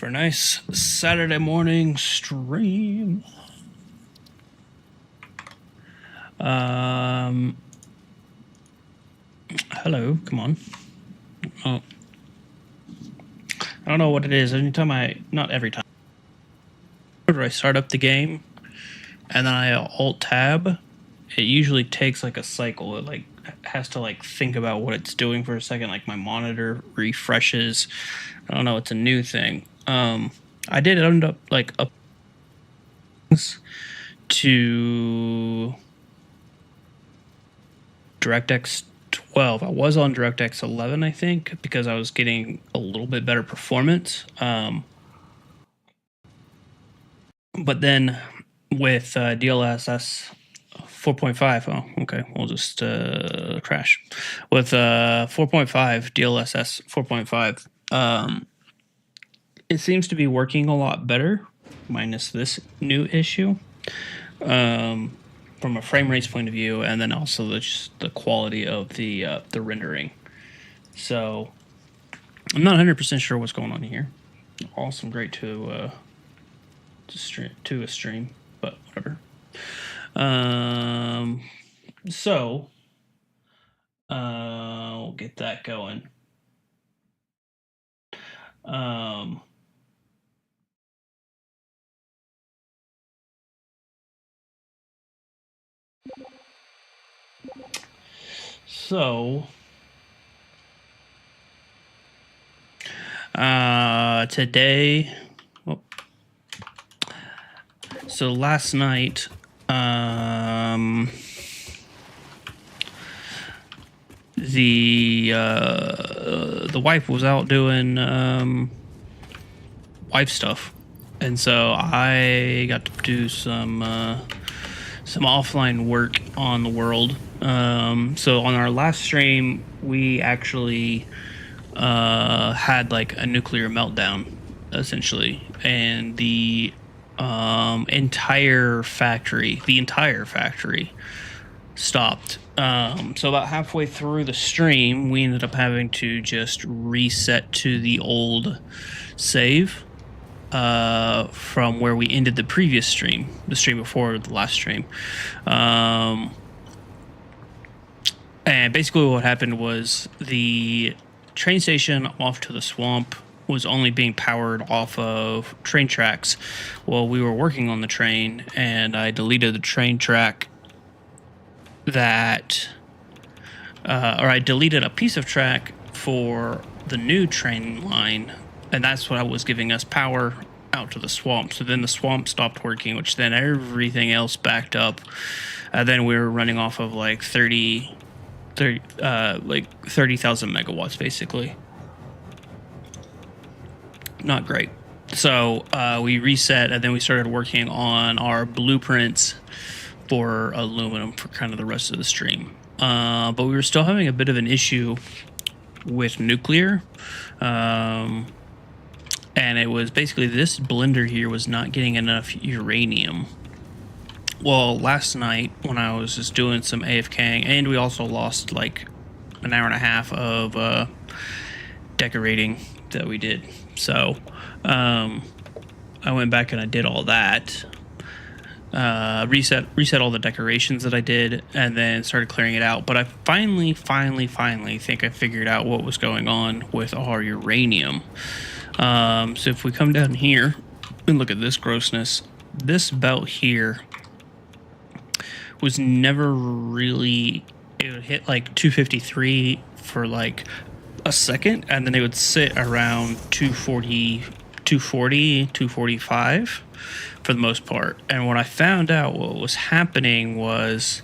for a nice Saturday morning stream. Hello, come on. Oh, I don't know what it is. Not every time. Whenever I start up the game and then I Alt Tab, it usually takes like a cycle. It like has to like think about what it's doing for a second. Like my monitor refreshes. I don't know. It's a new thing. I did end up like up to DirectX 12. I was on DirectX 11, I think, because I was getting a little bit better performance. But then with DLSS 4.5, oh, okay, we'll just crash. With 4.5, DLSS 4.5, it seems to be working a lot better, minus this new issue, from a frame rates point of view, and then also the quality of the rendering. So I'm not 100% sure what's going on here. Awesome, great to a stream, but whatever. So we'll get that going. So today, so last night, the wife was out doing wife stuff, and so I got to do some offline work on the world. So on our last stream, we actually had like a nuclear meltdown, essentially, and the entire factory stopped. So about halfway through the stream, we ended up having to just reset to the old save from where we ended the previous stream, the stream before the last stream. And basically what happened was the train station off to the swamp was only being powered off of train tracks while we were working on the train, and I deleted the train track or I deleted a piece of track for the new train line, and that's what was giving us power out to the swamp. So then the swamp stopped working, which then everything else backed up. Then we were running off of like 30,000 megawatts, basically. Not great. So we reset, and then we started working on our blueprints for aluminum for kind of the rest of the stream. But we were still having a bit of an issue with nuclear. And it was basically this blender here was not getting enough uranium. Well, last night when I was just doing some AFKing, and we also lost like an hour and a half of decorating that we did. So I went back and I did all that, reset all the decorations that I did, and then started clearing it out. But I finally think I figured out what was going on with our uranium. So if we come down here and look at this grossness, this belt here was never really, it would hit like 253 for like a second, and then it would sit around 245 for the most part. And when I found out what was happening was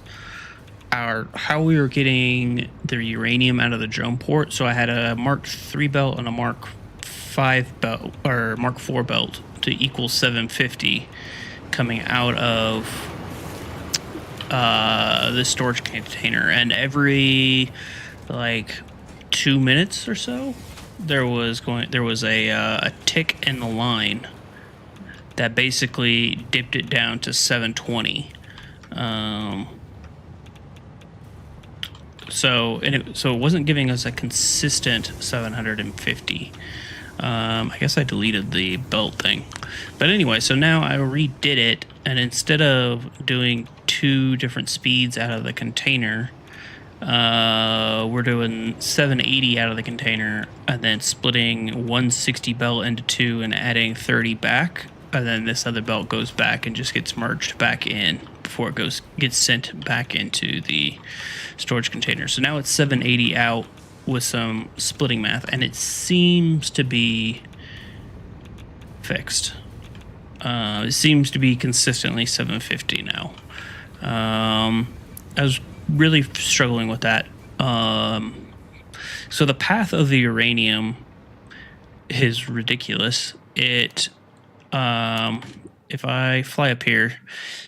how we were getting the uranium out of the drone port. So I had a Mark III belt and a Mark V belt, or Mark IV belt, to equal 750 coming out of this storage container, and every like 2 minutes or so there was a tick in the line that basically dipped it down to 720. So it wasn't giving us a consistent 750. I guess I deleted the belt thing. But anyway, so now I redid it, and instead of doing 2 different speeds out of the container, we're doing 780 out of the container, and then splitting 160 belt into 2 and adding 30 back, and then this other belt goes back and just gets merged back in before it gets sent back into the storage container. So now it's 780 out with some splitting math, and it seems to be fixed. It seems to be consistently 750 now. I was really struggling with that. So the path of the uranium is ridiculous. If I fly up here,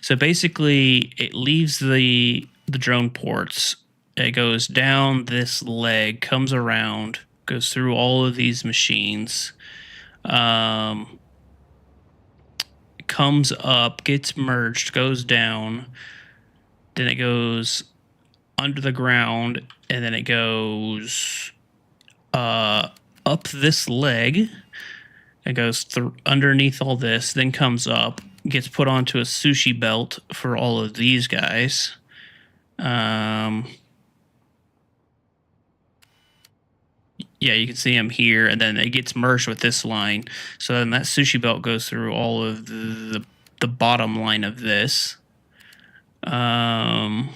so basically it leaves the drone ports. It goes down this leg, comes around, goes through all of these machines, comes up, gets merged, goes down, then it goes under the ground, and then it goes up this leg. It goes underneath all this, then comes up, gets put onto a sushi belt for all of these guys. Yeah, you can see them here, and then it gets merged with this line. So then that sushi belt goes through all of the bottom line of this. Oh,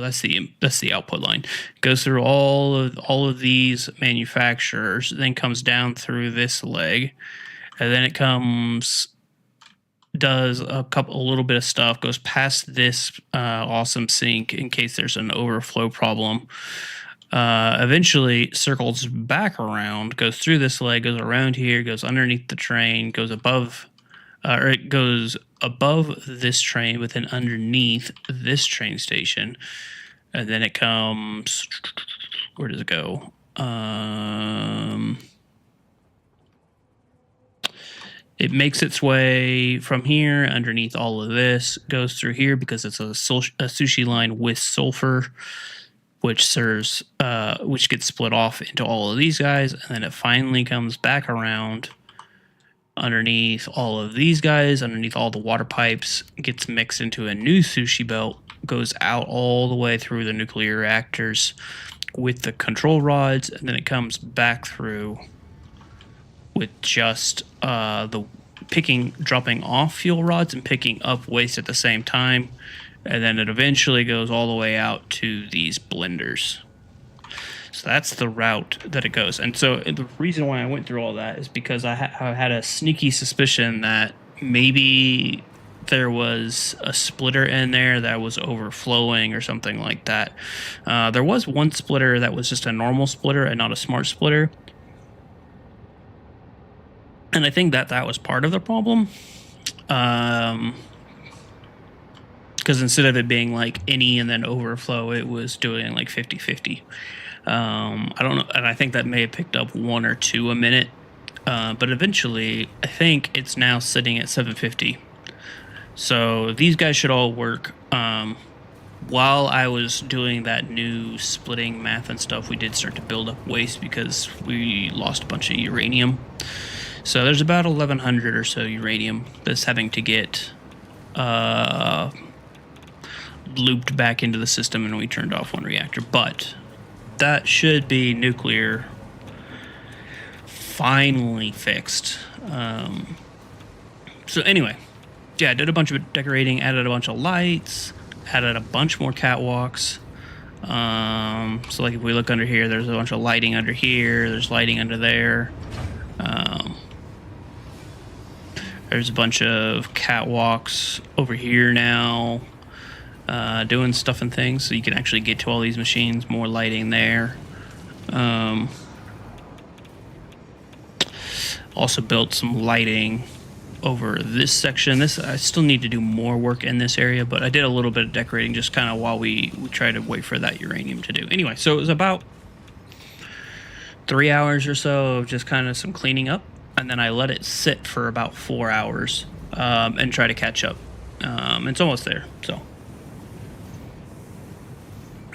that's the output line. Goes through all of these manufacturers, then comes down through this leg, and then it does a little bit of stuff, goes past this awesome sink in case there's an overflow problem. Eventually circles back around, goes through this leg, goes around here, goes underneath the train, goes above, or it goes above this train, but then underneath this train station, and then it comes. Where does it go? It makes its way from here underneath all of this, goes through here because it's a sushi line with sulfur, which gets split off into all of these guys, and then it finally comes back around underneath all of these guys, underneath all the water pipes, gets mixed into a new sushi belt, goes out all the way through the nuclear reactors with the control rods, and then it comes back through with just dropping off fuel rods and picking up waste at the same time. And then it eventually goes all the way out to these blenders. So that's the route that it goes. And so the reason why I went through all that is because I had a sneaky suspicion that maybe there was a splitter in there that was overflowing or something like that. There was one splitter that was just a normal splitter and not a smart splitter. And I think that was part of the problem. Because instead of it being like any and then overflow, it was doing like 50-50. I don't know, and I think that may have picked up 1 or 2 a minute, but eventually I think it's now sitting at 750. So these guys should all work. While I was doing that new splitting math and stuff, we did start to build up waste because we lost a bunch of uranium. So there's about 1,100 or so uranium that's having to get looped back into the system, and we turned off one reactor. But that should be nuclear finally fixed. So anyway, yeah, I did a bunch of decorating, added a bunch of lights, added a bunch more catwalks. So like if we look under here, there's a bunch of lighting under here, there's lighting under there. There's a bunch of catwalks over here now, doing stuff and things, so you can actually get to all these machines. More lighting there. Also built some lighting over this section. I still need to do more work in this area, but I did a little bit of decorating just kind of while we try to wait for that uranium to do. Anyway, so it was about 3 hours or so of just kind of some cleaning up, and then I let it sit for about 4 hours and try to catch up. It's almost there. So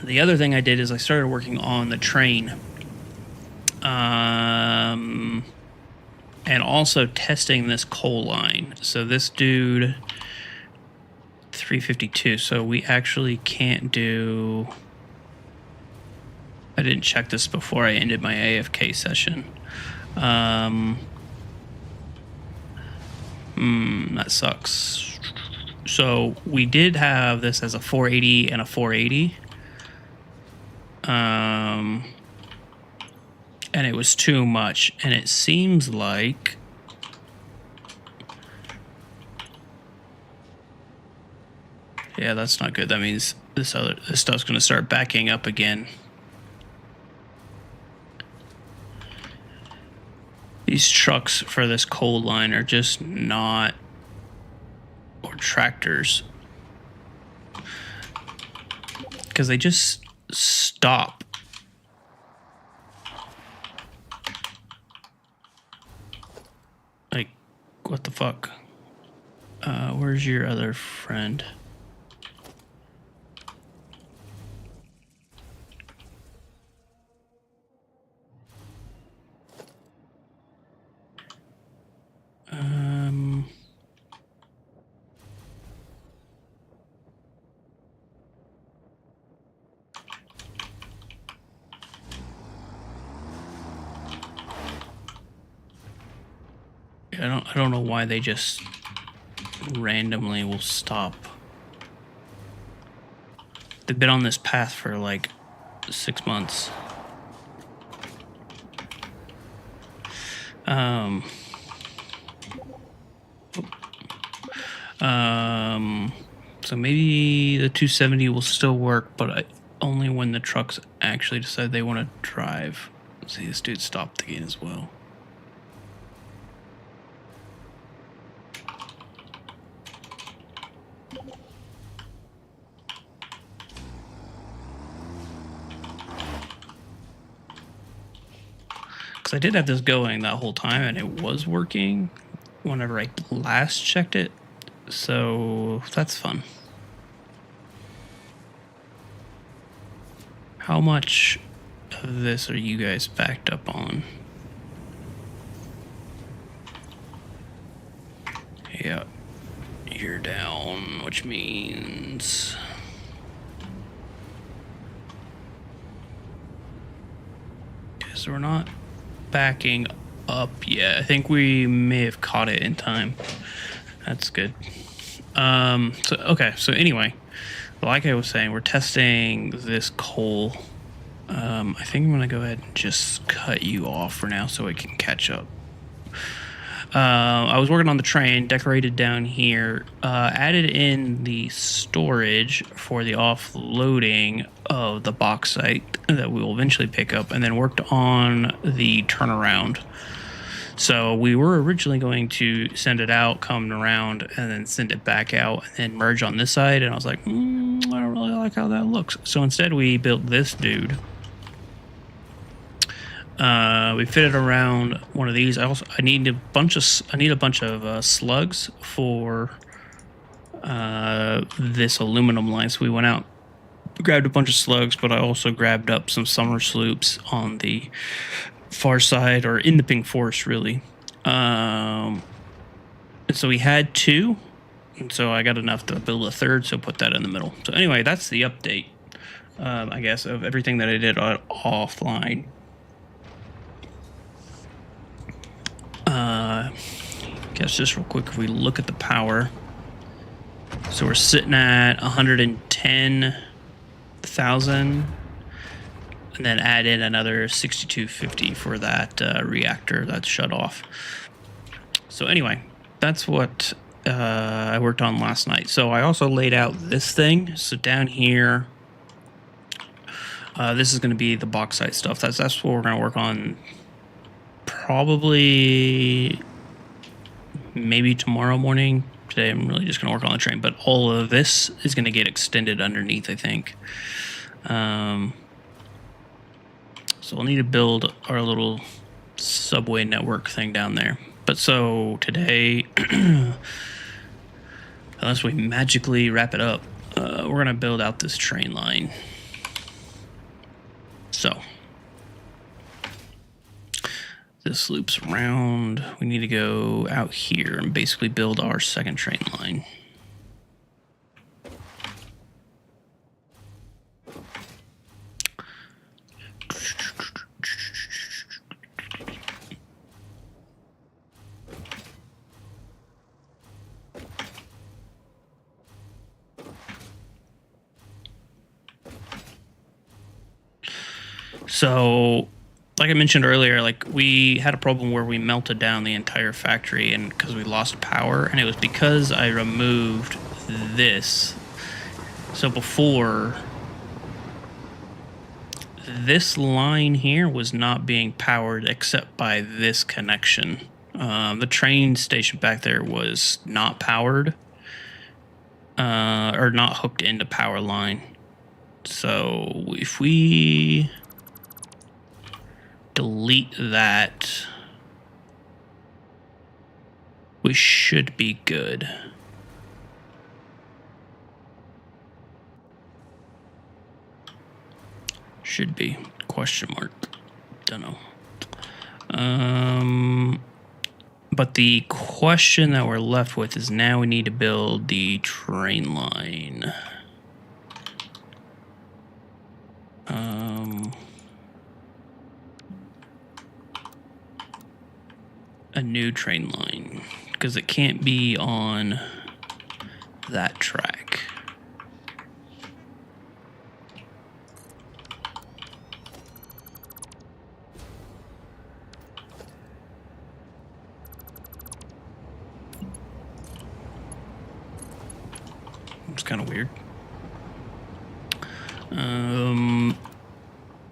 the other thing I did is I started working on the train. And also testing this coal line. So this dude, 352. So we actually can't do. I didn't check this before I ended my AFK session. That sucks. So we did have this as a 480 and a 480. And it was too much. And it seems like yeah, that's not good. That means this stuff's going to start backing up again. These trucks for this coal line are just not, or tractors, because they just stop. Like, what the fuck? Where's your other friend? I don't know why they just randomly will stop. They've been on this path for like 6 months. So maybe the 270 will still work, but only when the trucks actually decide they want to drive. See, this dude stopped again as well. Because I did have this going that whole time, and it was working whenever I last checked it. So that's fun. How much of this are you guys backed up on? Yeah, you're down, which means so we're not backing up yet. I think we may have caught it in time. That's good. So anyway, like I was saying, we're testing this coal. I think I'm gonna go ahead and just cut you off for now so it can catch up. I was working on the train, decorated down here, added in the storage for the offloading of the bauxite that we will eventually pick up, and then worked on the turnaround. So we were originally going to send it out, come around, and then send it back out, and then merge on this side. And I was like, I don't really like how that looks. So instead, we built this dude. We fitted around one of these. I need a bunch of slugs for this aluminum line. So we went out, grabbed a bunch of slugs, but I also grabbed up some summer sloops on the far side, or in the pink forest, really. And so we had 2, and so I got enough to build a 3rd, so put that in the middle. So anyway, that's the update, I guess, of everything that I did offline. Guess just real quick, if we look at the power, so we're sitting at 110,000, and then add in another 6250 for that reactor that's shut off. So anyway, that's what I worked on last night. So I also laid out this thing. So down here, this is going to be the bauxite stuff. That's what we're going to work on. Probably maybe tomorrow morning. Today I'm really just going to work on the train, but all of this is going to get extended underneath, I think. So we'll need to build our little subway network thing down there. But so today, unless we magically wrap it up, we're going to build out this train line. So This loops around. We need to go out here and basically build our second train line. So, like I mentioned earlier, like we had a problem where we melted down the entire factory and because we lost power, and it was because I removed this. So before, this line here was not being powered except by this connection. The train station back there was not powered or not hooked into power line. So if we delete that, we should be good. Should be. Question mark. Don't know. But the question that we're left with is now we need to build the train line. A new train line, because it can't be on that track. It's kind of weird.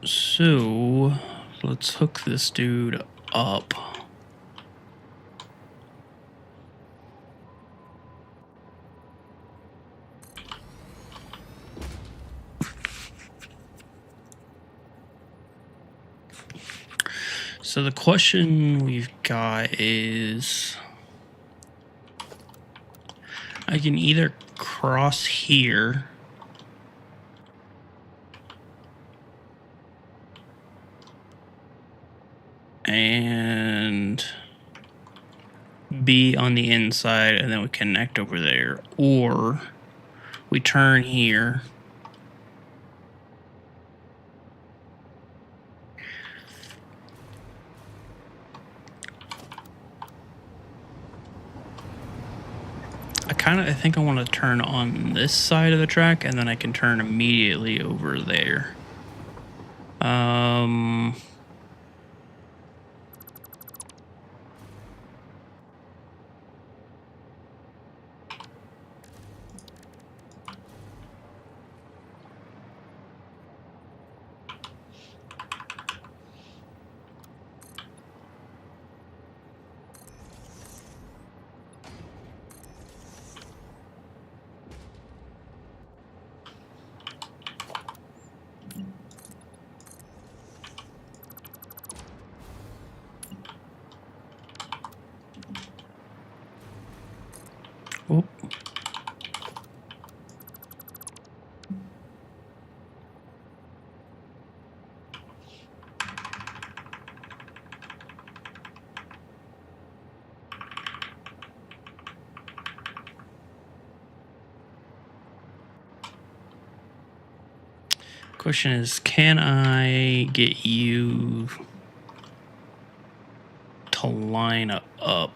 So let's hook this dude up. So the question we've got is, I can either cross here and be on the inside and then we connect over there, or we turn here I think I want to turn on this side of the track and then I can turn immediately over there. Oh. Question is, can I get you to line up?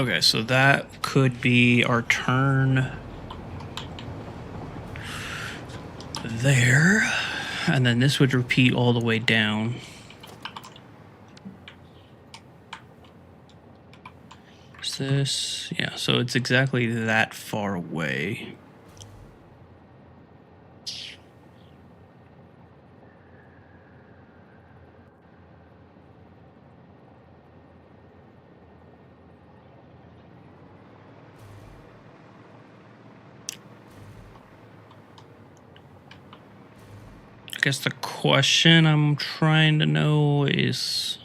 Okay, so that could be our turn there. And then this would repeat all the way down. Is this? Yeah, so it's exactly that far away. I guess the question I'm trying to know is...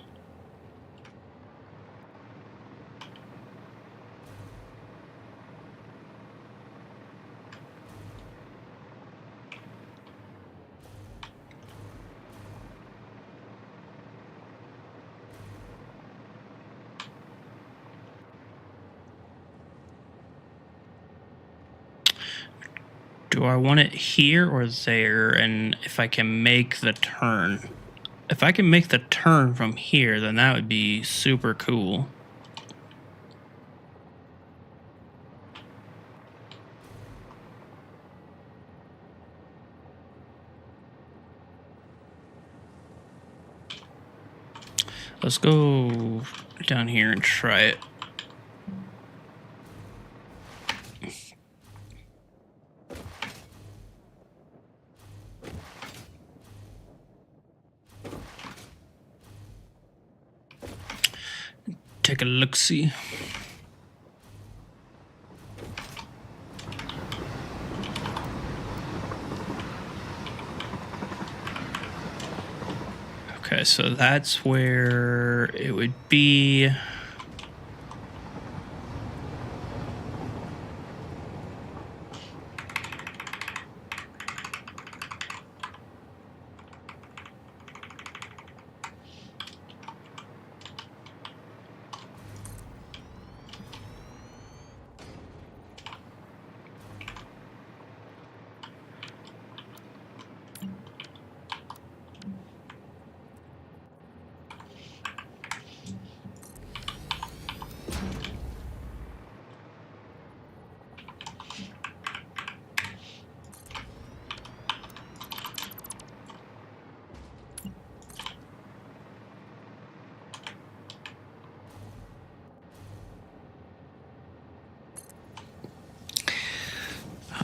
do I want it here or there? And if I can make the turn. If I can make the turn from here, then that would be super cool. Let's go down here and try it. Take a look-see. Okay, so that's where it would be.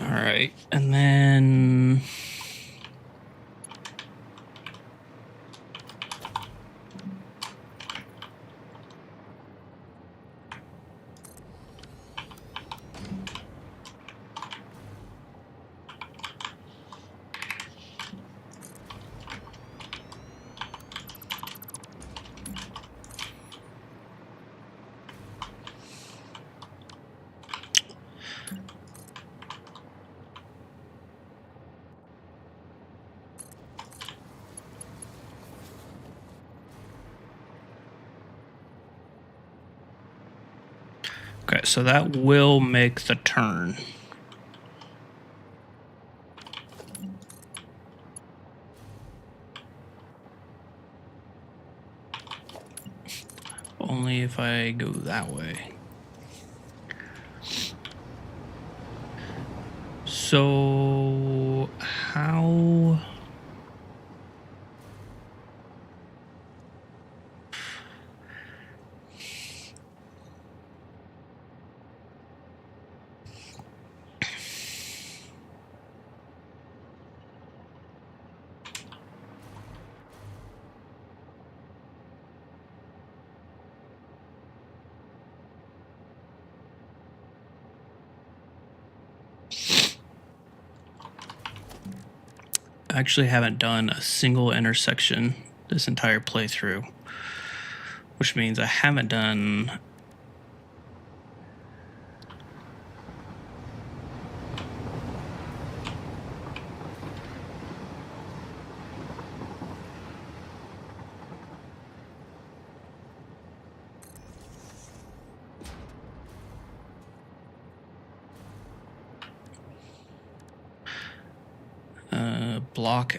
All right, and then okay, so that will make the turn. Only if I go that way. So how... I actually haven't done a single intersection this entire playthrough, which means I haven't done block.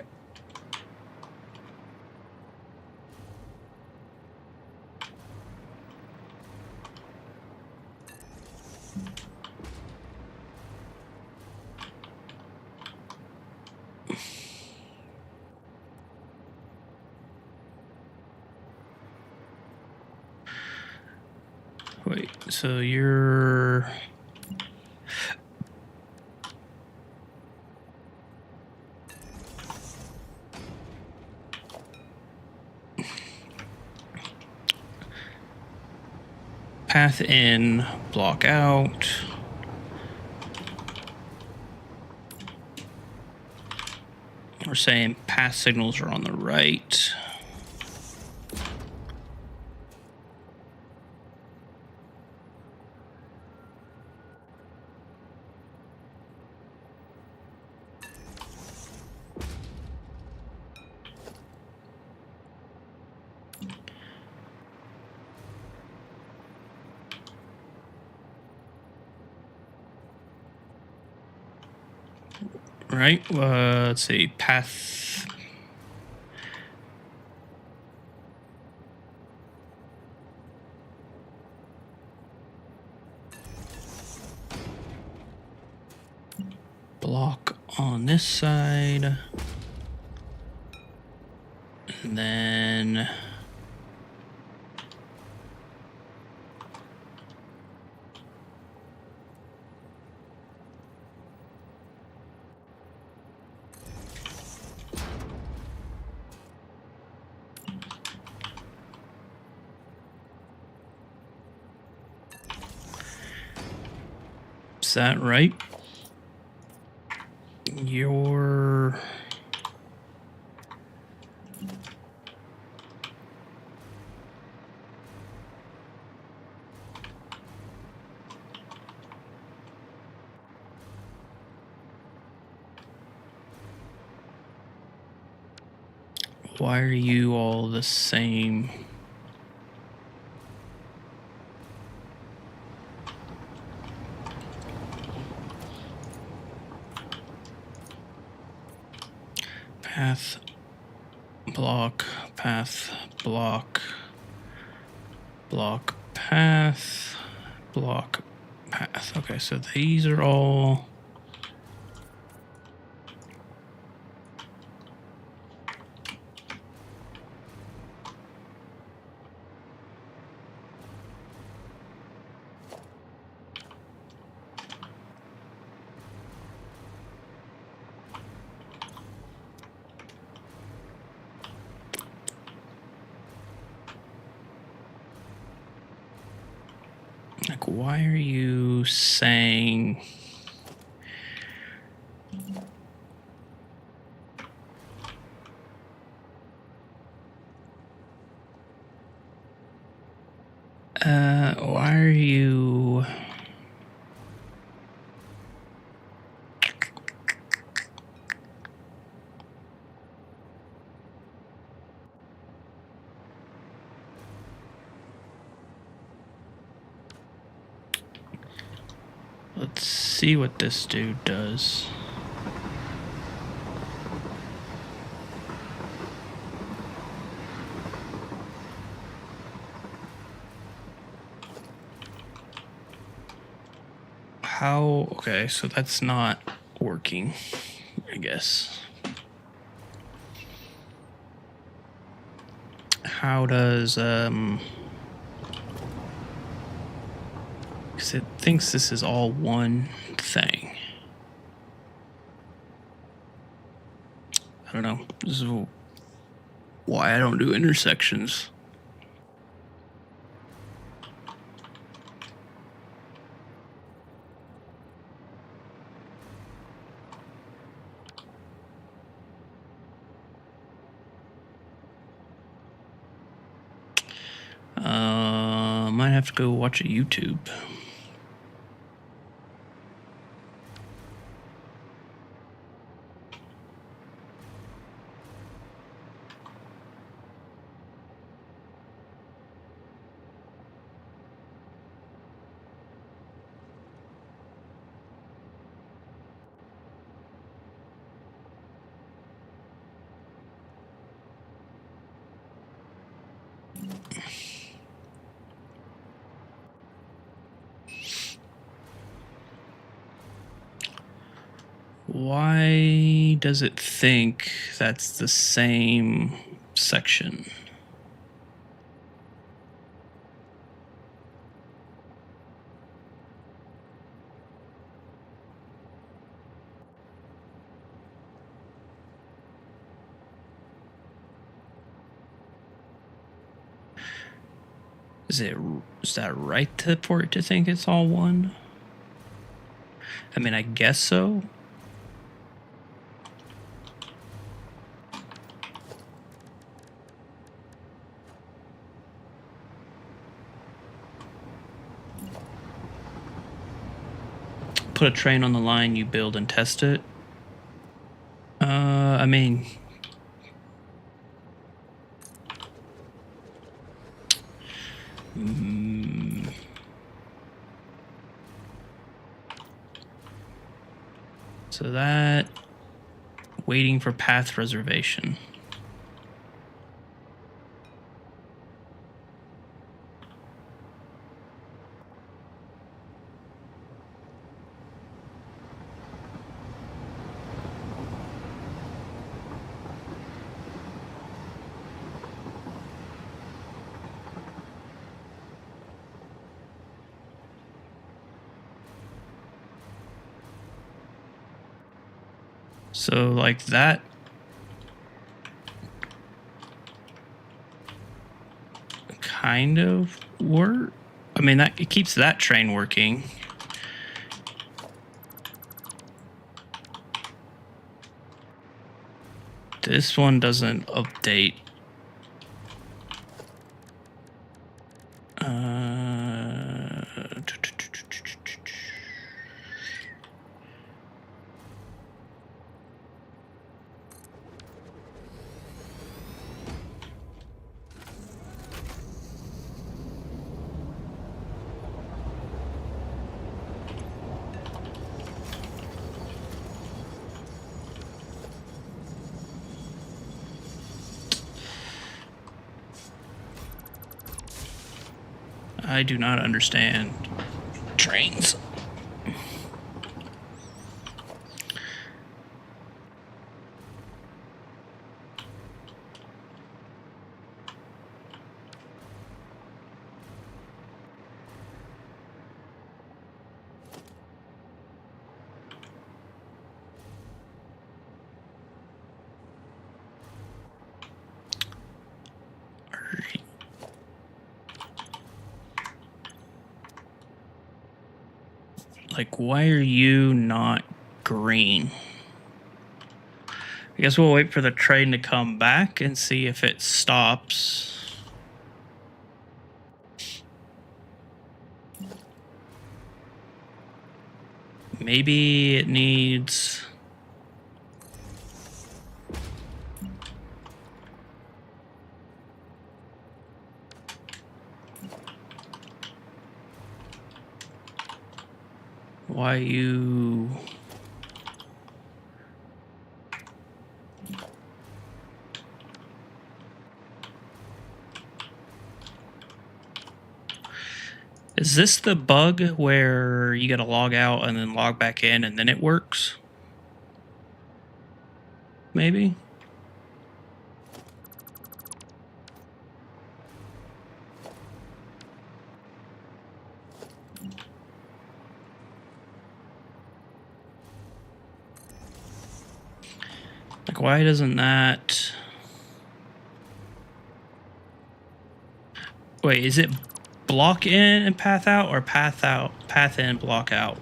Wait, so you're... Path in, block out. We're saying path signals are on the right. Right, let's see, path. Block on this side. And then... Is that right? Your... Why are you all the same? Path, block, path, block, block, path, block, path. Okay, so these are all... Like, why are you saying... why are you... Let's see what this dude does. How... Okay, so that's not working, I guess. How does... Because it thinks this is all one thing. I don't know. This is why I don't do intersections. Might have to go watch a YouTube. Why does it think that's the same section? Is that right for it to think it's all one? I mean, I guess so. Put a train on the line, you build and test it. I mean, so that waiting for path reservation. So like that kind of work. I mean, that it keeps that train working. This one doesn't update. I do not understand trains. Like, why are you not green? I guess we'll wait for the train to come back and see if it stops. Maybe it needs... Why you... Is this the bug where you gotta log out and then log back in and then it works? Maybe? Like, why doesn't that... Wait, is it block in and path out, or path out, path in, block out?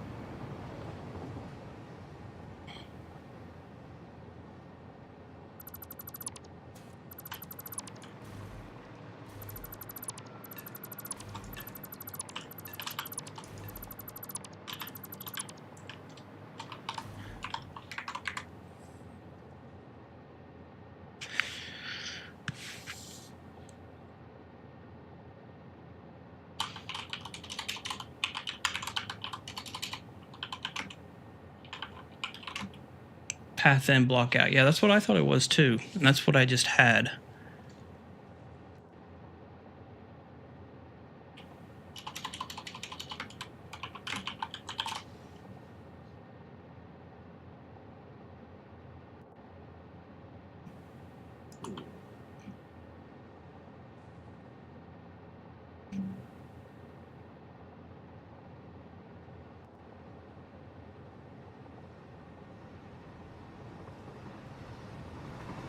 Path in, block out. Yeah, that's what I thought it was too. And that's what I just had.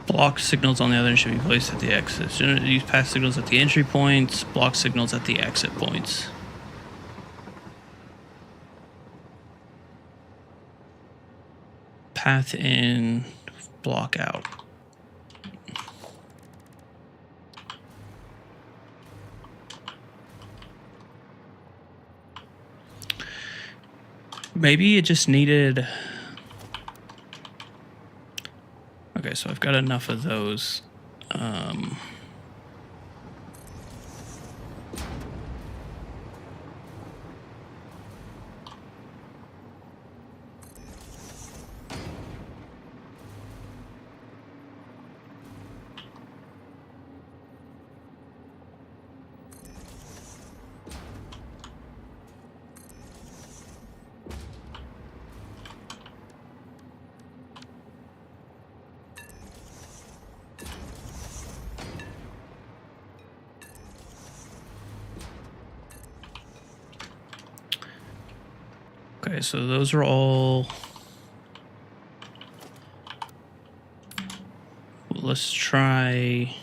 Block signals on the other end should be placed at the exit. Shouldn't use path signals at the entry points, block signals at the exit points. Path in, block out. Maybe it just needed... Okay, so I've got enough of those. Okay, so those are all... Let's try...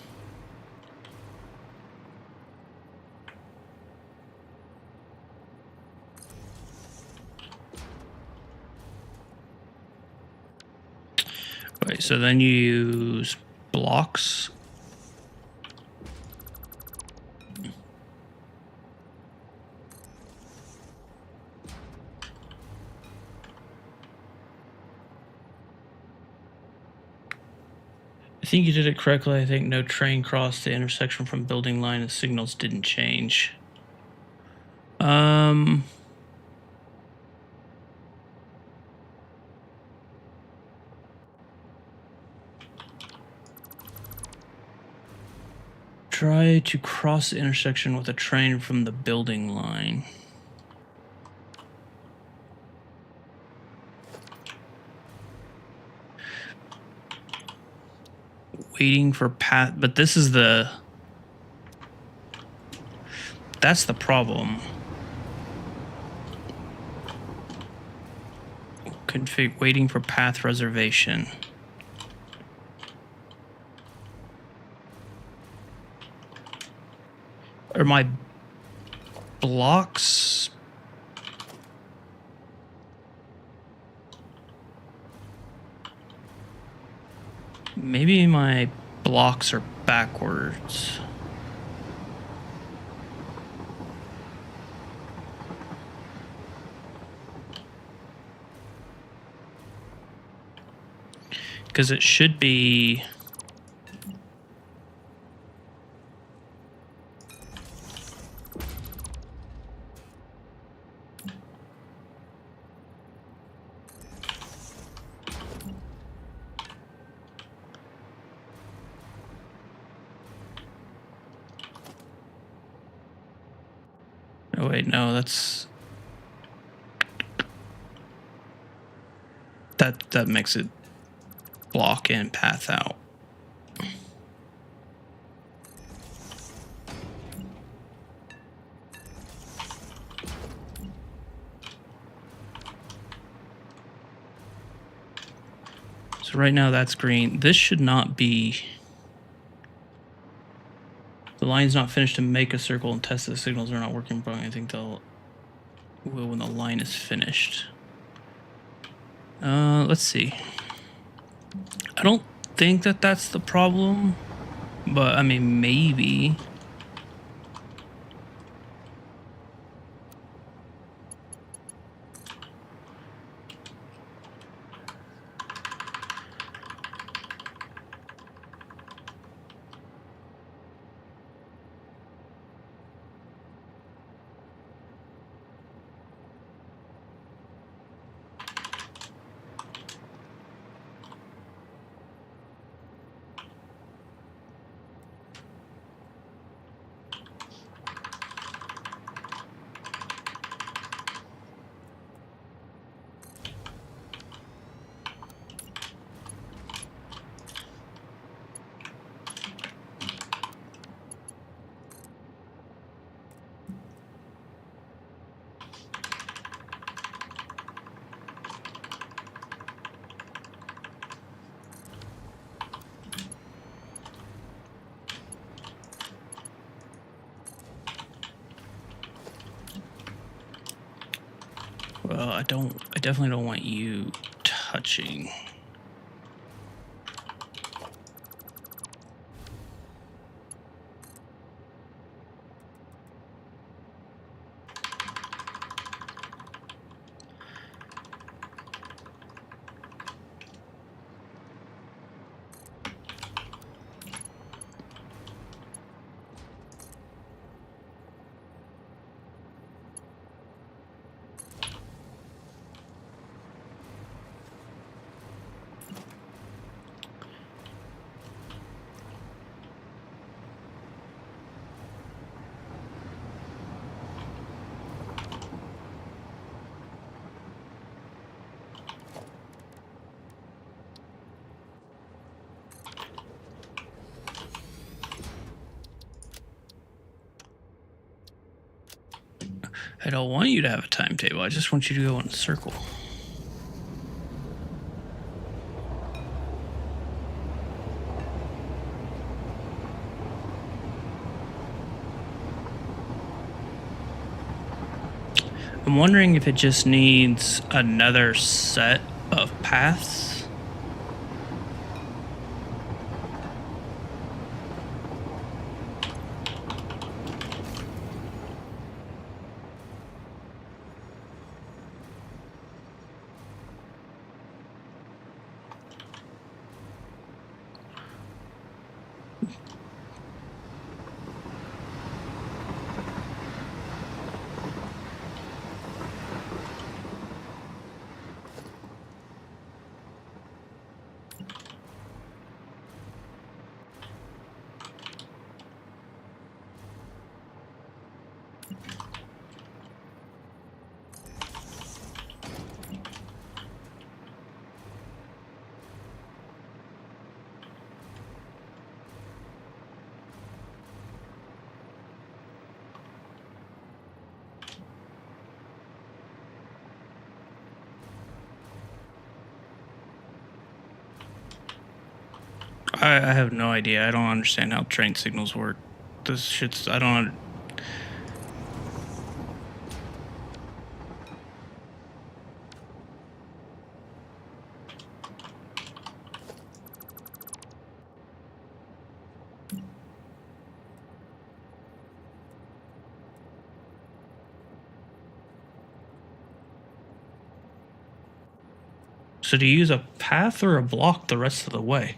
Wait, so then you use blocks. I think you did it correctly. I think no train crossed the intersection from building line and signals didn't change. Try to cross the intersection with a train from the building line. Waiting for path, but this is the... That's the problem. Config waiting for path reservation. Are my blocks... Maybe my blocks are backwards. Because it should be... Oh wait, no, that's... That makes it block in, path out. So right now that's green. This should not be... The line's not finished to make a circle and test the signals are not working properly. I think they'll will when the line is finished. Let's see. I don't think that that's the problem, but I mean, maybe. Well, I definitely don't want you touching. I don't want you to have a timetable. I just want you to go in a circle. I'm wondering if it just needs another set of paths. I have no idea. I don't understand how train signals work. This shit's... I don't... So do you use a path or a block the rest of the way?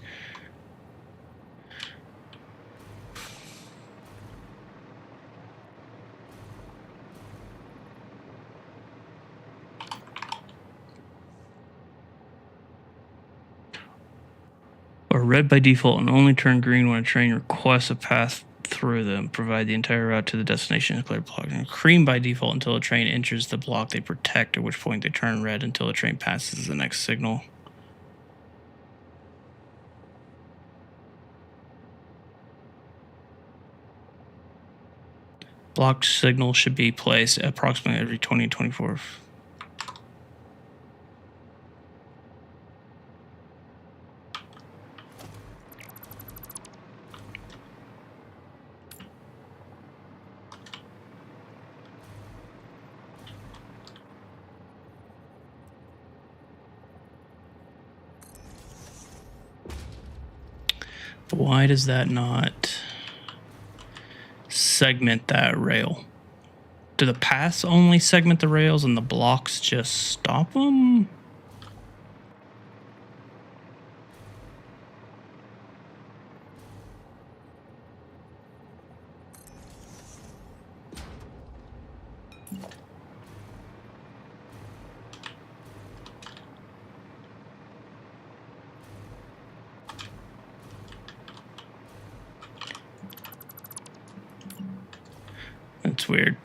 Or red by default and only turn green when a train requests a path through them. Provide the entire route to the destination in a clear block. And cream by default until a train enters the block they protect, at which point they turn red until a train passes the next signal. Blocked signal should be placed approximately every 20 to 24. Why does that not segment that rail? Do the paths only segment the rails and the blocks just stop them? That's weird.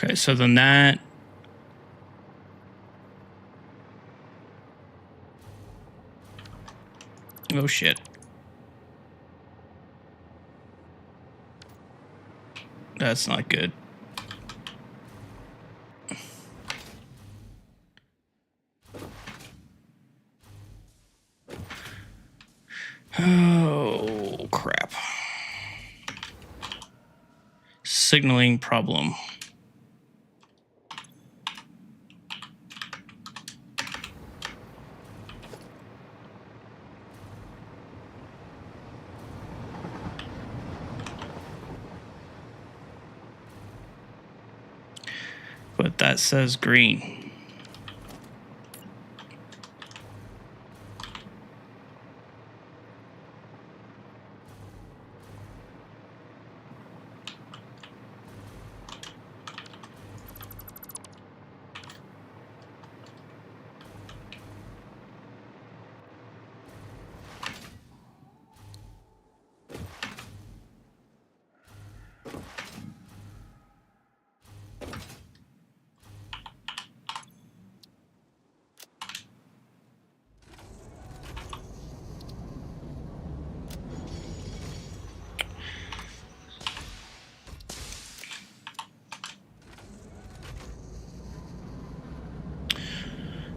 Okay, so then that... Oh, shit. That's not good. Oh, crap. Signaling problem. But that says green.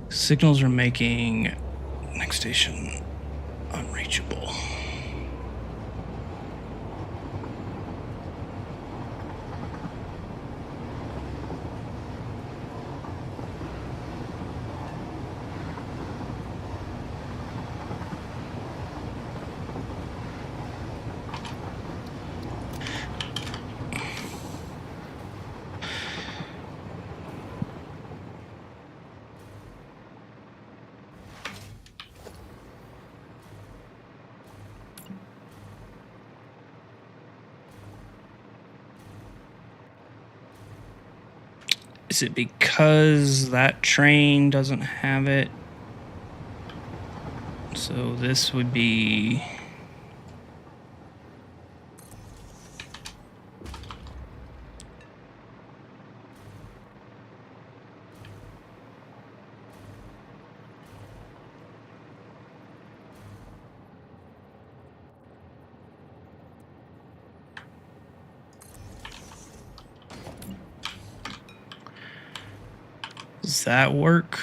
Signals are making next station unreachable. Is it because that train doesn't have it? So this would be... Does that work?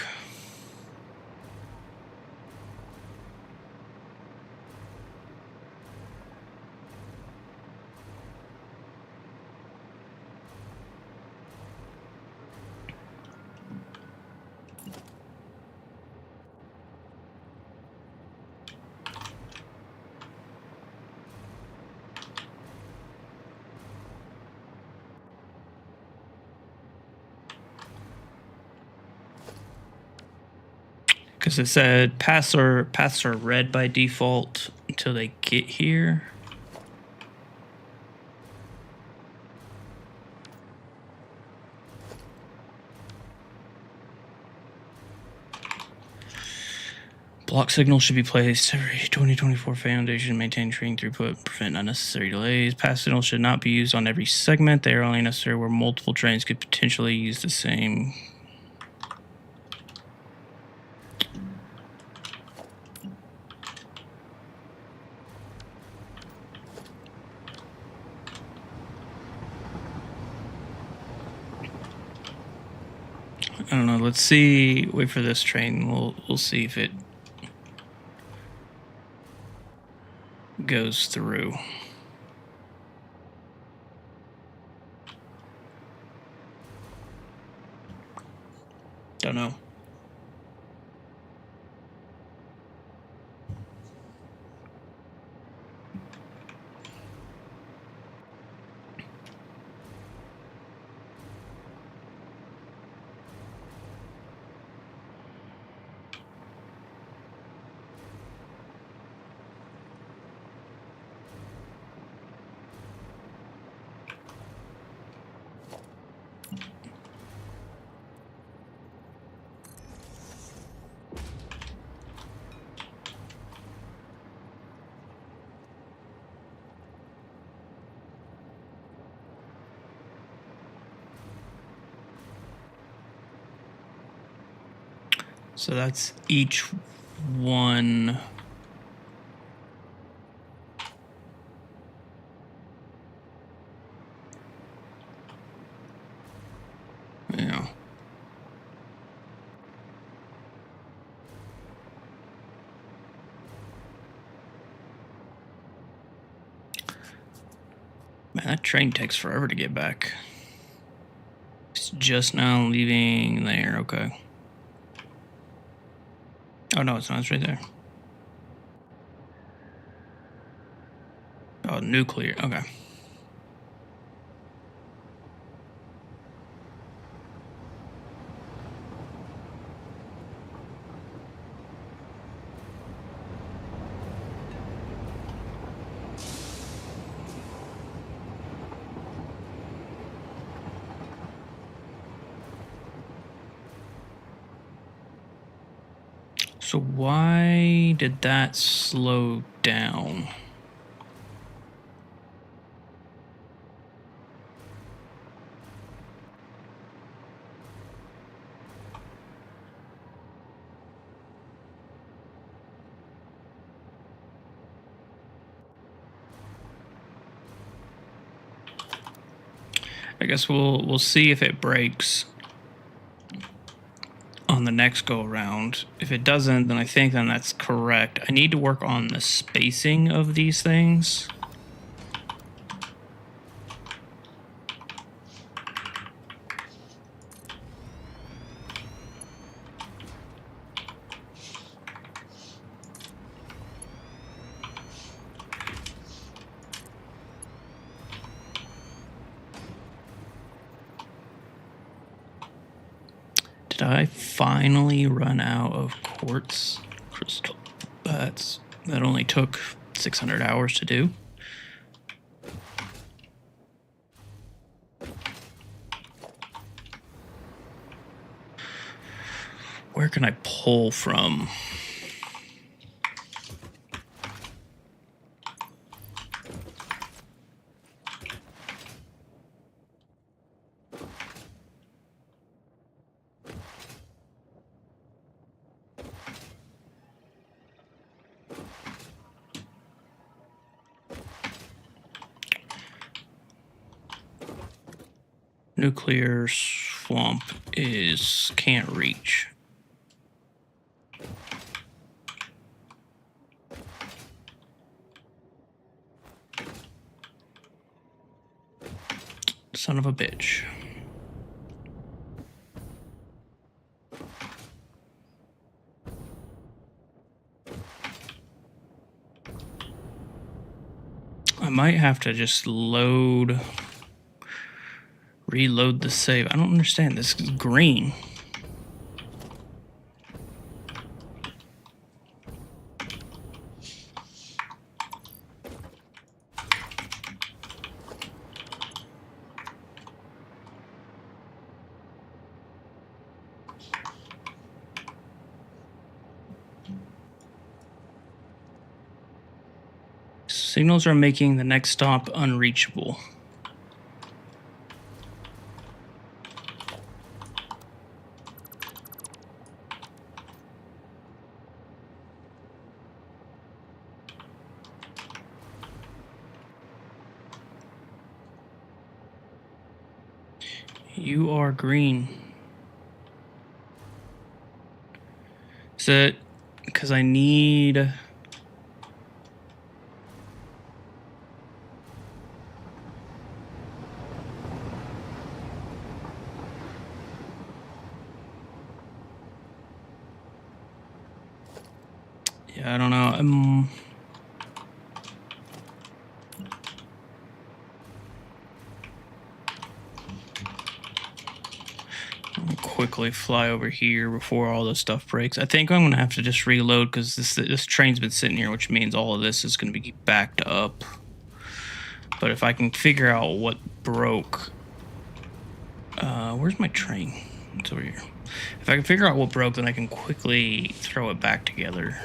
Because it said paths are red by default until they get here. Block signal should be placed every 2024 foundation, maintain train throughput, prevent unnecessary delays. Path signals should not be used on every segment. They are only necessary where multiple trains could potentially use the same. I don't know. Let's see. Wait for this train. We'll see if it goes through. Don't know. So that's each one. Yeah. Man, that train takes forever to get back. It's just now leaving there. Okay. Oh, no, it's not. It's right there. Oh, nuclear. Okay. So why did that slow down? I guess we'll see if it breaks on the next go around. If it doesn't, then I think then that's correct. I need to work on the spacing of these things. Did I finally run out of quartz crystal? That only took 600 hours to do. Where can I pull from? Nuclear swamp can't reach. Son of a bitch. I might have to just reload the save. I don't understand. This is green. Signals are making the next stop unreachable. You are green. Is it because I need... Yeah, I don't know. Quickly fly over here before all this stuff breaks. I think I'm gonna have to just reload because this train's been sitting here, which means all of this is gonna be backed up. But if I can figure out what broke, where's my train? It's over here. If I can figure out what broke, then I can quickly throw it back together.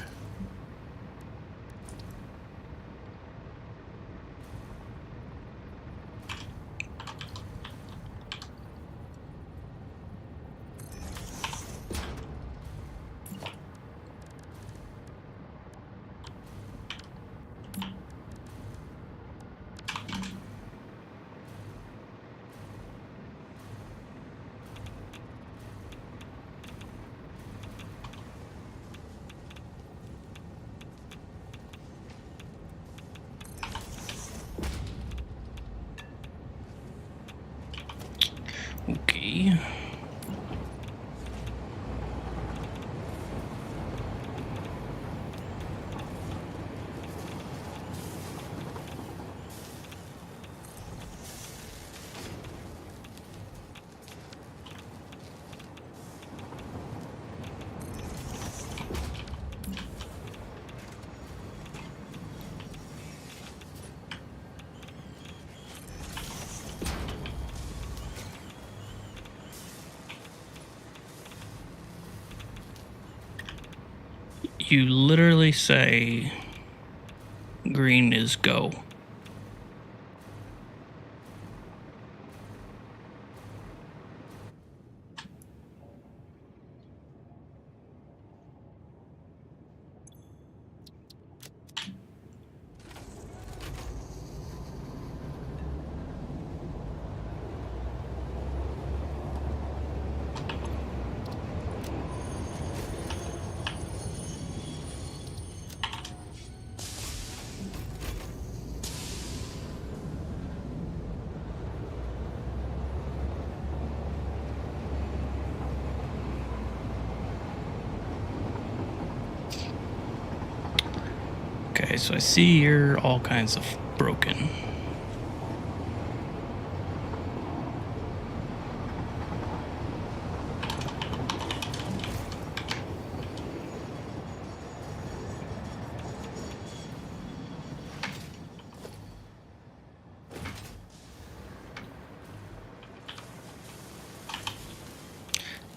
You literally say green is go. Okay, so I see you're all kinds of broken.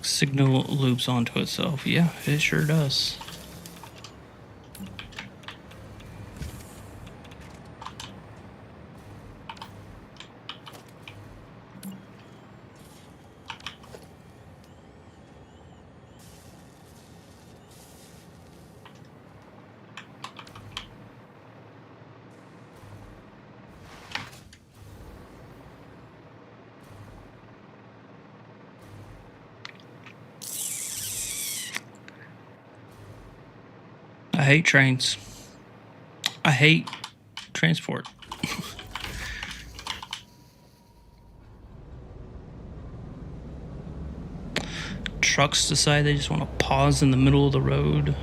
Signal loops onto itself. Yeah, it sure does. I hate trains. I hate transport. Trucks decide they just want to pause in the middle of the road.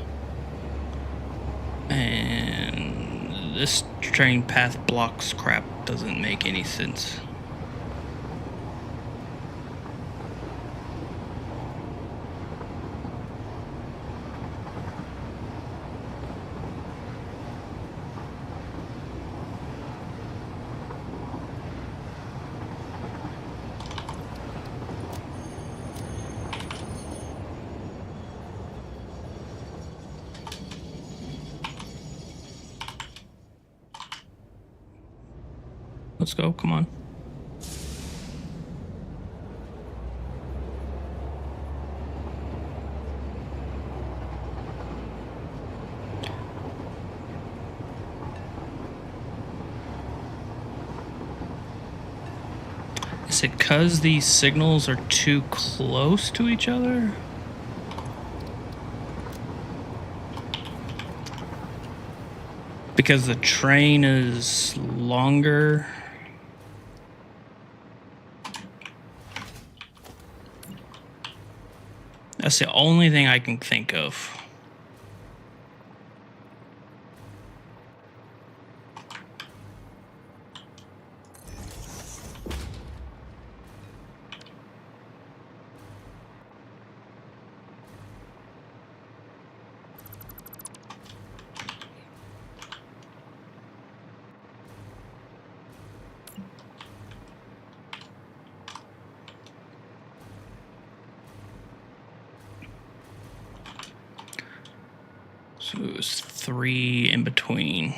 And this train path blocks crap doesn't make any sense. Let's go, come on. Is it because these signals are too close to each other? Because the train is longer? That's the only thing I can think of. So it was 3 in between.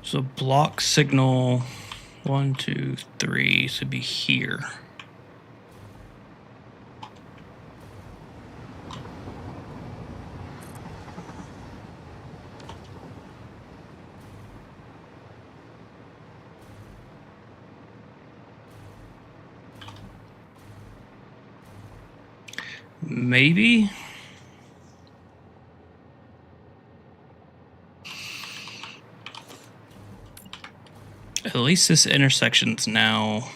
So block signal 1, 2, 3 should be here. Maybe. At least this intersection's now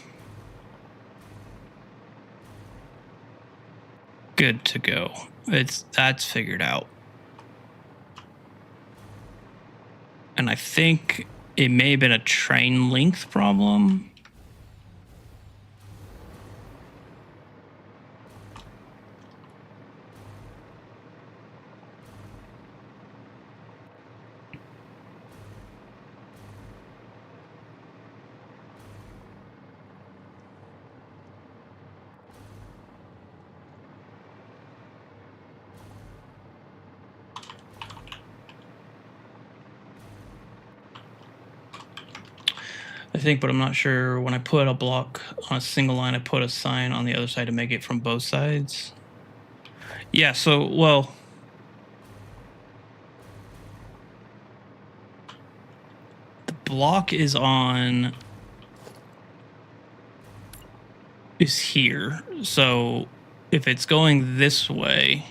good to go. That's figured out. And I think it may have been a train length problem. I think, but I'm not sure. When I put a block on a single line, I put a sign on the other side to make it from both sides. Yeah, so, well, the block is here. So if it's going this way,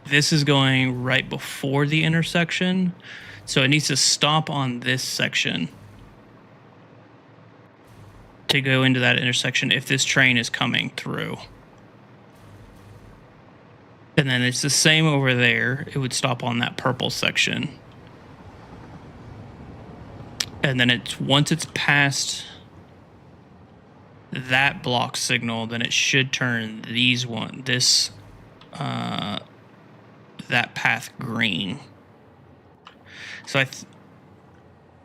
this is going right before the intersection. So it needs to stop on this section to go into that intersection if this train is coming through. And then it's the same over there. It would stop on that purple section. And then once it's past that block signal, then it should turn that path green. So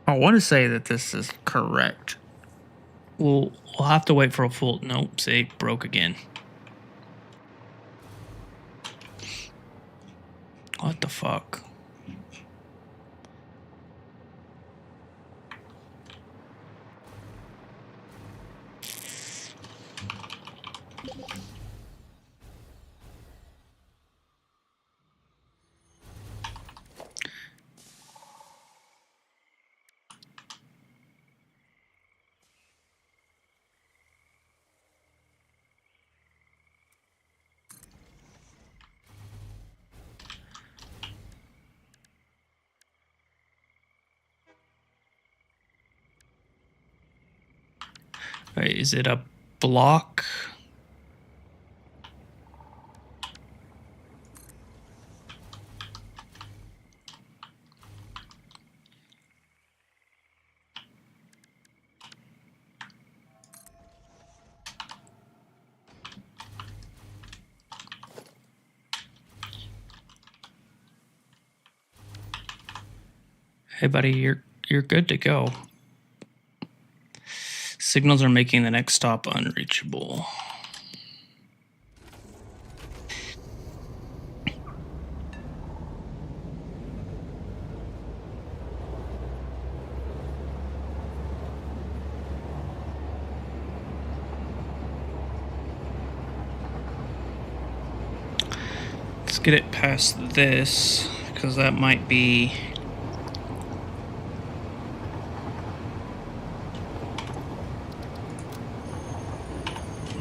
I want to say that this is correct. We'll have to wait for a full. Nope, see, broke again. What the fuck? Right, is it a block? Hey buddy, you're good to go. Signals are making the next stop unreachable. Let's get it past this, because that might be...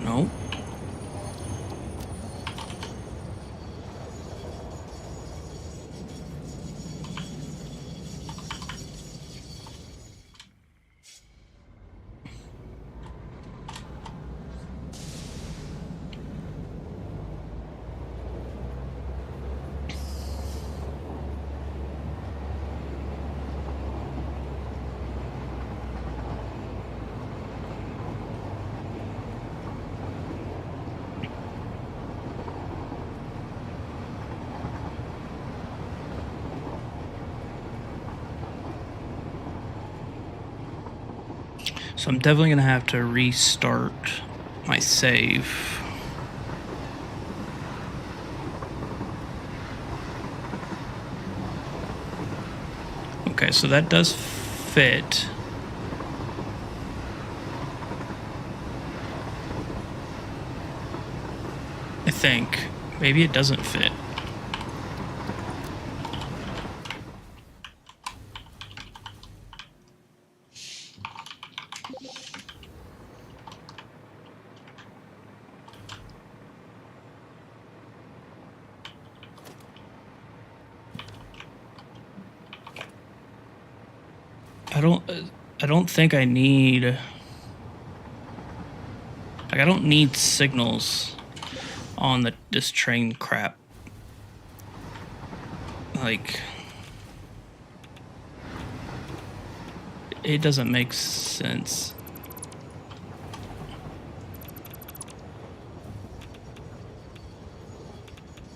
Nope. So I'm definitely going to have to restart my save. Okay, so that does fit. I think. Maybe it doesn't fit. I don't think I need. Like, I don't need signals on this train crap. Like, it doesn't make sense.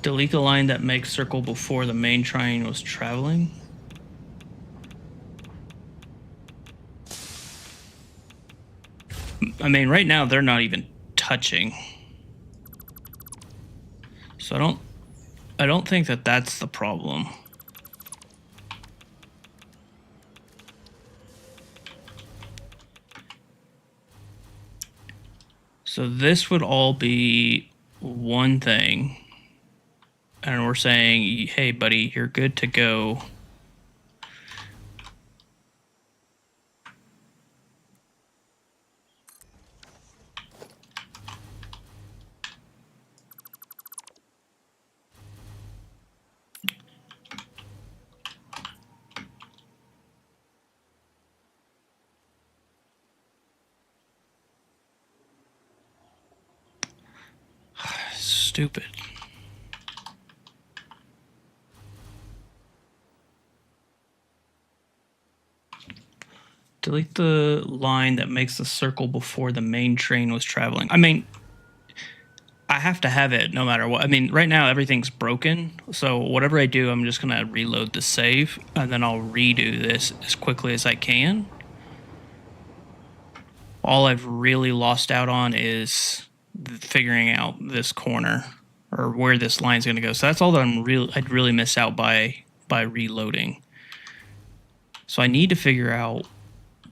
Delete the line that makes circle before the main train was traveling. I mean, right now they're not even touching. So I don't think that that's the problem. So this would all be one thing. And we're saying, hey, buddy, you're good to go. Stupid. Delete the line that makes the circle before the main train was traveling. I mean, I have to have it no matter what. I mean, right now everything's broken. So whatever I do, I'm just going to reload the save and then I'll redo this as quickly as I can. All I've really lost out on is figuring out this corner or where this line's going to go. So that's all that I'd really miss out by reloading. So I need to figure out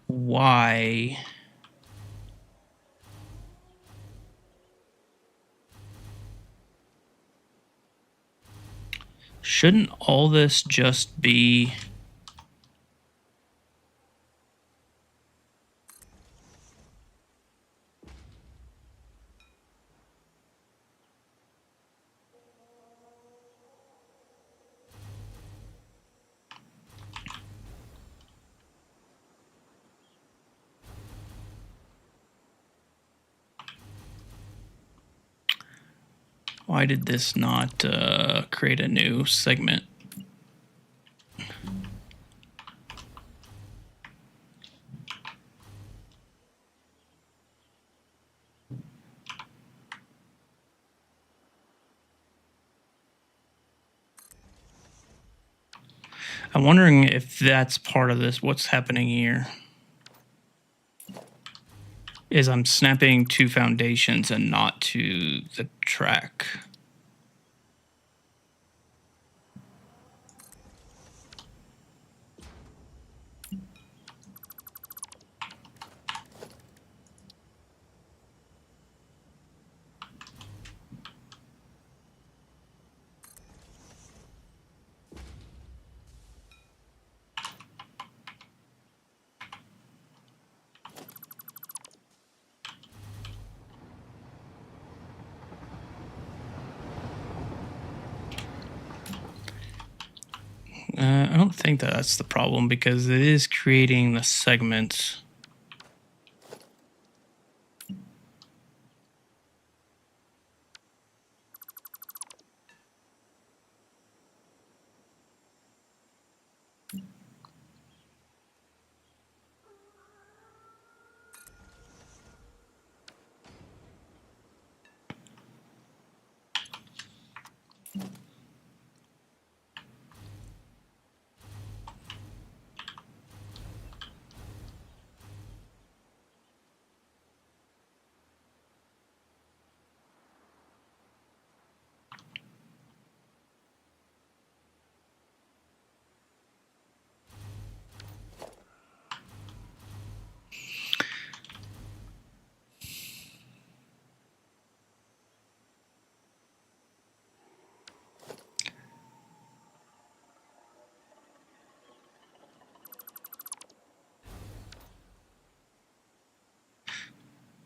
why. Shouldn't all this just be why did this not create a new segment? I'm wondering if that's part of this. What's happening here is I'm snapping to foundations and not to the track. I don't think that that's the problem because it is creating the segments.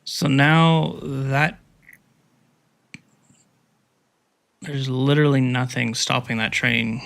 So now that there's literally nothing stopping that train.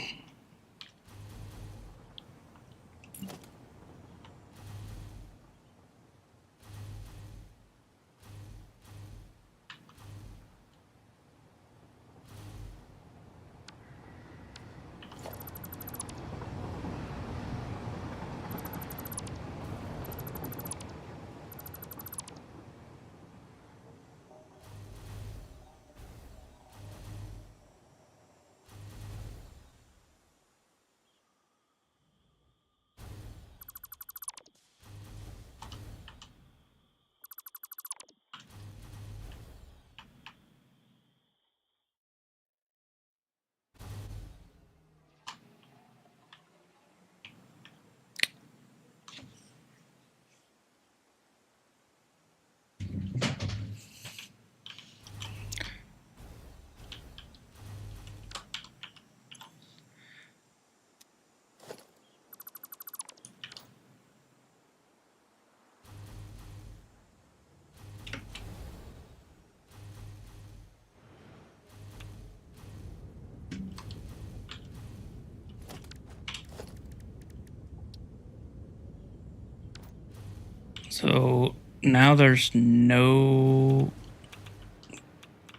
So now there's no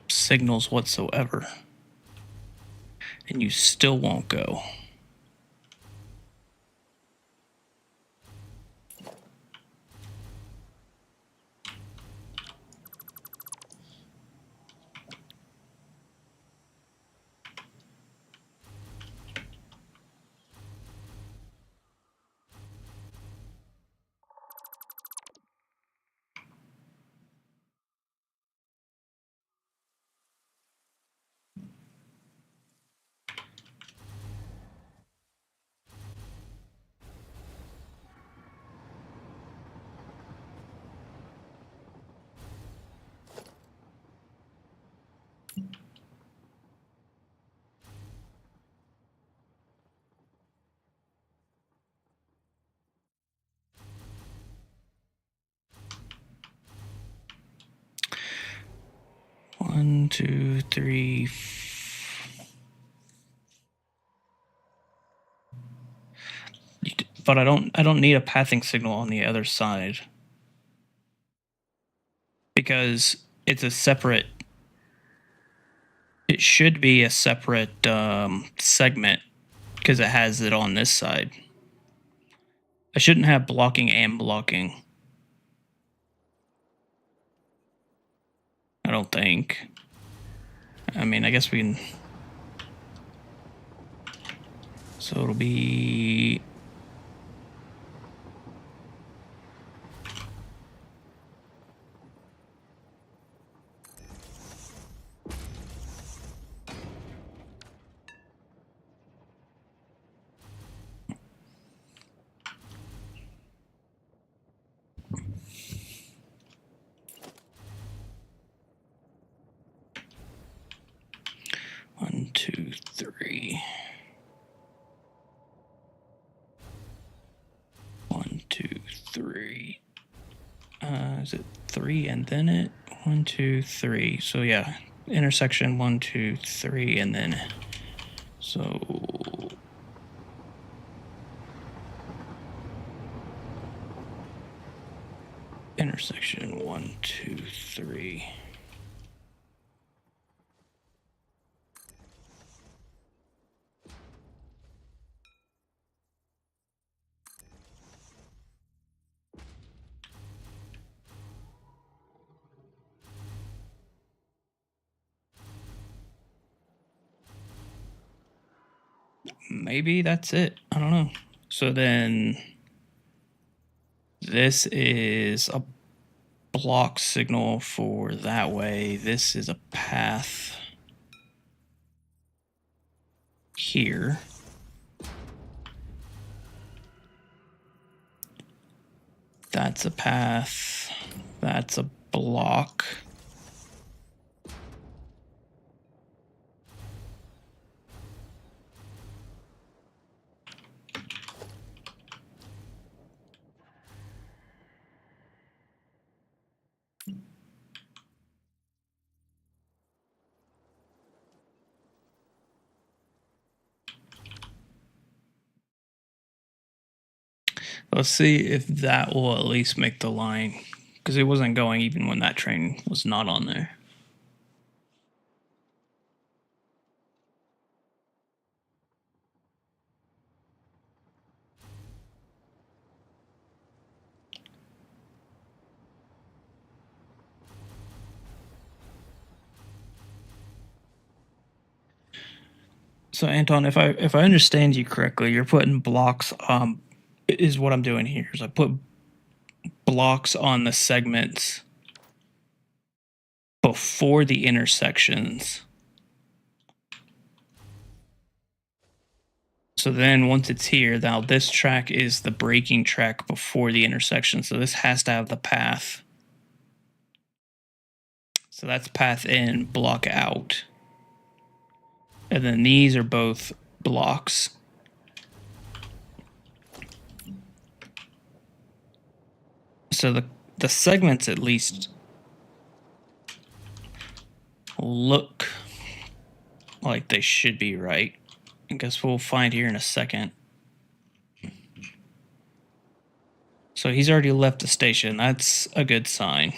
signals whatsoever. And you still won't go. One, two, three. But I don't need a pathing signal on the other side because it's a separate. It should be a separate segment because it has it on this side. I shouldn't have blocking and blocking. I don't think. I mean, I guess we can. So it'll be. One, two, three. One, two, three. Is it three and then it? One, two, three. So yeah, intersection one, two, three, and then so. Intersection one, two, three. Maybe that's it. I don't know. So then this is a block signal for that way. This is a path here. That's a path. That's a block. Let's see if that will at least make the line, because it wasn't going even when that train was not on there. So Anton, if I understand you correctly, you're putting blocks. Is what I'm doing here is I put blocks on the segments before the intersections. So then once it's here, now this track is the braking track before the intersection. So this has to have the path. So that's path in, block out. And then these are both blocks. So the segments at least look like they should be right. I guess we'll find here in a second. So he's already left the station. That's a good sign.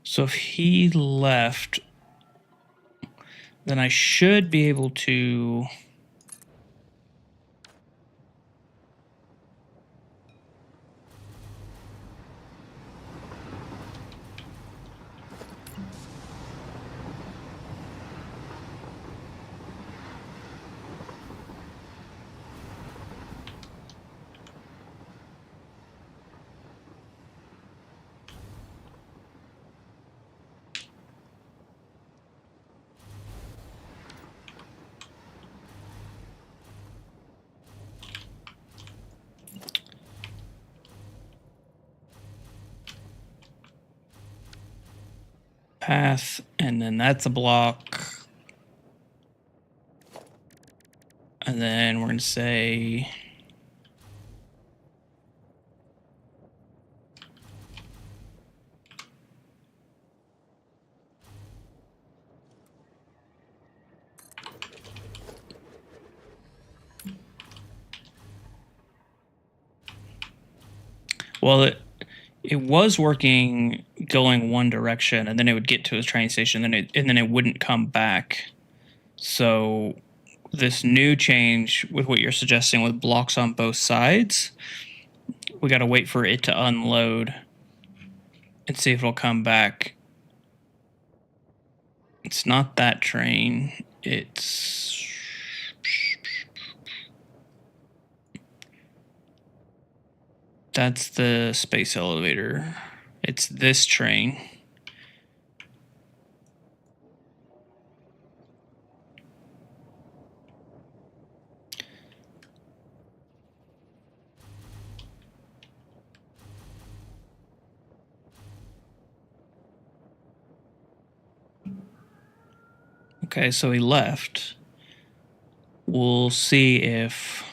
So if he left, then I should be able to... path, and then that's a block. And then we're going to say... Well, it was working going one direction, and then it would get to his train station, and then it wouldn't come back. So this new change with what you're suggesting with blocks on both sides, we got to wait for it to unload and see if it'll come back. It's not that train. It's... That's the space elevator. It's this train. Okay, so he left. We'll see if...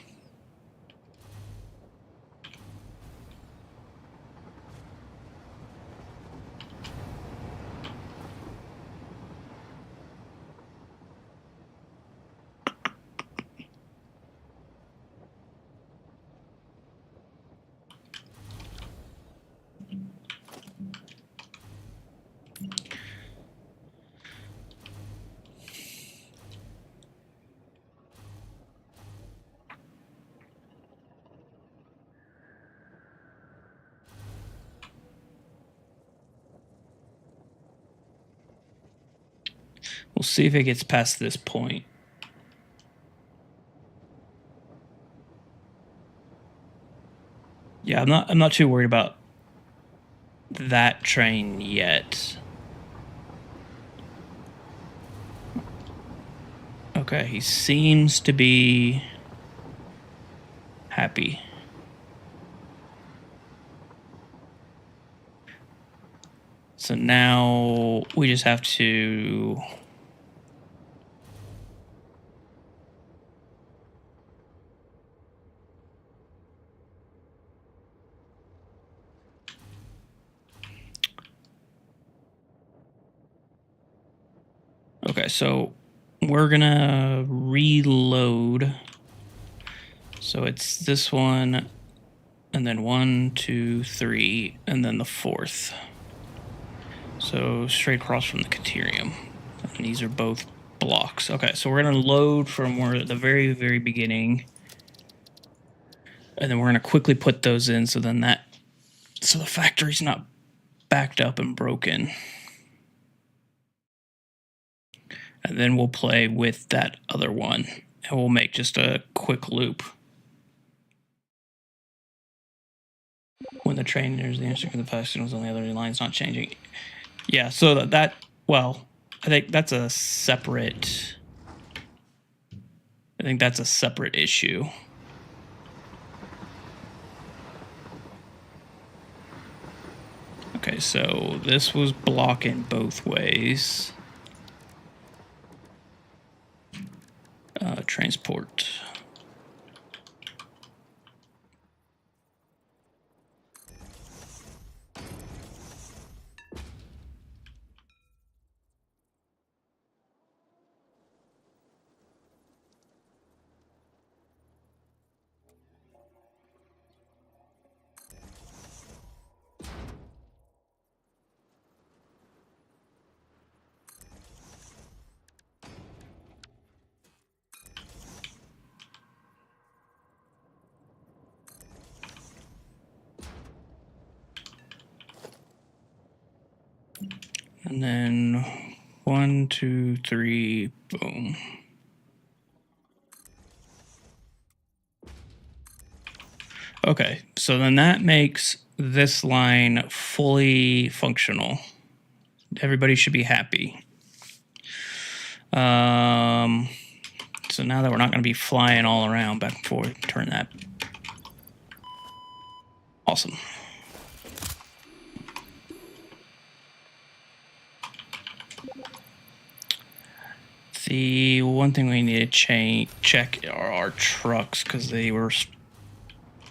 We'll see if it gets past this point. Yeah, I'm not too worried about that train yet. Okay, he seems to be happy. So now we just have to... Okay, so we're gonna reload. So it's this one, and then 1, 2, 3, and then the fourth. So straight across from the Caterium. And these are both blocks. Okay, so we're gonna load from where at the very, very beginning. And then we're gonna quickly put those in so then so the factory's not backed up and broken. And then we'll play with that other one, and we'll make just a quick loop. When the train nears the intersection, the path signals on the other line's not changing. Yeah, so well, I think that's a separate... I think that's a separate issue. Okay, so this was blocking both ways. Transport. And then 1, 2, 3, boom. Okay, so then that makes this line fully functional. Everybody should be happy. So now that we're not going to be flying all around back and forth, turn that. Awesome. The one thing we need to check are our trucks because they were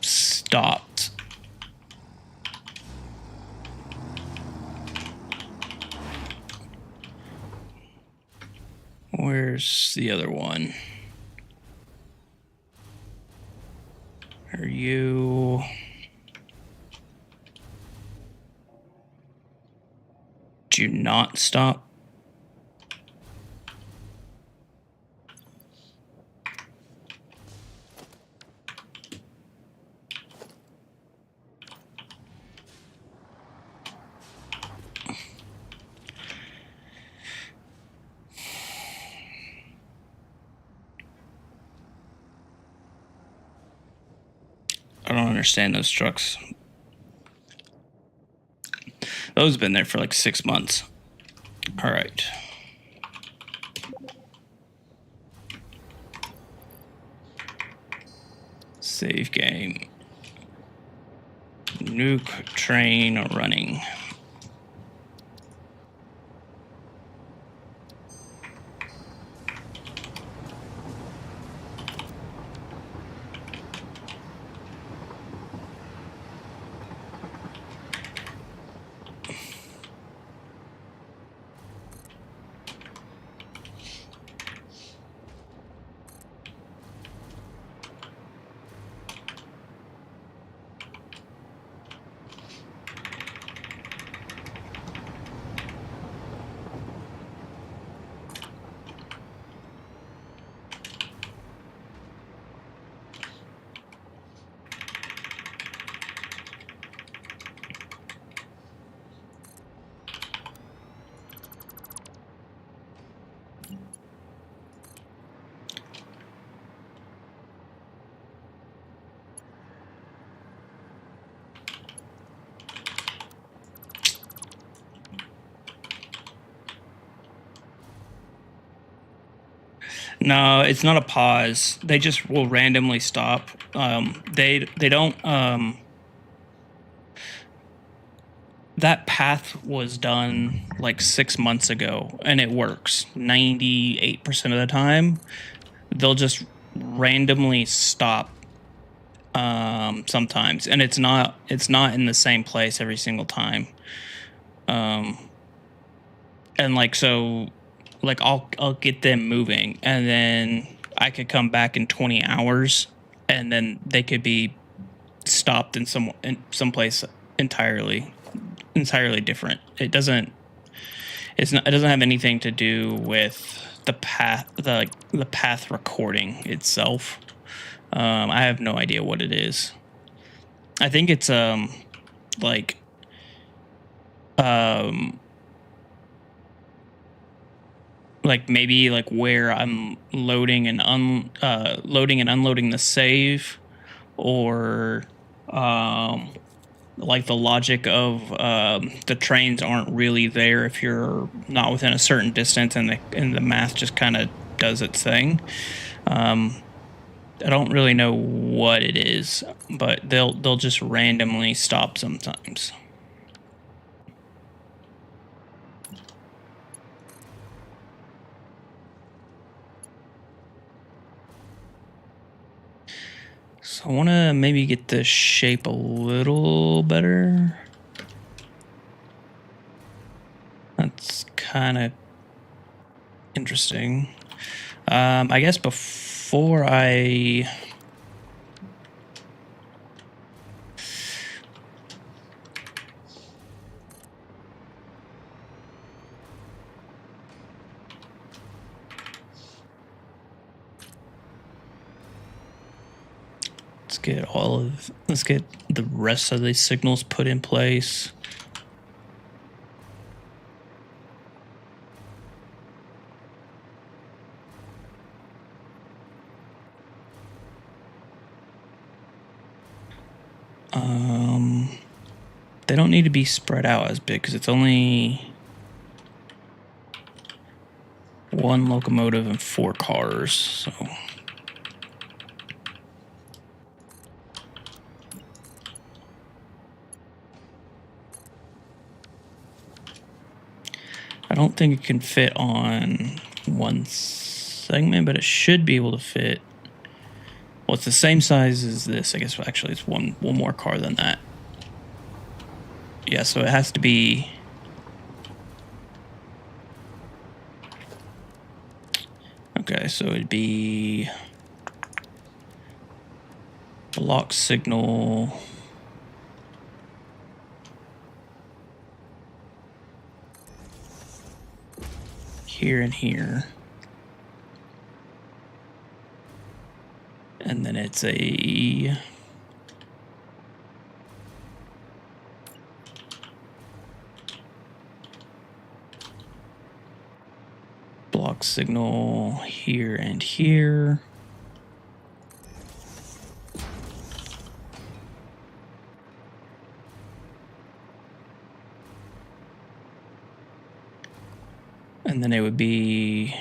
stopped. Where's the other one? Are you... Do you not stop? I don't understand those trucks. Those have been there for like 6 months. All right. Save game. Nuke train running. No, it's not a pause. They just will randomly stop. They don't. That path was done like 6 months ago, and it works 98% of the time. They'll just randomly stop sometimes, and it's not in the same place every single time. And like so. Like I'll get them moving, and then I could come back in 20 hours, and then they could be stopped in some place entirely different. It doesn't have anything to do with the path the path recording itself. I have no idea what it is. I think it's like maybe like where I'm loading and unloading the save, or like the logic of the trains aren't really there if you're not within a certain distance, and the math just kind of does its thing. I don't really know what it is, but they'll just randomly stop sometimes. So I want to maybe get the shape a little better. That's kind of interesting. I guess before I... let's get the rest of these signals put in place. They don't need to be spread out as big because it's only one locomotive and 4 cars, so... I don't think it can fit on one segment, but it should be able to fit. Well, it's the same size as this. I guess actually it's one more car than that. Yeah, so it has to be... Okay, so it'd be... block signal... here and here. And then it's a... block signal here and here. And then it would be...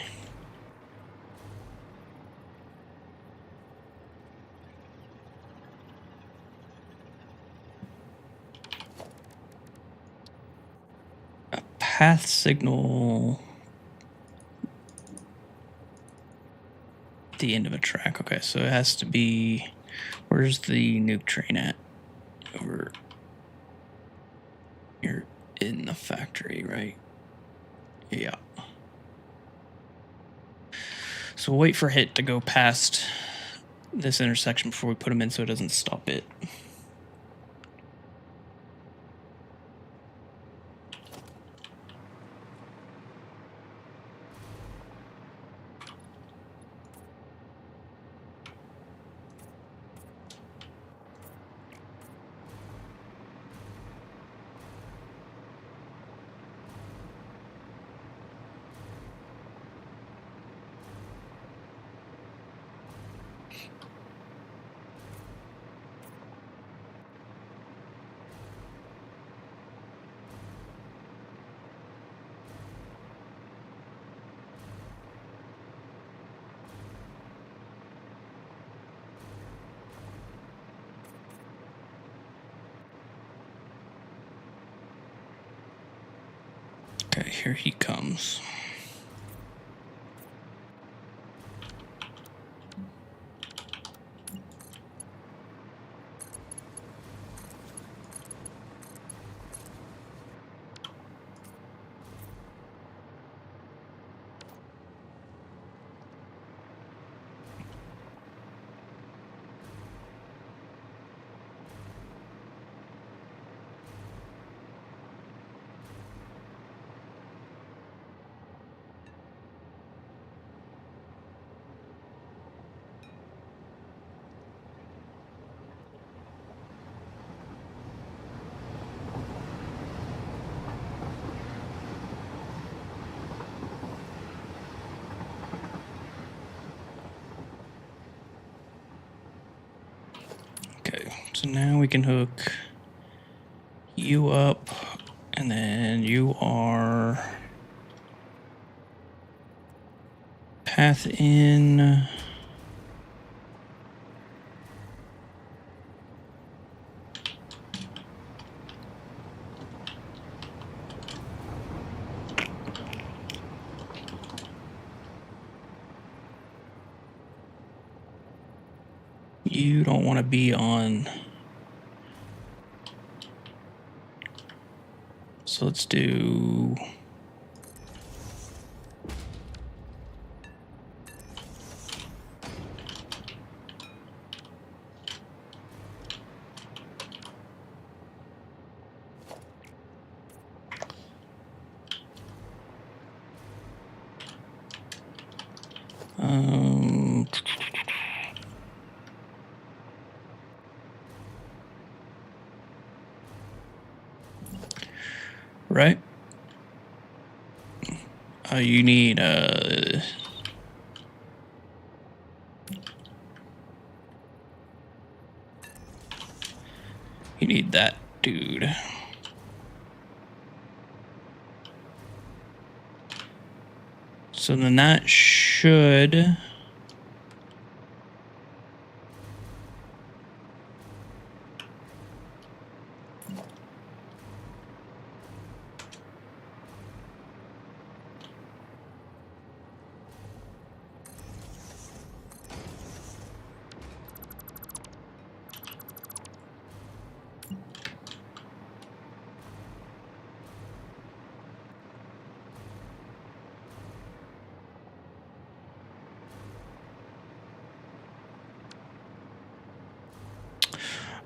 a path signal at the end of a track. Okay, so it has to be... Where's the nuke train at? Over... You're in the factory, right? Yeah. So we'll wait for HIT to go past this intersection before we put them in so it doesn't stop it. Okay, here he comes. So now we can hook you up, and then you are path in. You don't want to be on. So let's do. Right? You need you need that dude. So then that should.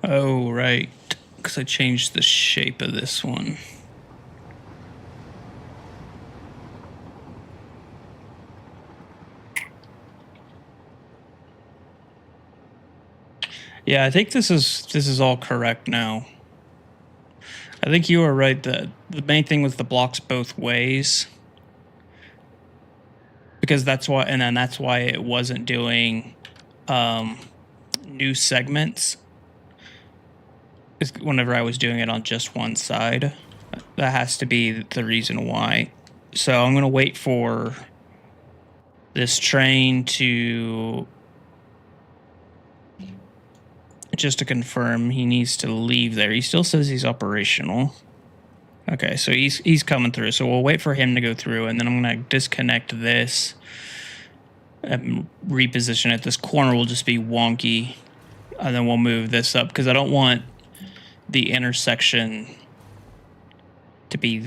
Oh, right. Because I changed the shape of this one. Yeah, I think this is all correct now. I think you were right that the main thing was the blocks both ways. Because that's why, and then that's why it wasn't doing new segments. Whenever I was doing it on just one side, that has to be the reason why. So I'm going to wait for this train to, just to confirm he needs to leave there. He still says he's operational. Okay, so he's coming through. So we'll wait for him to go through, and then I'm going to disconnect this and reposition it. This corner will just be wonky, and then we'll move this up because I don't want the intersection to be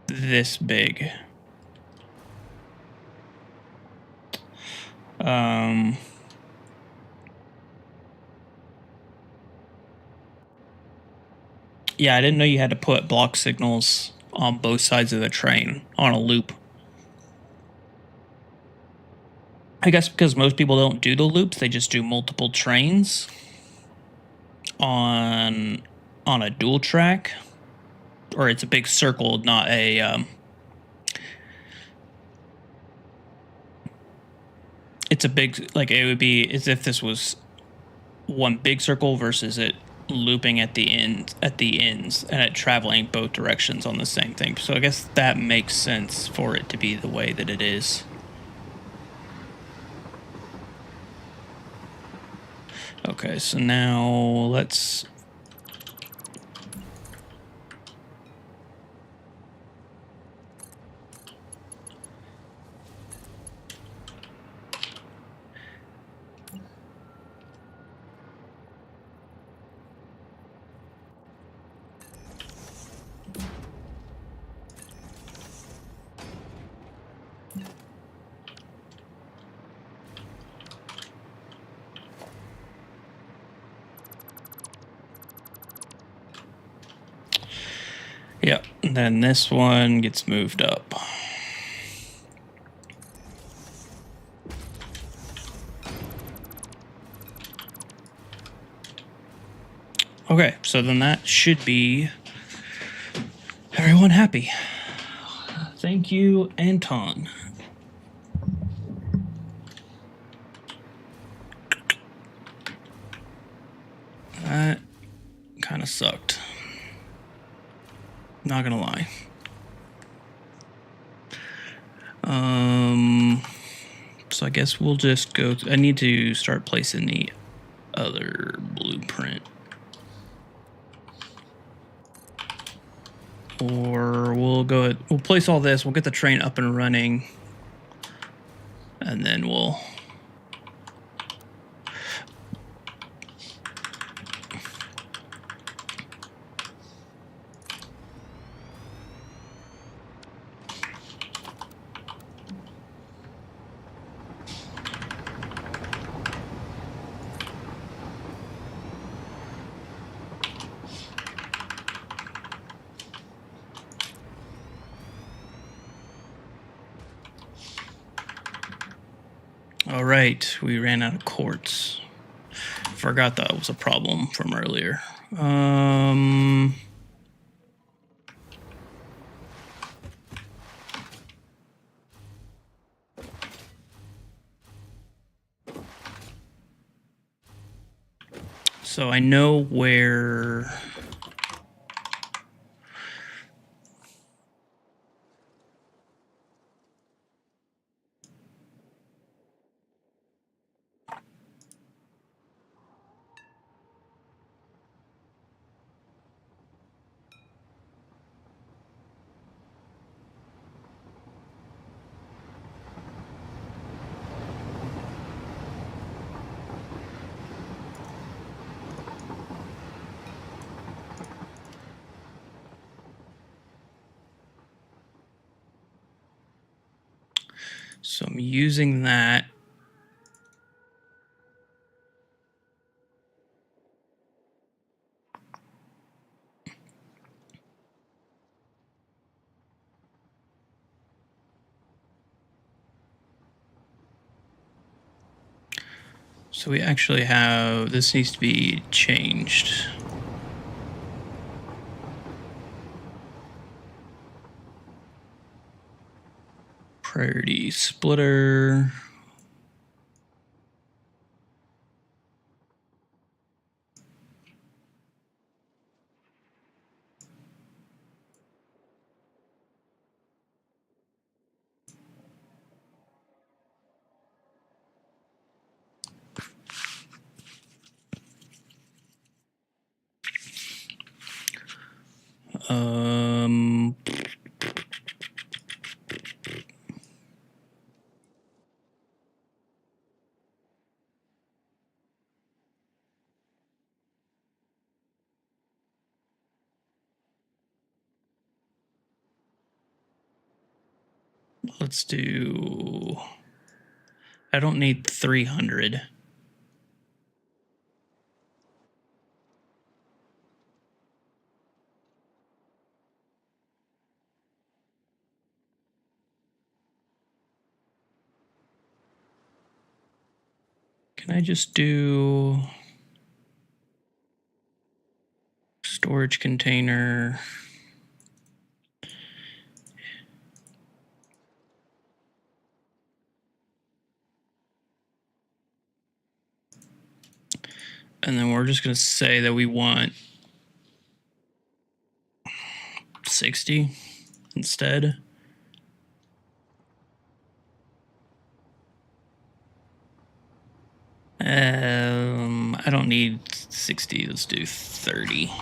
this big. Yeah, I didn't know you had to put block signals on both sides of the train on a loop. I guess because most people don't do the loops, they just do multiple trains on a dual track, or it's a big circle, not a it's a big, like, it would be as if this was one big circle versus it looping at the ends and it traveling both directions on the same thing. So I guess that makes sense for it to be the way that it is. Okay, so now let's yep, and then this one gets moved up. Okay, so then that should be everyone happy. Thank you, Anton. That kind of sucked. Not gonna lie. So I guess we'll just go. I need to start placing the other blueprint. Or we'll place all this, we'll get the train up and running, and then we'll... All right, we ran out of quartz. Forgot that was a problem from earlier. So I know where... So I'm using that. So we actually have, this needs to be changed. Priority splitter. Let's do... I don't need 300. Can I just do storage container? And then we're just going to say that we want 60 instead. I don't need 60. Let's do 30.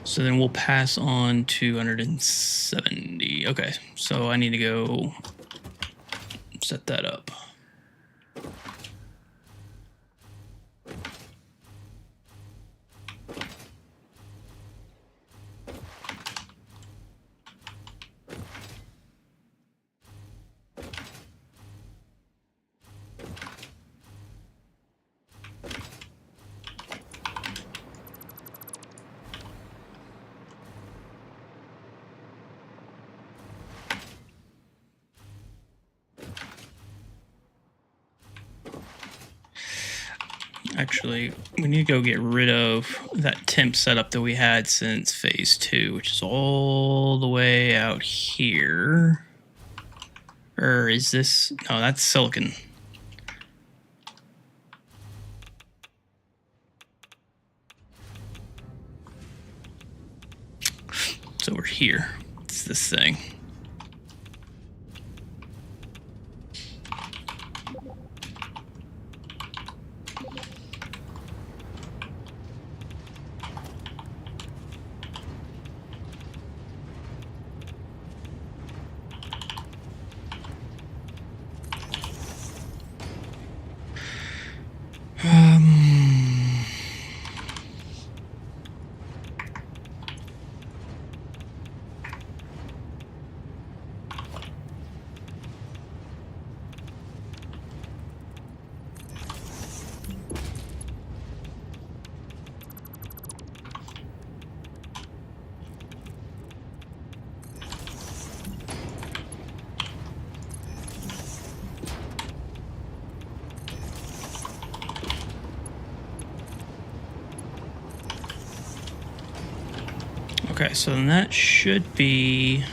So then we'll pass on 270. Okay, so I need to go set that up. Actually, we need to go get rid of that temp setup that we had since phase 2, which is all the way out here. Or is this... No, that's silicon. So we're here. It's this thing. Okay, so then that should be...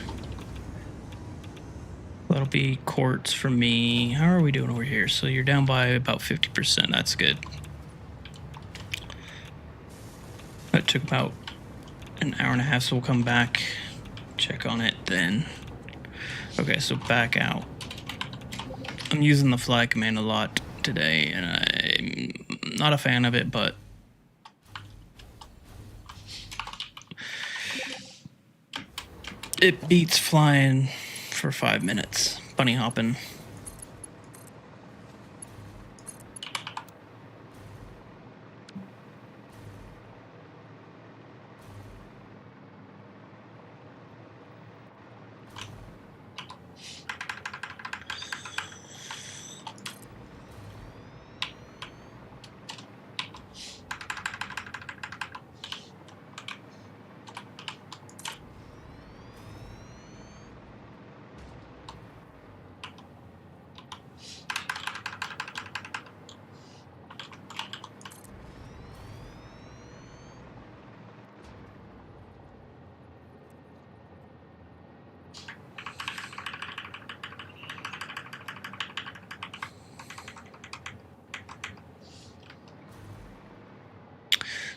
That'll be quartz for me. How are we doing over here? So you're down by about 50%. That's good. That took about an hour and a half, so we'll come back, check on it then. Okay, so back out. I'm using the fly command a lot today, and I'm not a fan of it, but it beats flying for 5 minutes, bunny hopping.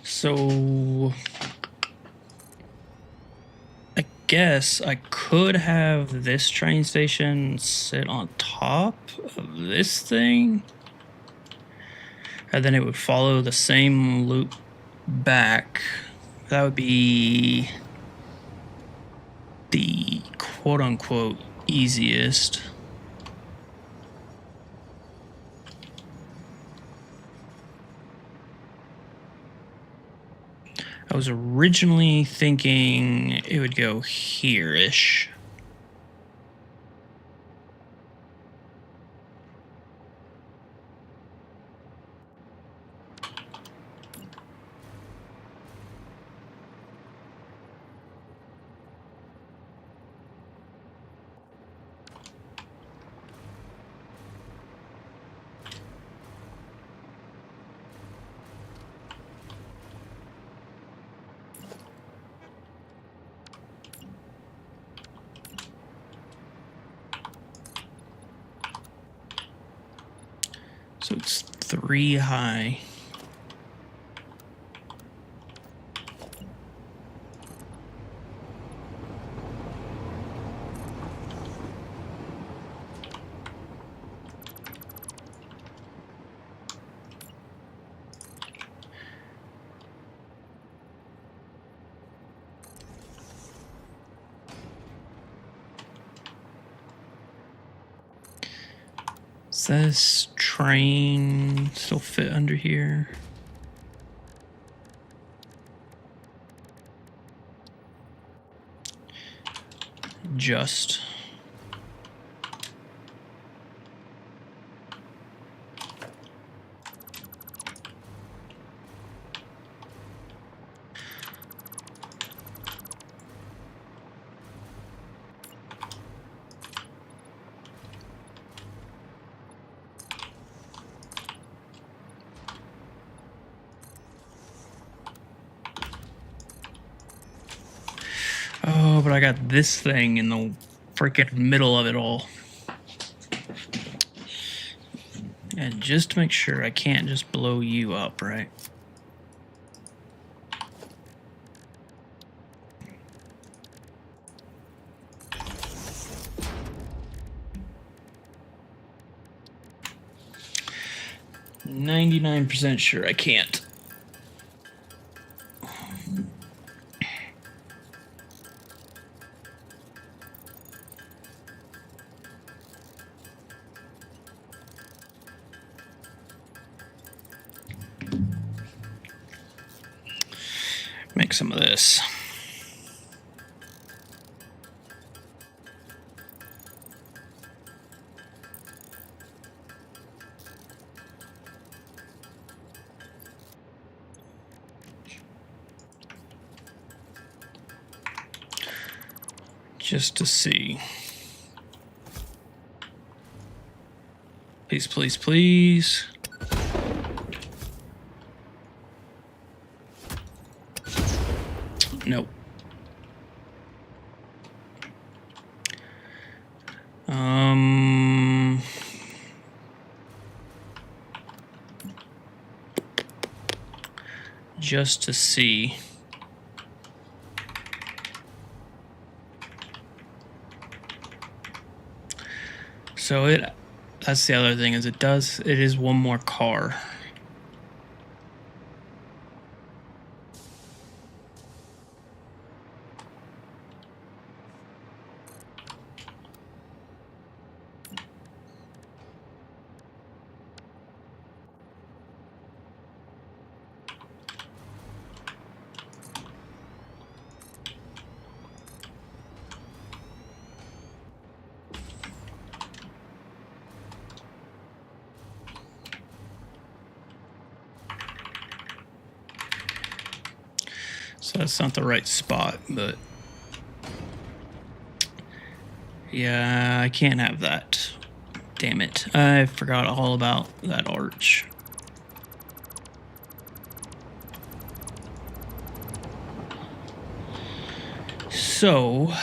So I guess I could have this train station sit on top of this thing, and then it would follow the same loop back. That would be the quote-unquote easiest. I was originally thinking it would go here-ish. So it's 3 high. Does this train still fit under here? Just. Oh, but I got this thing in the freaking middle of it all. And just to make sure I can't just blow you up, right? 99% sure I can't. Make some of this. Just to see. Please, please, please. Nope. Just to see. So that's the other thing, is it is one more car. So that's not the right spot, but yeah, I can't have that. Damn it. I forgot all about that arch. So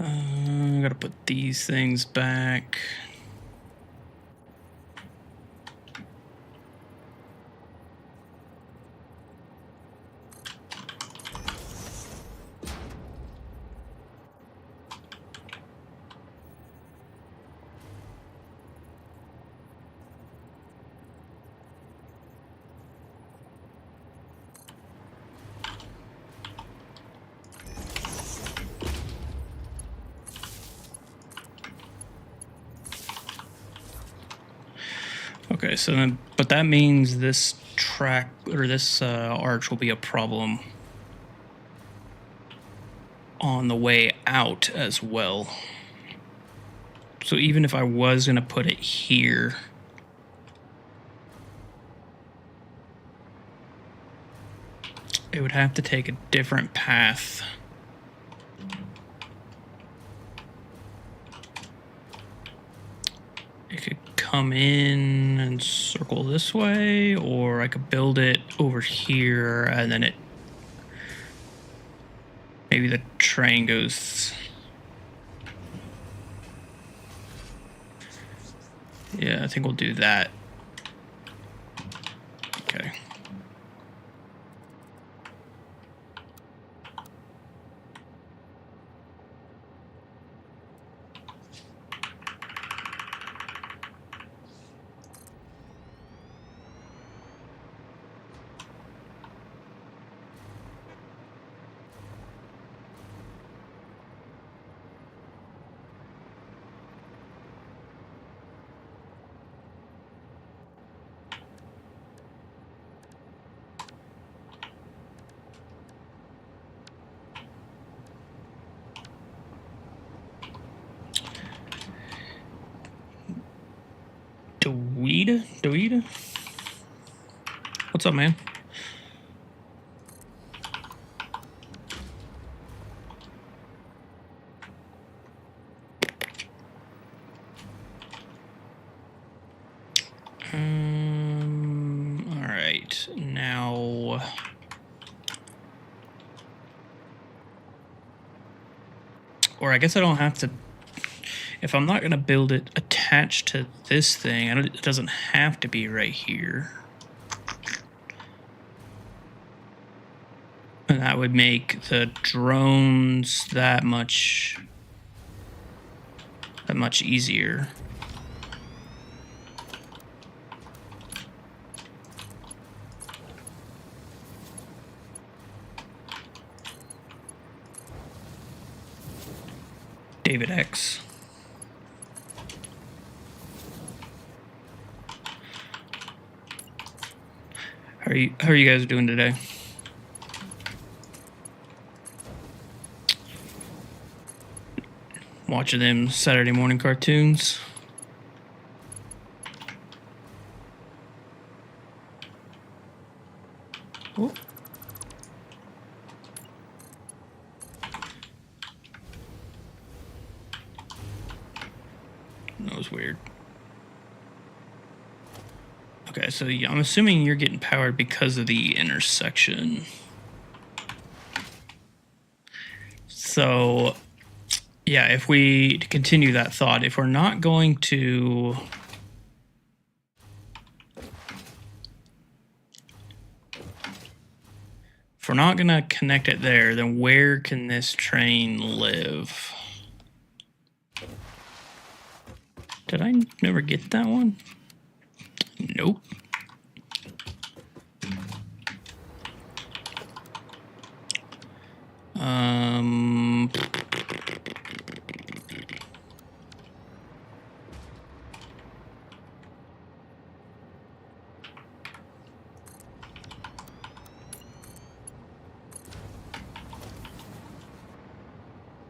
I gotta put these things back. Okay, so then, but that means this track or this arch will be a problem on the way out as well. So even if I was going to put it here, it would have to take a different path. It could come in and circle this way, or I could build it over here and then it, maybe the train goes. Yeah, I think we'll do that. Okay. Dweed? What's up, man? All right, now. Or I guess I don't have to. If I'm not going to build it attached to this thing, it doesn't have to be right here. And that would make the drones that much easier. David X. How are you guys doing today? Watching them Saturday morning cartoons. Oh. That was weird. Okay, so yeah, I'm assuming you're getting powered because of the intersection. So, yeah, if we continue that thought, if we're not going to... If we're not going to connect it there, then where can this train live? Did I never get that one? Nope.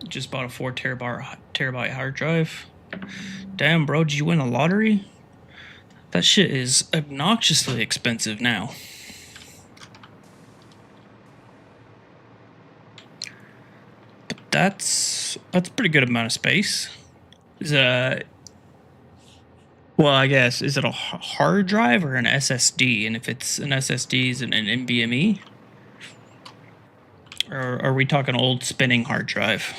Just bought a 4 terabyte hard drive. Damn, bro, did you win a lottery? That shit is obnoxiously expensive now. But that's a pretty good amount of space. Well, I guess, is it a hard drive or an SSD? And if it's an SSD, is it an NVMe? Or are we talking old spinning hard drive?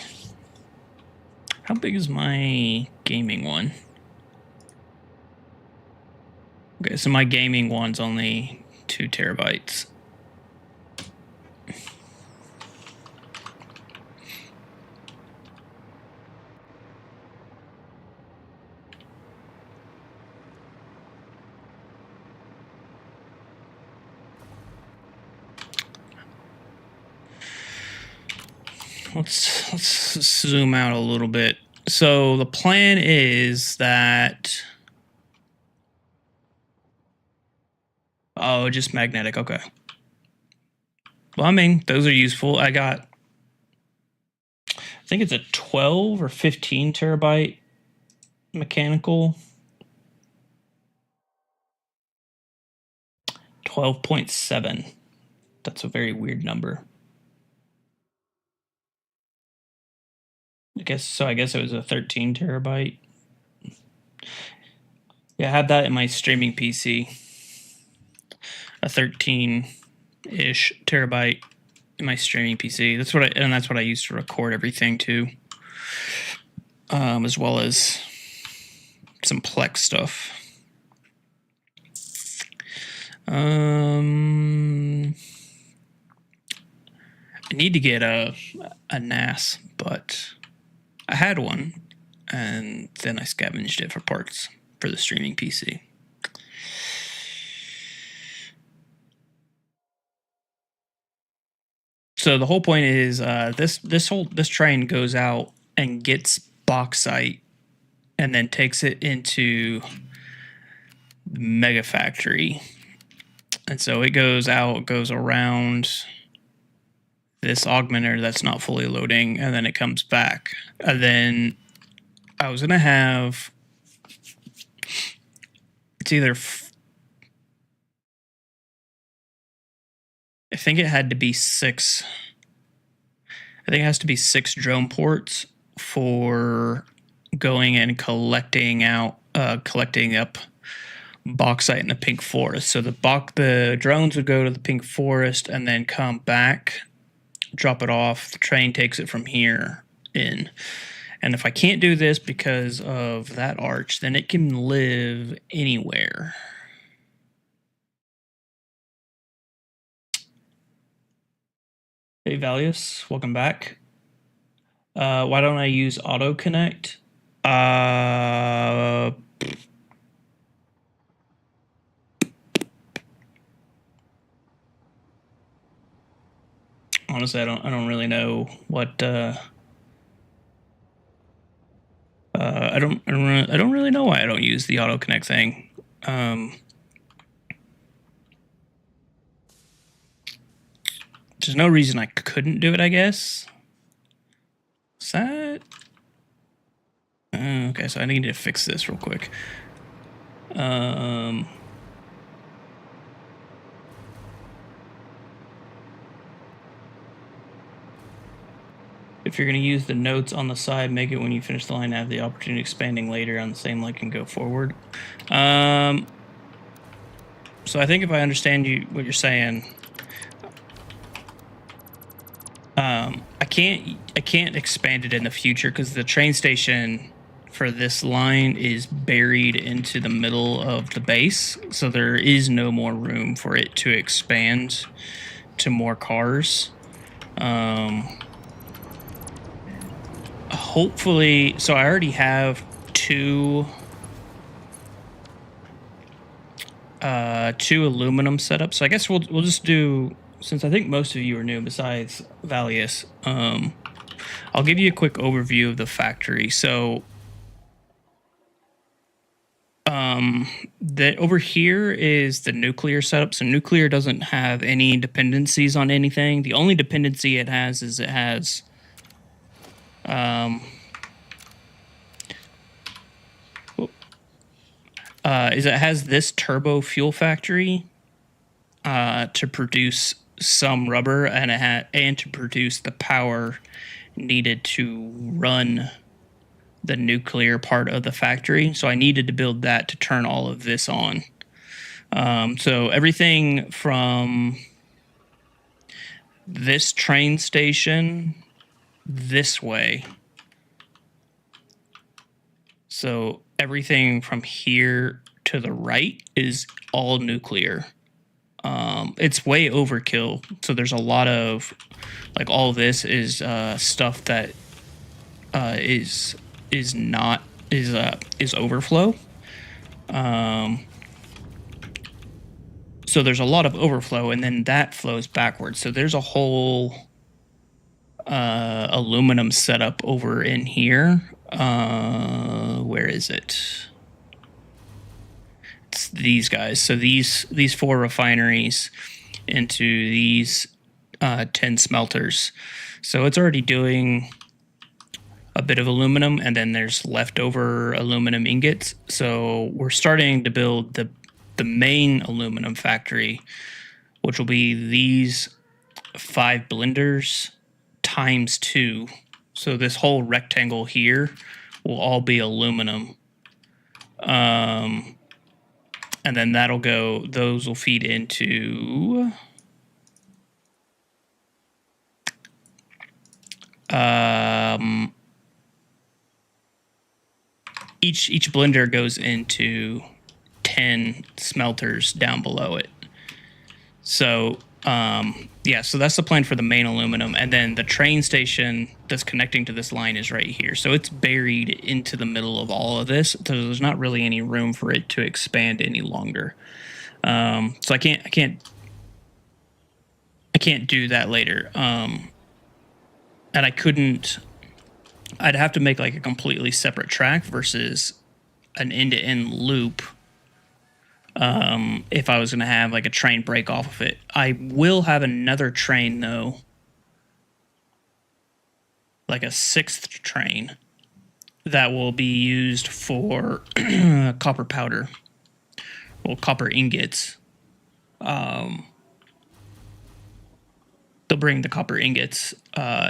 How big is my gaming one? Okay, so my gaming one's only 2 terabytes. Let's zoom out a little bit. So the plan is that... Oh, just magnetic. Okay. Well, I mean, those are useful. I think it's a 12 or 15 terabyte mechanical. 12.7. That's a very weird number. I guess it was a 13 terabyte. Yeah, I had that in my streaming PC. A 13-ish terabyte in my streaming PC. That's what I use to record everything too. As well as some Plex stuff. I need to get a NAS, but I had one, and then I scavenged it for parts for the streaming PC. So the whole point is this train goes out and gets bauxite, and then takes it into the megafactory, and so it goes out, goes around this augmenter that's not fully loading, and then it comes back. And then I was gonna have it's either I think it had to be six. I think it has to be 6 drone ports for going and collecting up bauxite in the pink forest. So the drones would go to the pink forest and then come back, drop it off. The train takes it from here in. And if I can't do this because of that arch, then it can live anywhere. Hey, Valius, welcome back. Why don't I use auto connect? Honestly, I don't really know what. I don't really know why I don't use the auto connect thing. There's no reason I couldn't do it, I guess. Is that... okay, so I need to fix this real quick. If you're going to use the notes on the side, make it when you finish the line, have the opportunity of expanding later on the same line and go forward. So I think if I understand what you're saying, I can't expand it in the future because the train station for this line is buried into the middle of the base, so there is no more room for it to expand to more cars. Hopefully, so I already have two aluminum setups. So I guess we'll just do, since I think most of you are new besides Valius, I'll give you a quick overview of the factory. So over here is the nuclear setup. So nuclear doesn't have any dependencies on anything. The only dependency it has is it has this turbo fuel factory to produce some rubber, and to produce the power needed to run the nuclear part of the factory. So I needed to build that to turn all of this on. So everything from this train station this way. So everything from here to the right is all nuclear. It's way overkill. So there's a lot of, like, all of this is stuff that is overflow. So there's a lot of overflow, and then that flows backwards. So there's a whole aluminum setup over in here. Where is it? It's these guys. So these 4 refineries into these 10 smelters. So it's already doing a bit of aluminum, and then there's leftover aluminum ingots. So we're starting to build the main aluminum factory, which will be these 5 blenders times 2. So this whole rectangle here will all be aluminum. And then those will feed into each blender goes into 10 smelters down below it. So, yeah, so that's the plan for the main aluminum. And then the train station that's connecting to this line is right here. So it's buried into the middle of all of this. So there's not really any room for it to expand any longer. So I can't do that later. And I couldn't, I'd have to make like a completely separate track versus an end-to-end loop. If I was going to have like a train break off of it. I will have another train though, like a sixth train that will be used for copper powder, well, copper ingots. They'll bring the copper ingots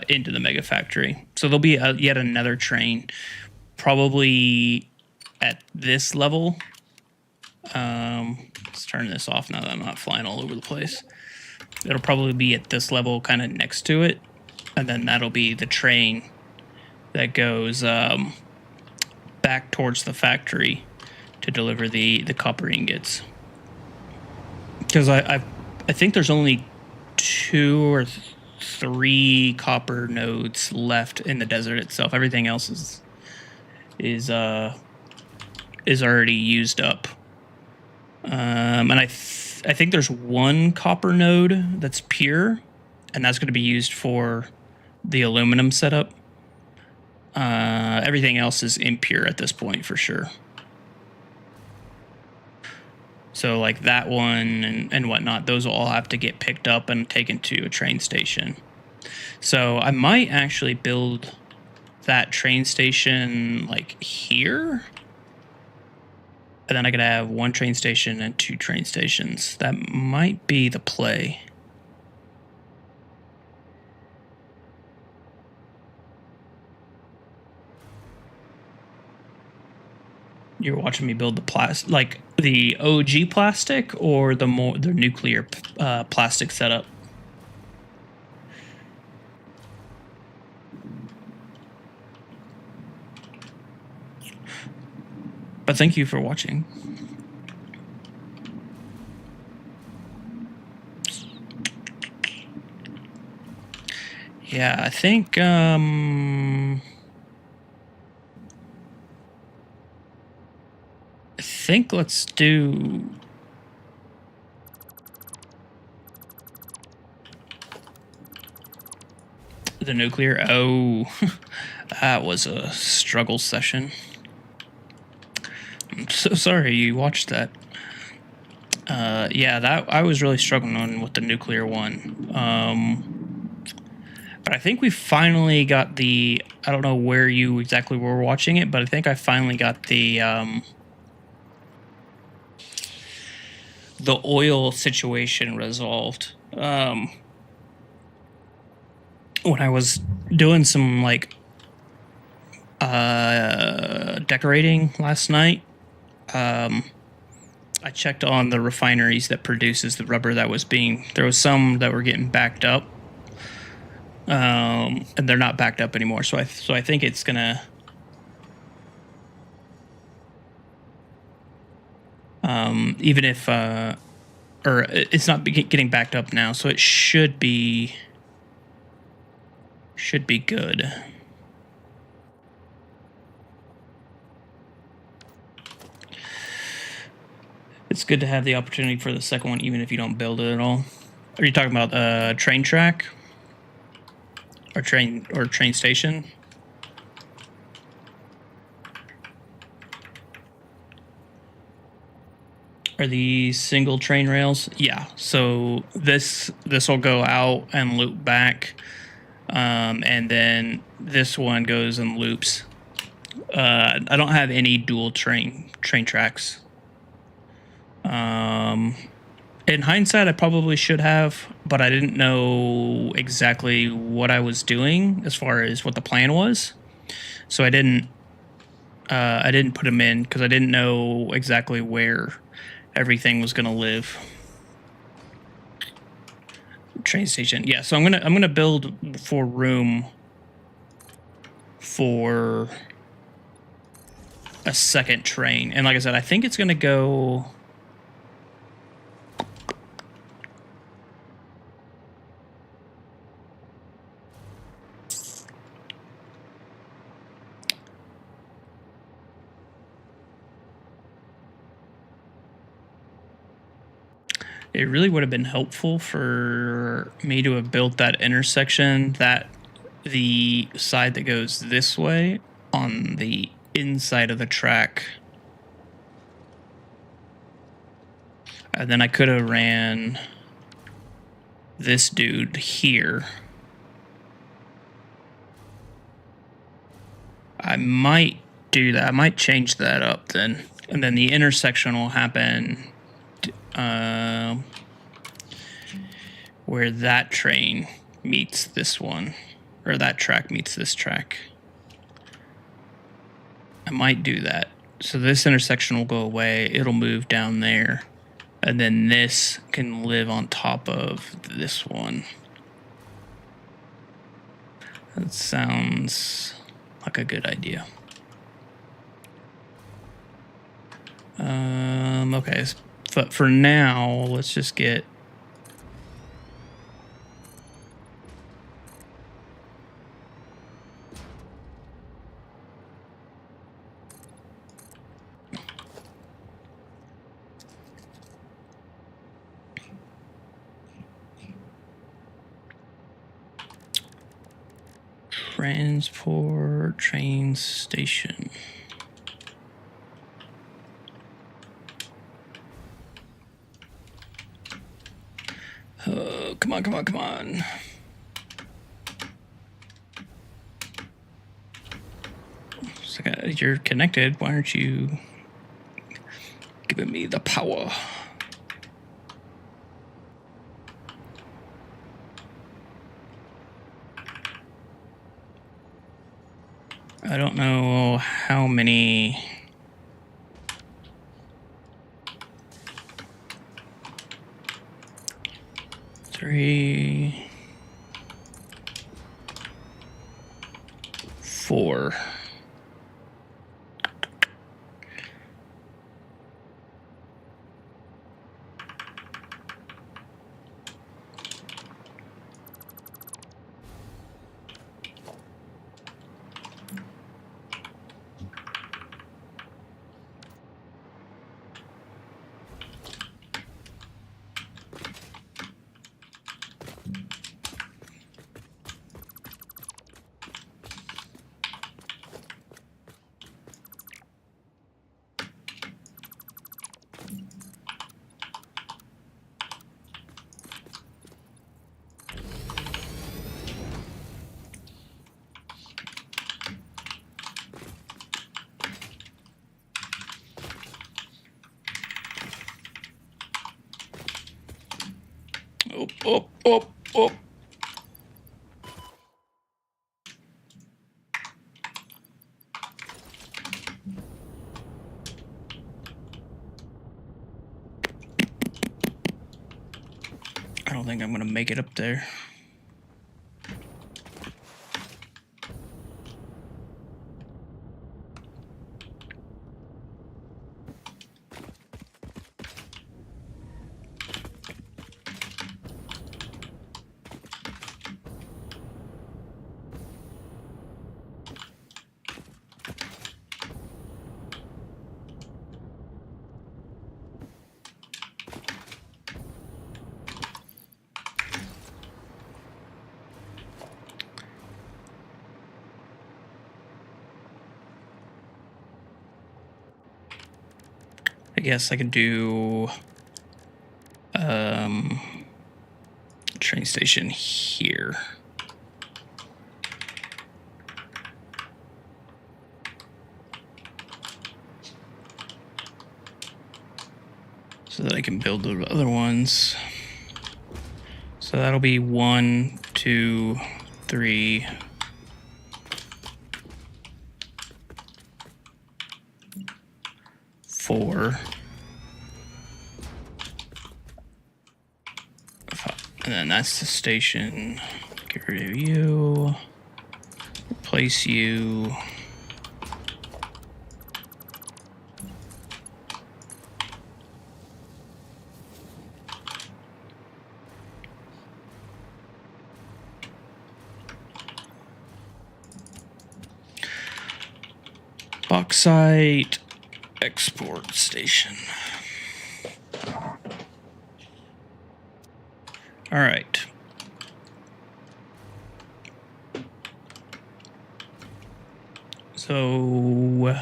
into the mega factory. So there'll be yet another train, probably at this level. Let's turn this off now that I'm not flying all over the place. It'll probably be at this level, kind of next to it, and then that'll be the train that goes back towards the factory to deliver the copper ingots. Because I think there's only 2 or 3 copper nodes left in the desert itself. Everything else is already used up. And I think there's 1 copper node that's pure, and that's going to be used for the aluminum setup. Everything else is impure at this point for sure. So like that one and whatnot, those will all have to get picked up and taken to a train station. So I might actually build that train station like here. And then I could have 1 train station and 2 train stations. That might be the play. You're watching me build the plastic, like the OG plastic, or the nuclear plastic setup. But thank you for watching. Yeah, I think let's do the nuclear. Oh, that was a struggle session. I'm so sorry you watched that. Yeah, that I was really struggling with the nuclear one. But I think we finally got the, I don't know where you exactly were watching it, but I think I finally got the oil situation resolved. When I was doing some like decorating last night, I checked on the refineries that produces the rubber that was there was some that were getting backed up, and they're not backed up anymore. So I think it's gonna even if or it's not getting backed up now, so it should be good. It's good to have the opportunity for the second one, even if you don't build it at all. Are you talking about train track or train station? Are these single train rails? Yeah. So this will go out and loop back, and then this one goes and loops. I don't have any dual train tracks. In hindsight, I probably should have, but I didn't know exactly what I was doing as far as what the plan was. So I didn't put them in because I didn't know exactly where everything was going to live. Train station. Yeah, so I'm gonna build for room for a second train. And like I said, I think it's going to go It really would have been helpful for me to have built that intersection, that the side that goes this way on the inside of the track. And then I could have ran this dude here. I might do that. I might change that up then. And then the intersection will happen where that train meets this one, or that track meets this track. I might do that. So this intersection will go away. It'll move down there. And then this can live on top of this one. That sounds like a good idea. Okay, but for now, let's just get transport train station. Come on, come on, come on. You're connected. Why aren't you giving me the power? I don't know how many. Three, 4. Oh. I don't think I'm gonna make it up there. I guess I could do train station here. So that I can build the other ones. So that'll be 1, 2, 3, 4, 5. And then that's the station. Get rid of you. Replace you. Bauxite export station. All right. So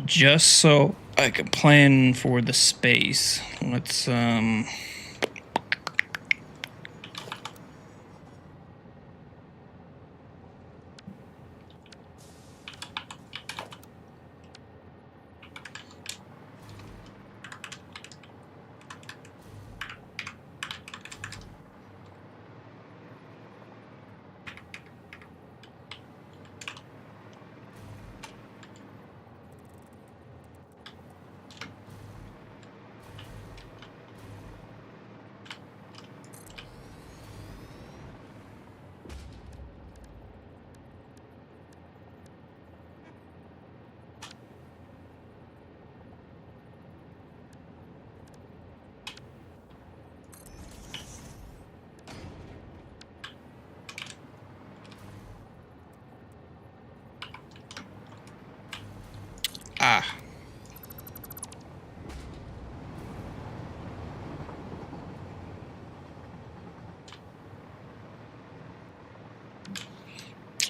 just so I can plan for the space, let's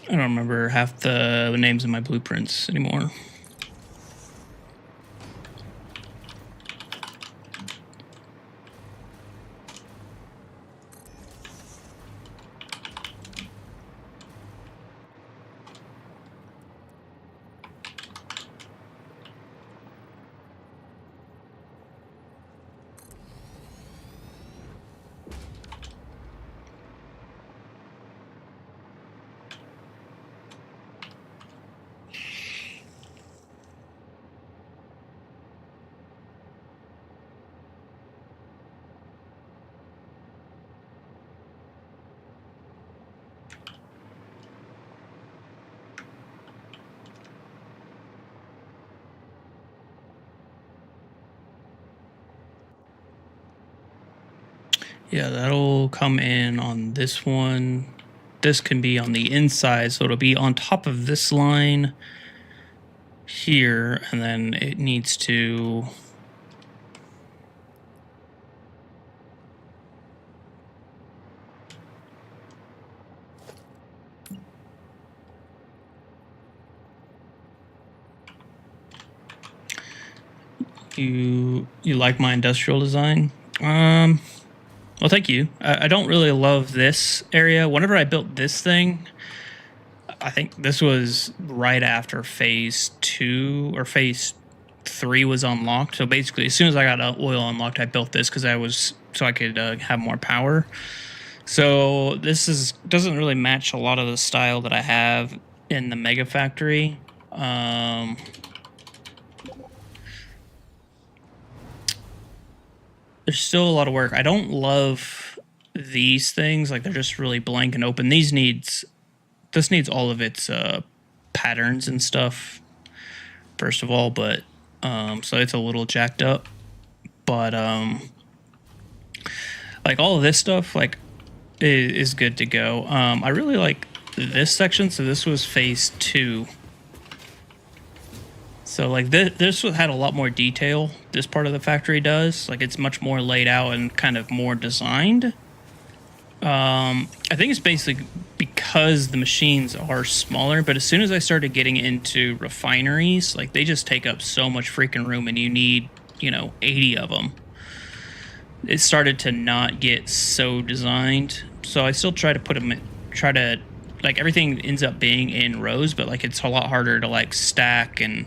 I don't remember half the names of my blueprints anymore. Yeah, that'll come in on this one. This can be on the inside, so it'll be on top of this line here, and then it needs to... You like my industrial design? Well, thank you. I don't really love this area. Whenever I built this thing, I think this was right after phase 2 or phase 3 was unlocked. So basically, as soon as I got oil unlocked, I built this because I could have more power. So this doesn't really match a lot of the style that I have in the megafactory. There's still a lot of work. I don't love these things. Like, they're just really blank and open. This needs all of its patterns and stuff, first of all, but so it's a little jacked up. But like, all of this stuff like is good to go. I really like this section. So this was phase 2. So like this had a lot more detail. This part of the factory does. Like, it's much more laid out and kind of more designed. I think it's basically because the machines are smaller, but as soon as I started getting into refineries, like, they just take up so much freaking room and you need, 80 of them. It started to not get so designed. So I still try to like, everything ends up being in rows, but like, it's a lot harder to like stack and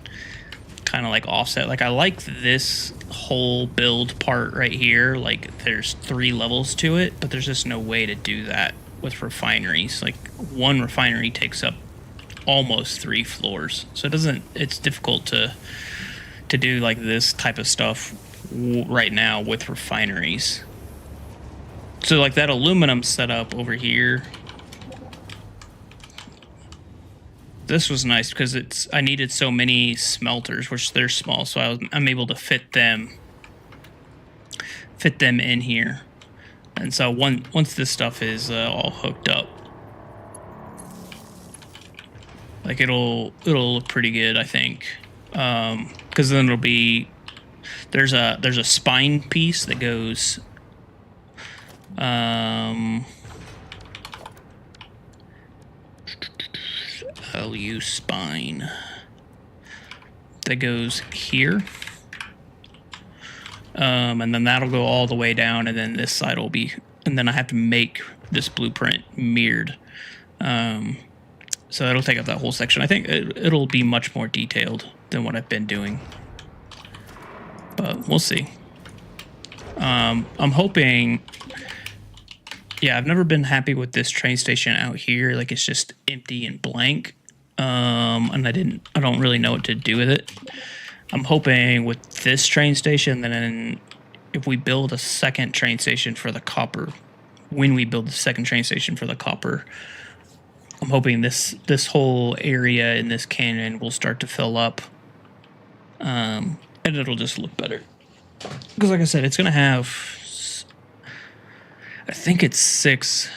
kind of like offset. Like, I like this whole build part right here. Like, there's 3 levels to it, but there's just no way to do that with refineries. Like, one refinery takes up almost 3 floors, so it's difficult to do like this type of stuff right now with refineries. So like, that aluminum setup over here, this was nice because I needed so many smelters, which they're small, so I'm able to fit them in here. And so once this stuff is all hooked up, like, it'll look pretty good, I think, because then it'll be There's a spine piece that goes LU spine that goes here. And then that'll go all the way down, and then this side will be, and then I have to make this blueprint mirrored. So it'll take up that whole section. I think it'll be much more detailed than what I've been doing, but we'll see. I'm hoping. Yeah, I've never been happy with this train station out here. Like, it's just empty and blank, and I don't really know what to do with it. I'm hoping with this train station, then if we build a second train station for the copper, when we build the second train station for the copper, I'm hoping this whole area in this canyon will start to fill up, and it'll just look better. Because like I said, it's going to have, I think it's six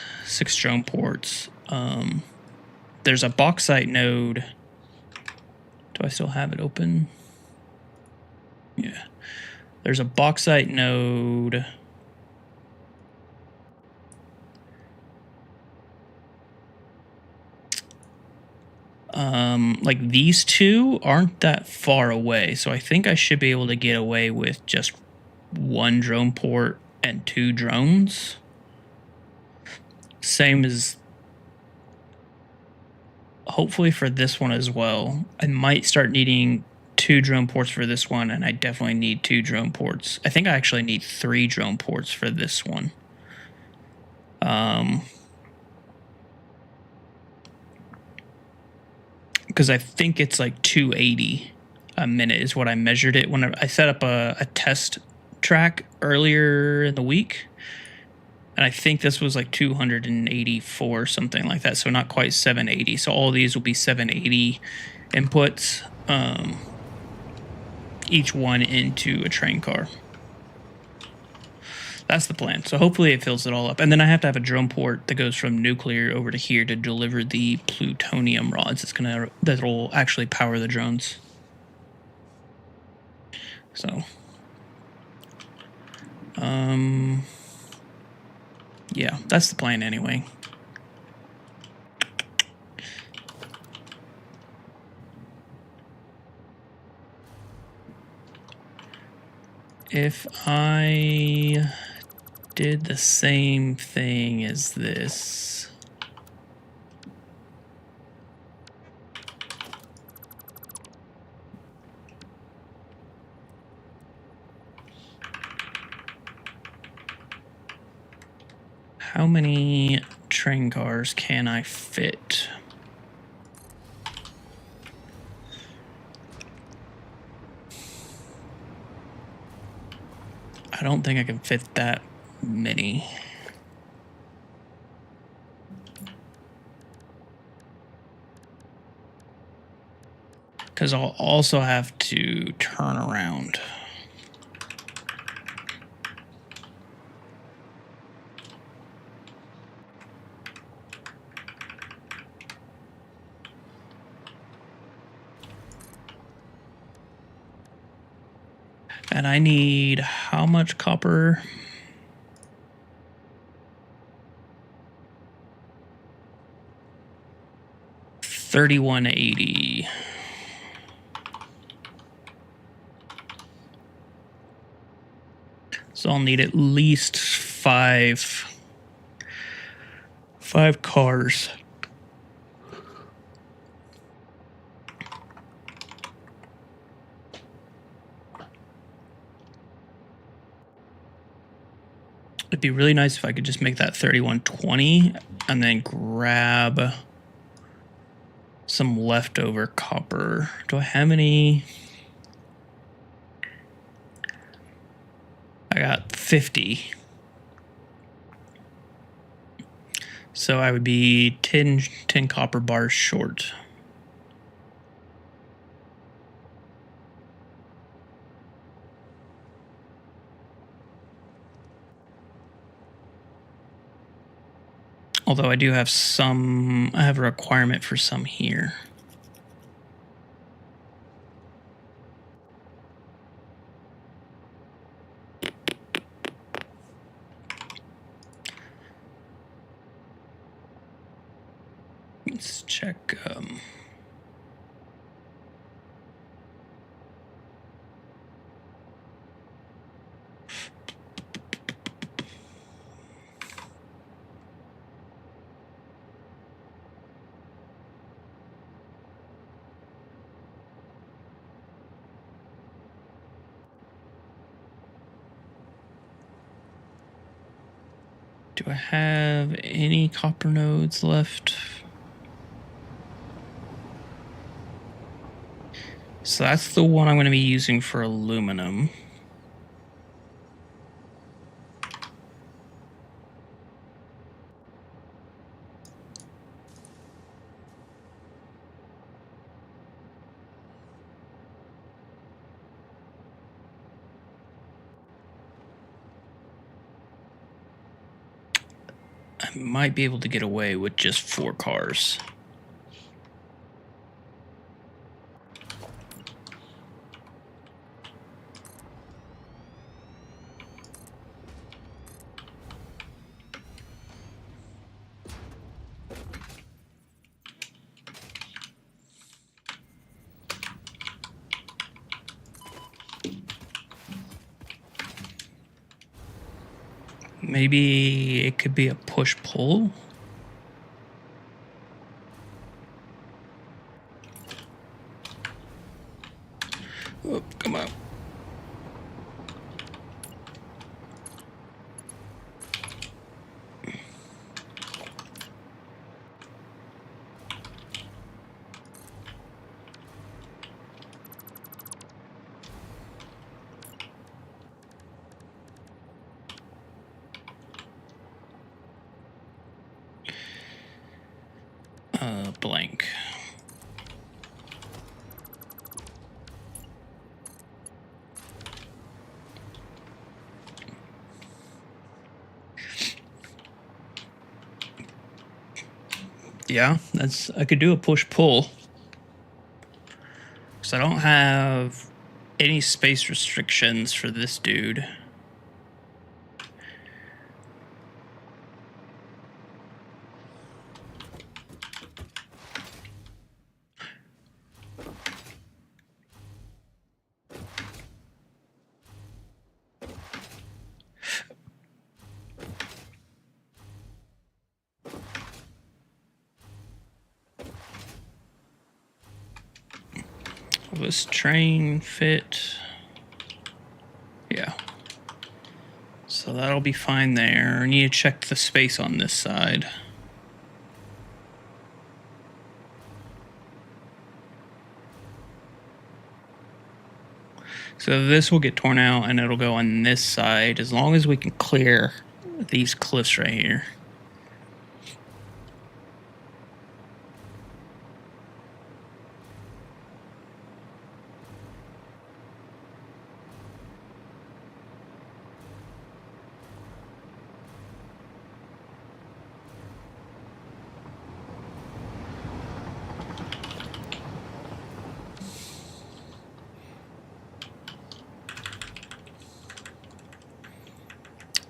drone ports. There's a bauxite node. Do I still have it open? Yeah. There's a bauxite node. Like these two aren't that far away, so I think I should be able to get away with just one drone port and 2 drones. Same as hopefully for this one as well. I might start needing 2 drone ports for this one, and I definitely need 2 drone ports. I think I actually need 3 drone ports for this one. Because I think it's like 280 a minute is what I measured it when I set up a test track earlier in the week. And I think this was like 284, something like that. So not quite 780. So all these will be 780 inputs, each one into a train car. That's the plan. So hopefully it fills it all up. And then I have to have a drone port that goes from nuclear over to here to deliver the plutonium rods. That'll actually power the drones. So, yeah, that's the plan anyway. If I did the same thing as this, how many train cars can I fit? I don't think I can fit that many. Because I'll also have to turn around. And I need how much copper? $31.80. So I'll need at least five cars. It'd be really nice if I could just make that 3120 and then grab some leftover copper. Do I have any? I got 50. So I would be 10 copper bars short. Although I do have some, I have a requirement for some here. check. Do I have any copper nodes left? So that's the one I'm going to be using for aluminum. I might be able to get away with just 4 cars. Maybe it could be a push-pull. Oh, come on. Blank. Yeah, I could do a push-pull. Because I don't have any space restrictions for this dude. Will this train fit? Yeah. So that'll be fine there. I need to check the space on this side. So this will get torn out and it'll go on this side as long as we can clear these cliffs right here.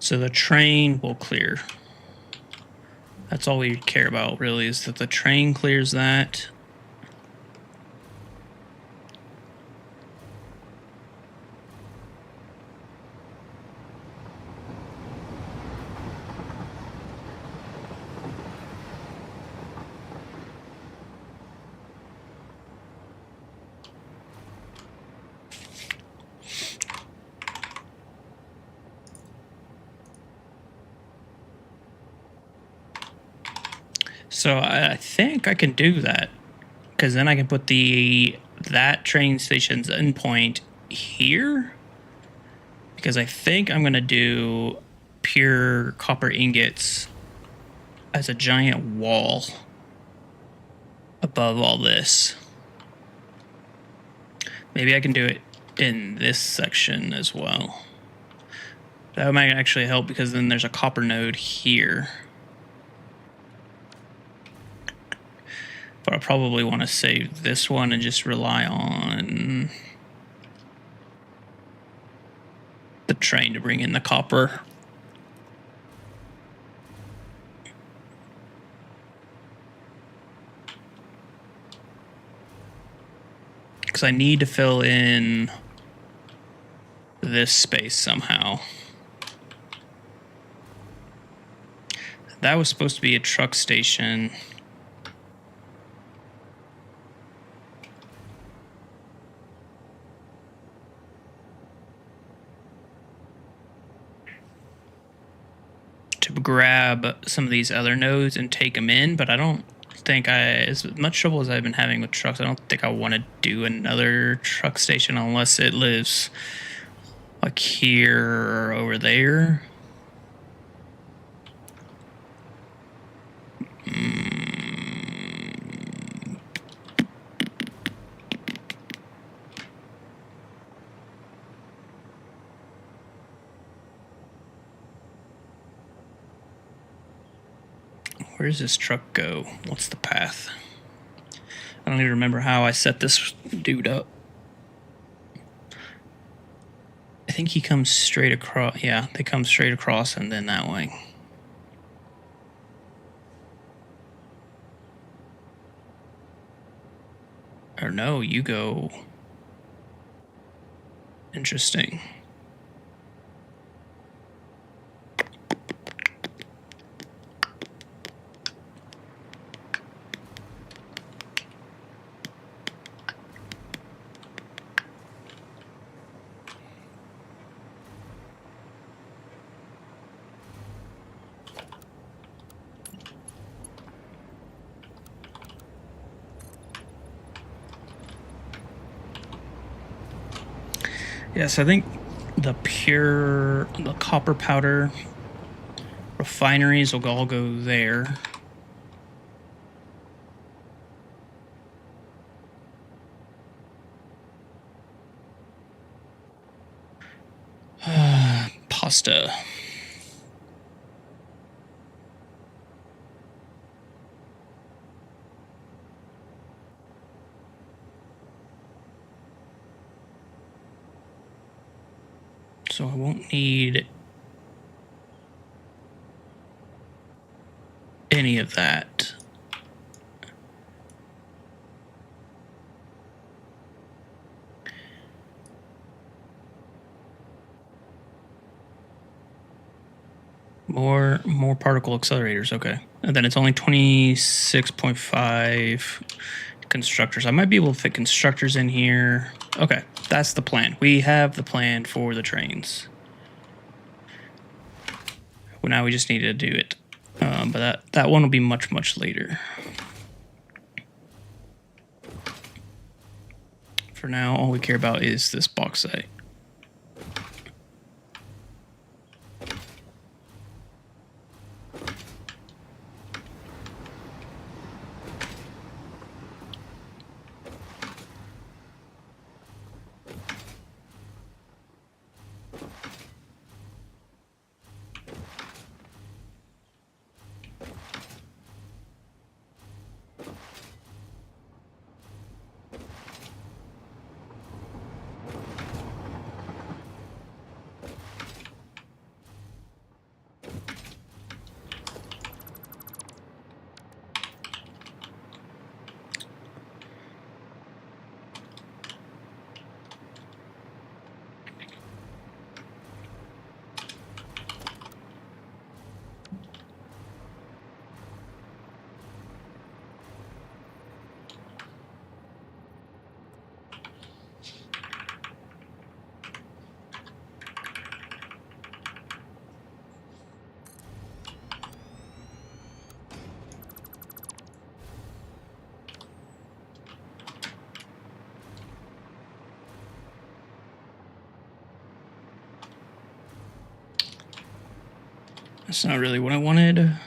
So the train will clear. That's all we care about, really, is that the train clears that. So I think I can do that, because then I can put that train station's endpoint here, because I think I'm going to do pure copper ingots as a giant wall above all this. Maybe I can do it in this section as well. That might actually help, because then there's a copper node here. But I probably want to save this one and just rely on the train to bring in the copper. because I need to fill in this space somehow. That was supposed to be a truck station. To grab some of these other nodes and take them in, but I don't think as much trouble as I've been having with trucks, I don't think I want to do another truck station unless it lives like here or over there. Where does this truck go? What's the path? I don't even remember how I set this dude up. I think he comes straight across. Yeah, they come straight across and then that way. Or no, you go. Interesting. Yes, I think the copper powder refineries will all go there. Pasta. So I won't need any of that. More particle accelerators, okay. And then it's only 26.5 constructors. I might be able to fit constructors in here. Okay, that's the plan. We have the plan for the trains. Well, now we just need to do it. But that one will be much, much later. For now, all we care about is this bauxite. That's not really what I wanted.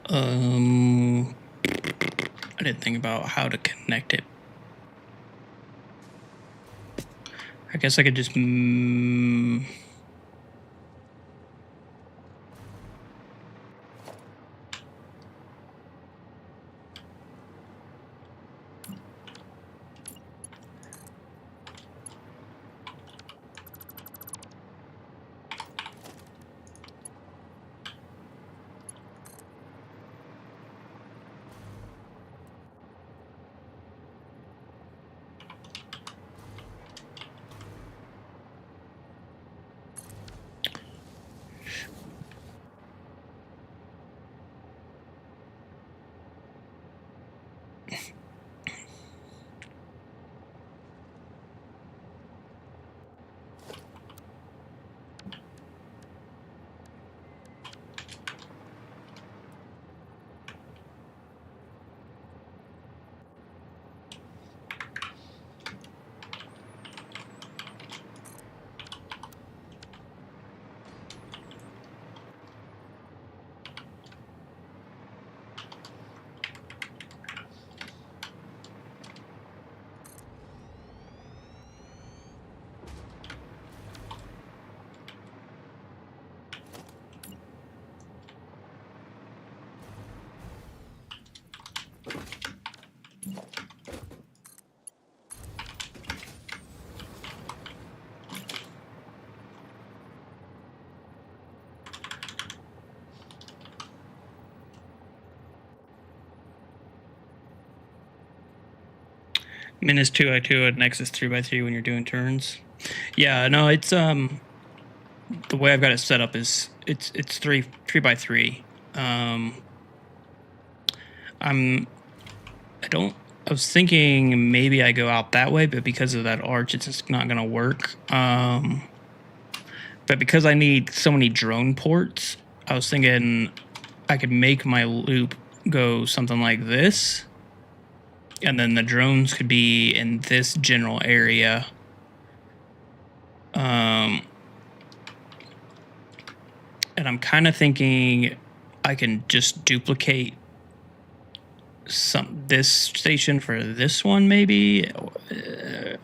I didn't think about how to connect it. I guess I could just... Min is 2x2 and X is 3x3 when you're doing turns. Yeah, no, it's the way I've got it set up is it's 3x3. I was thinking maybe I go out that way, but because of that arch, it's just not gonna work. But because I need so many drone ports, I was thinking I could make my loop go something like this. And then the drones could be in this general area. And I'm kind of thinking I can just duplicate this station for this one, maybe.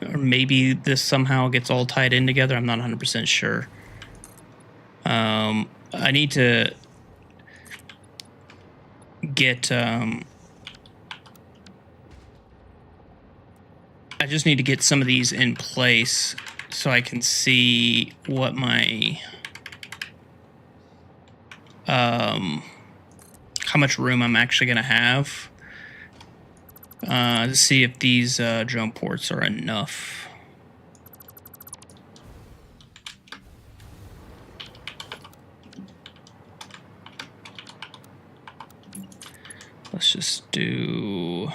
Or maybe this somehow gets all tied in together. I'm not 100% sure. I need to get... I just need to get some of these in place so I can see what my... how much room I'm actually going to have to see if these drone ports are enough. Let's just do...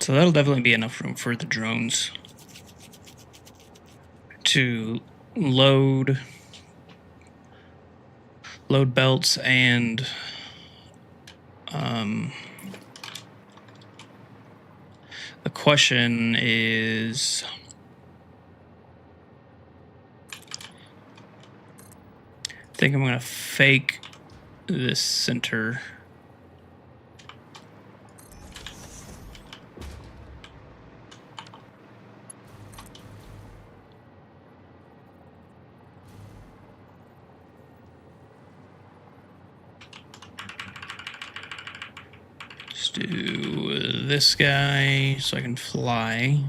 So that'll definitely be enough room for the drones to load belts and the question is, I think I'm gonna fake this center. Let's do this guy so I can fly.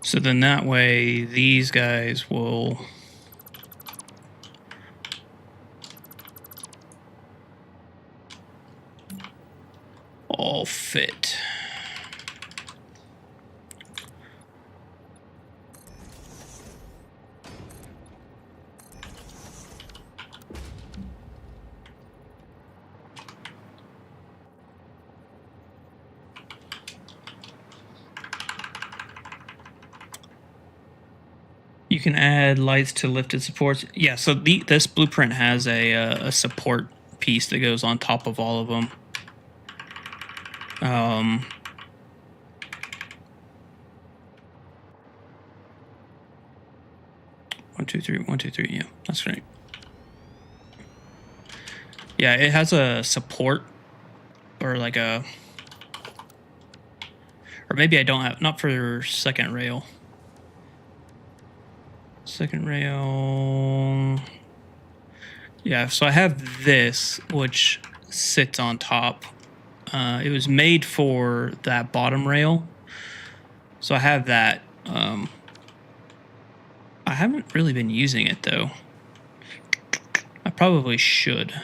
So then that way, these guys will all fit. You can add lights to lifted supports. Yeah, so this blueprint has a support piece that goes on top of all of them. 1, 2, 3, 1, 2, 3. Yeah, that's right. Yeah, it has a support or like a, or maybe I don't have, not for second rail. Second rail. Yeah, so I have this, which sits on top. It was made for that bottom rail. So I have that. I haven't really been using it, though. I probably should.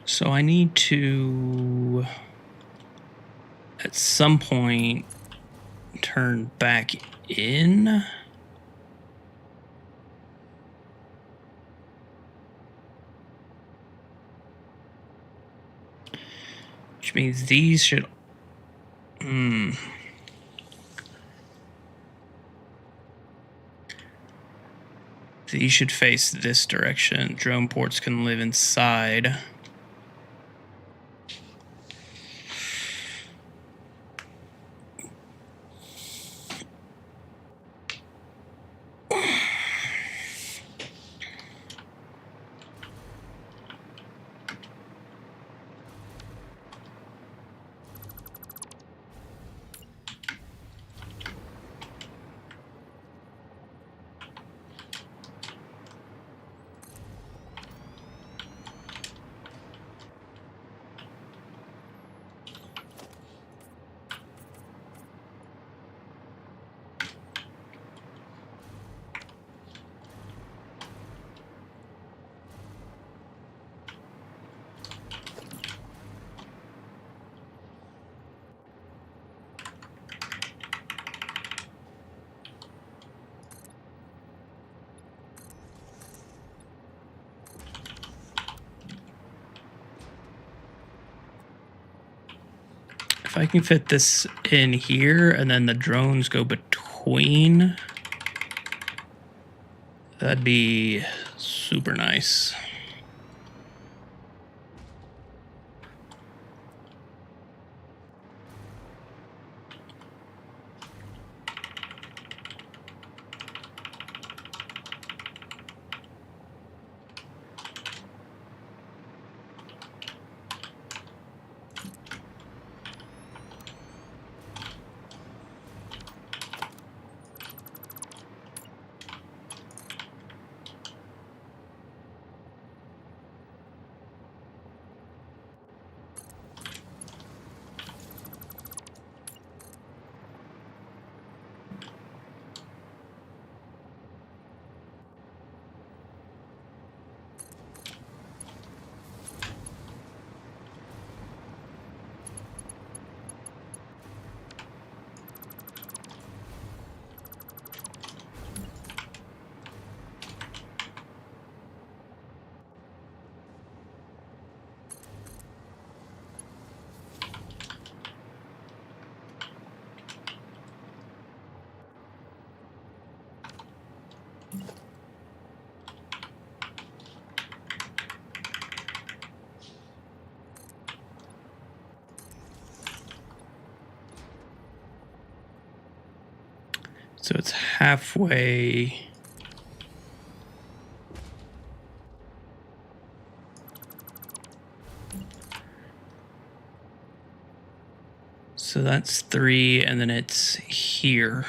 So I need to, at some point, turn back in. Which means these should... These should face this direction. Drone ports can live inside. If I can fit this in here and then the drones go between, that'd be super nice. So it's halfway. So that's 3, and then it's here.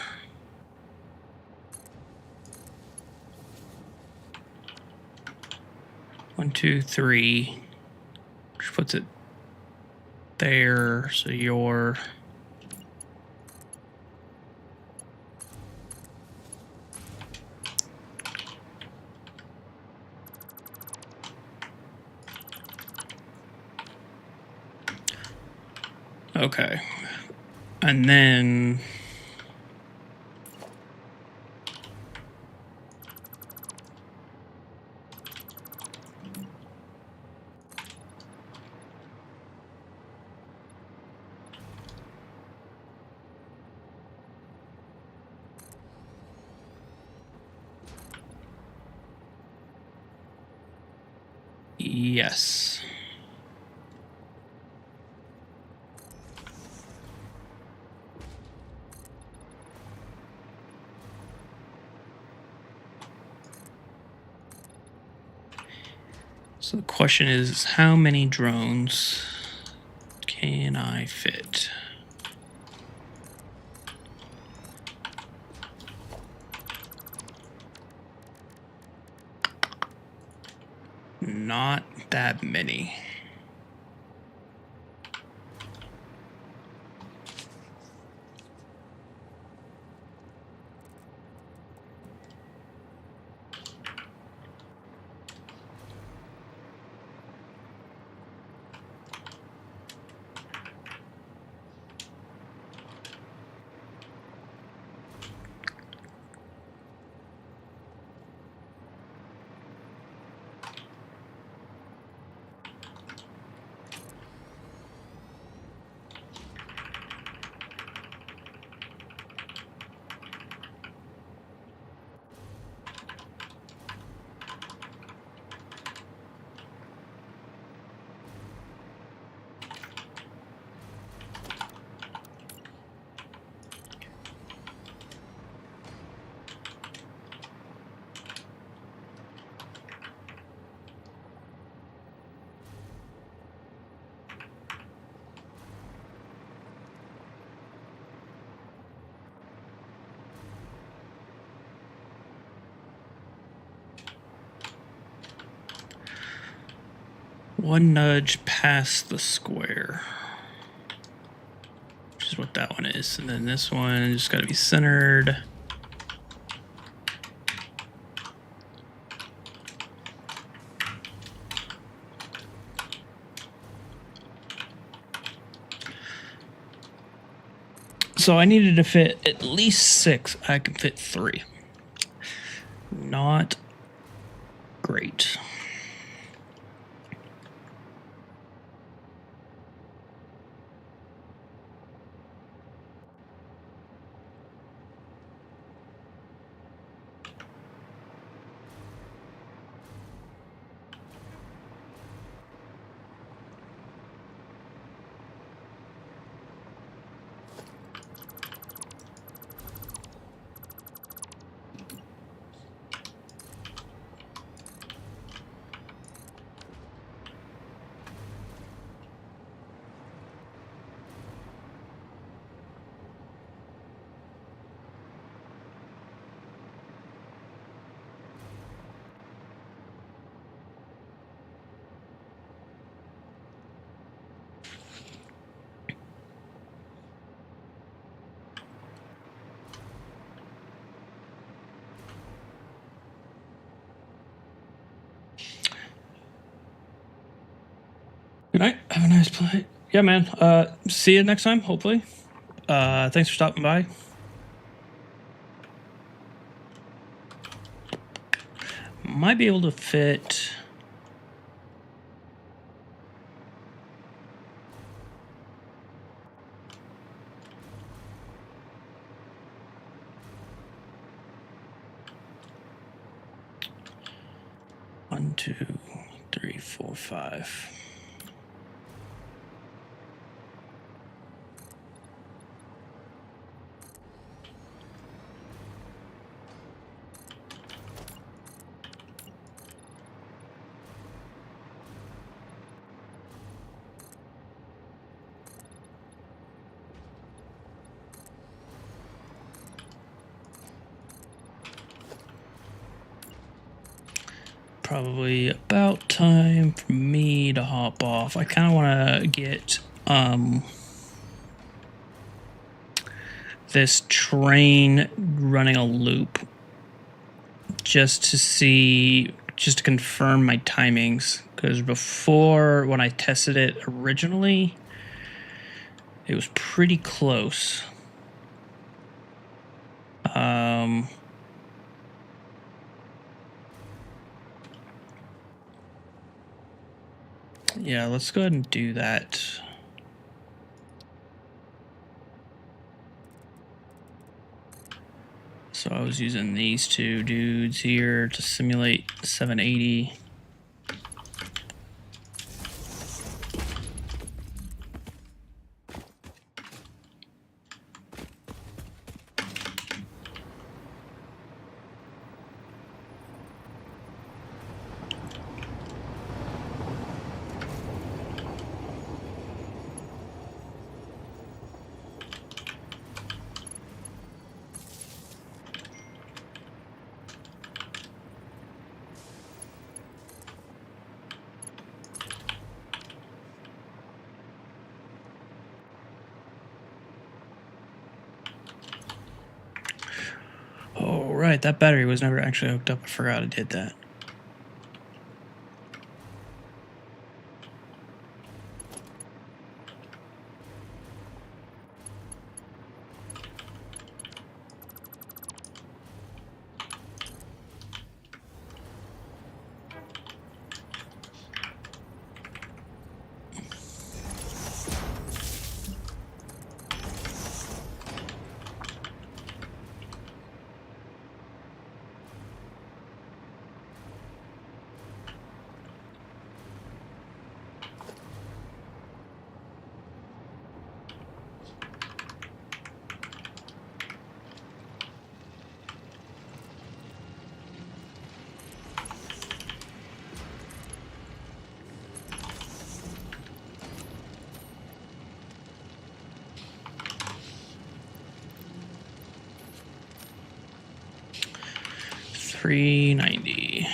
One, two, 3. Which puts it there. So you're. Okay. And then. Yes. So the question is, how many drones can I fit? Not that many. One nudge past the square, which is what that one is. And then this one just got to be centered. So I needed to fit at least 6. I can fit 3. Not great. Good night. Have a nice play. Yeah, man. See you next time, hopefully. Thanks for stopping by. Might be able to fit. One, 2, 3, 4, 5. probably about time for me to hop off. I kind of want to get this train running a loop just to confirm my timings, because before, when I tested it originally, it was pretty close. Yeah, let's go ahead and do that. So I was using these two dudes here to simulate 780. Oh, right, that battery was never actually hooked up. I forgot I did that. $390.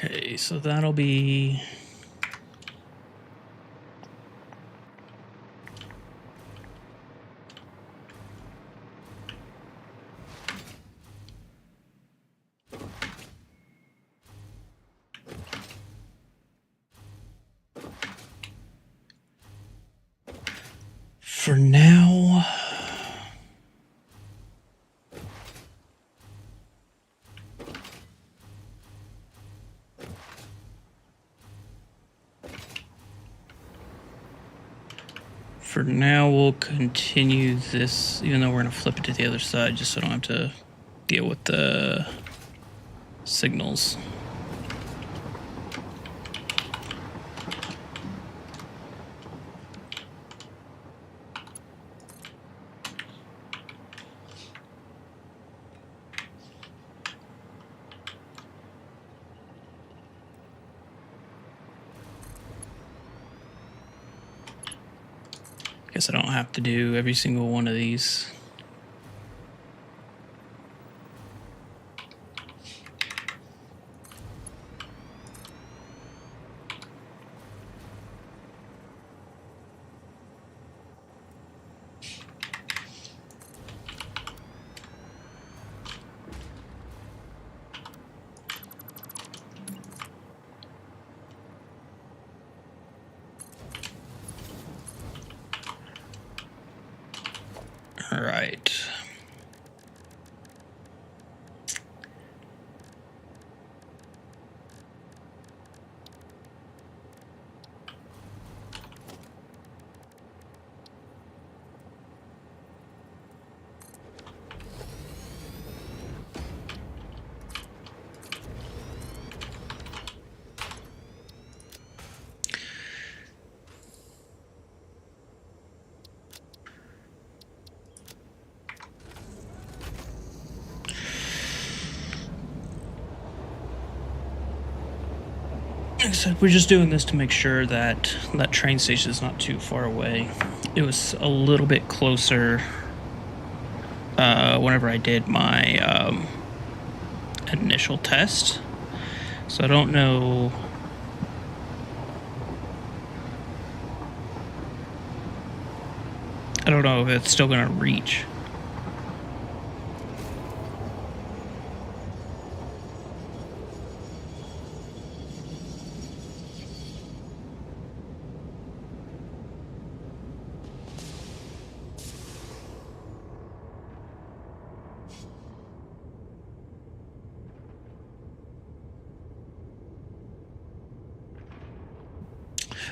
Okay, so that'll be... For now... For now, we'll continue this, even though we're going to flip it to the other side, just so I don't have to deal with the signals. Guess I don't have to do every single one of these. So we're just doing this to make sure that that train station is not too far away. It was a little bit closer whenever I did my initial test. So I don't know. I don't know if it's still going to reach.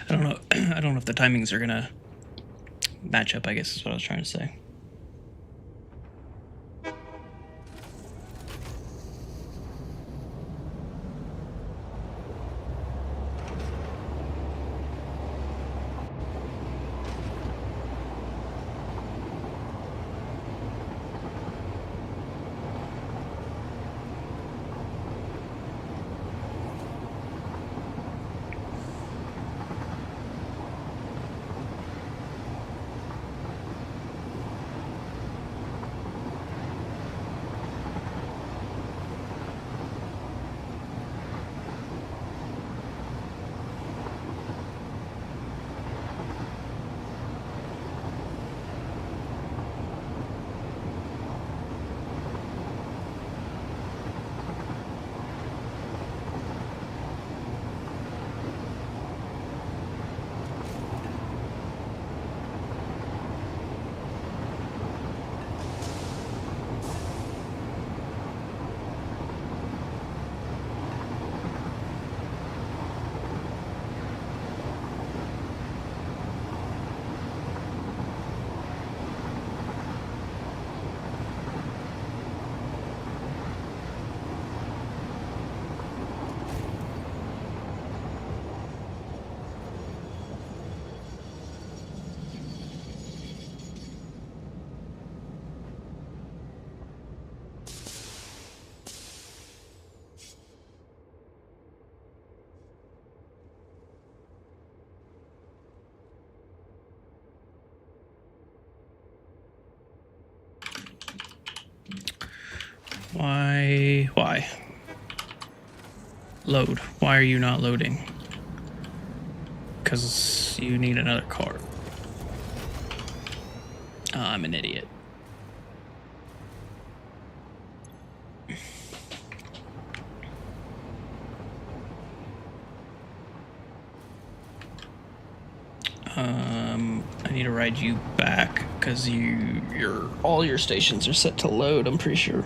I don't know. I don't know if the timings are going to match up, I guess is what I was trying to say. Why? Load. Why are you not loading? Because you need another car. I'm an idiot. I need to ride you back because all your stations are set to load, I'm pretty sure.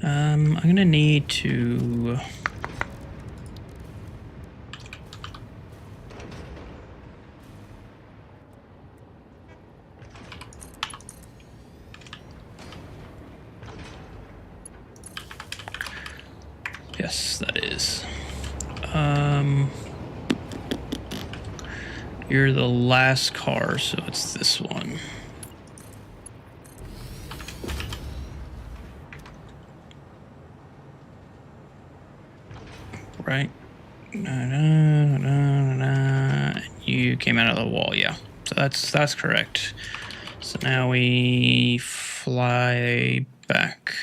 I'm gonna need to yes, that is. You're the last car, so it's this one. right? You came out of the wall, yeah. So that's correct. So now we fly back.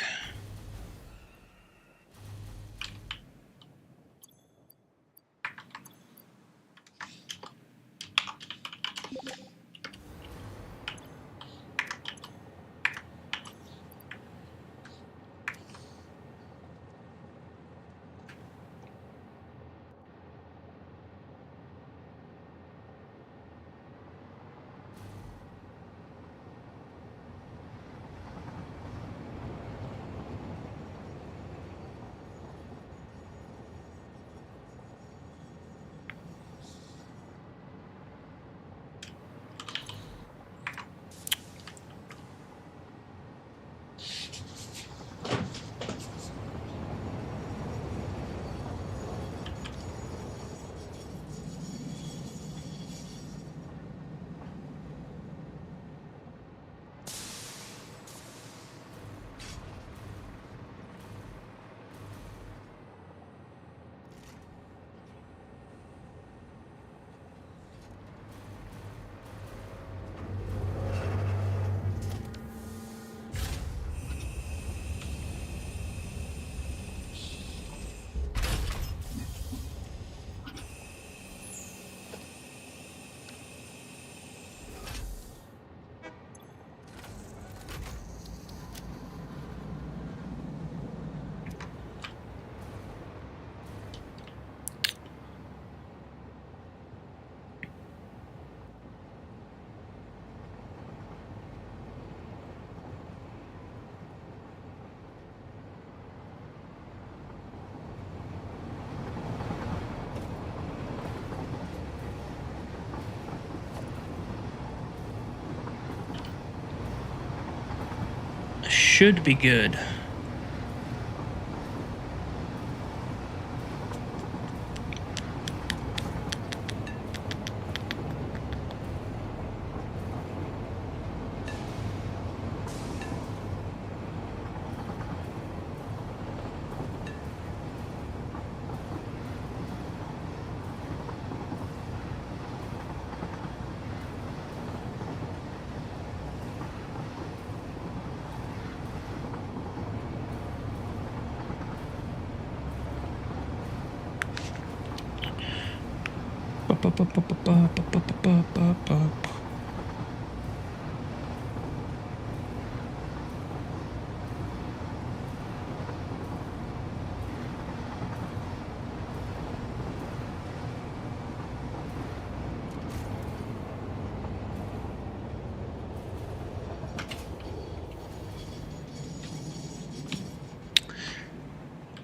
Should be good.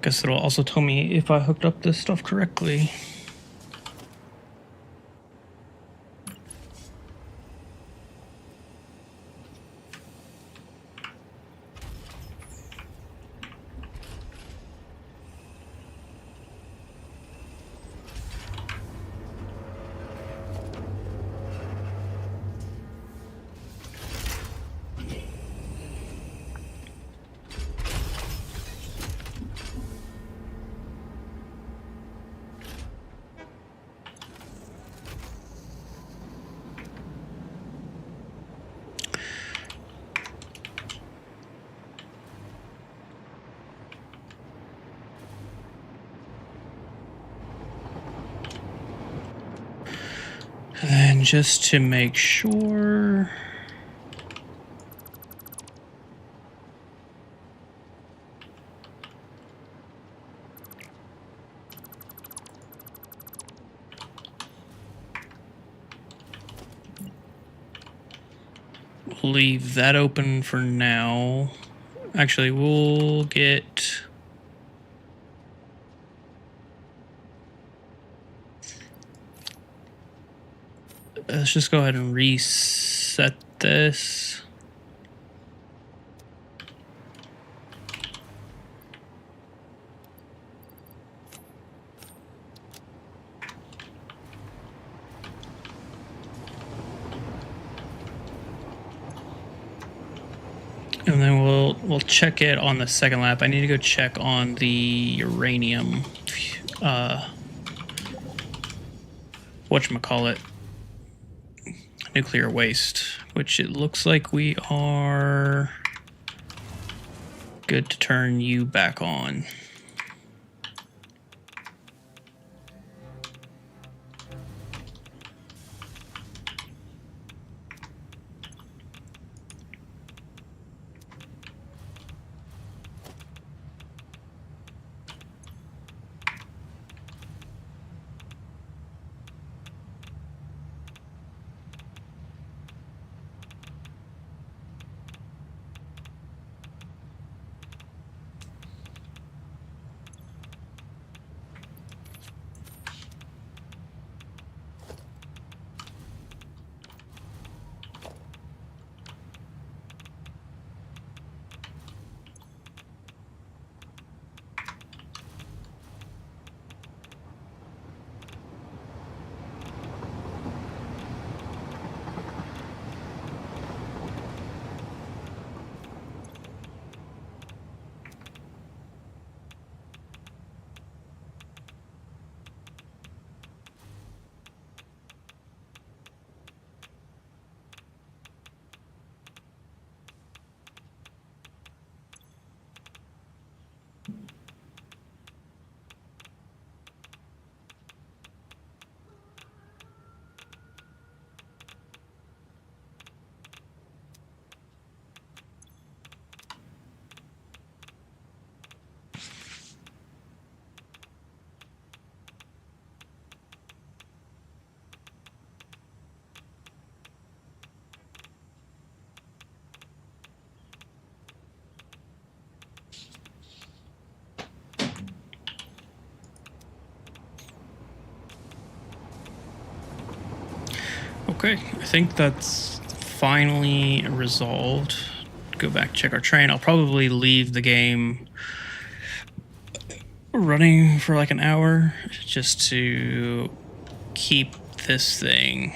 Guess it'll also tell me if I hooked up this stuff correctly. And then just to make sure, leave that open for now. Actually, we'll get... Let's just go ahead and reset this. And then we'll check it on the second lap. I need to go check on the uranium whatchamacallit, nuclear waste, which it looks like we are good to turn you back on. Okay, I think that's finally resolved. Go back, check our train. I'll probably leave the game running for like an hour just to keep this thing.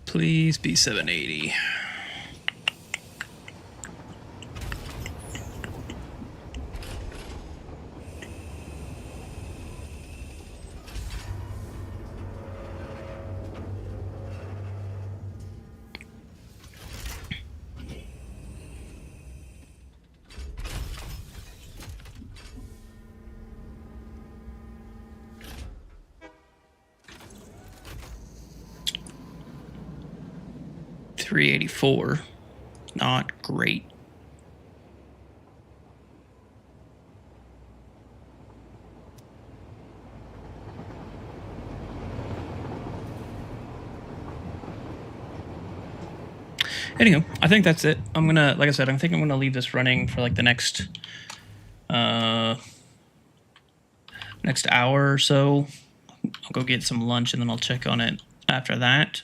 Please be 780. $384. Not great. Anywho, I think that's it. I'm gonna, like I said, I think I'm gonna leave this running for like the next hour or so. I'll go get some lunch and then I'll check on it after that.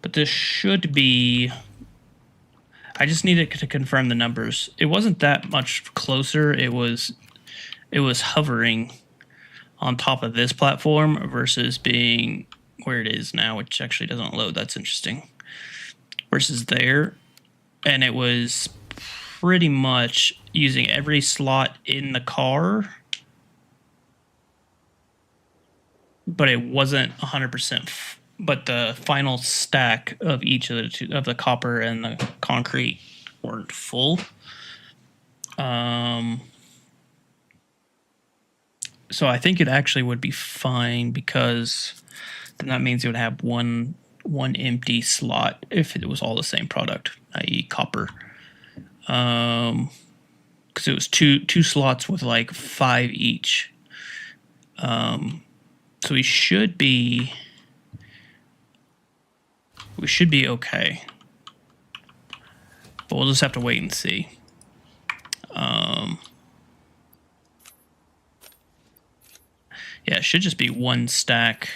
But this should be. I just needed to confirm the numbers. It wasn't that much closer. It was hovering on top of this platform versus being where it is now, which actually doesn't load. That's interesting. Versus there, and it was pretty much using every slot in the car, but it wasn't 100%. But the final stack of each of the copper and the concrete weren't full. So I think it actually would be fine because then that means it would have one empty slot if it was all the same product, i.e. copper. Because it was two slots with like 5 each. So we should be okay. But we'll just have to wait and see. Yeah, it should just be one stack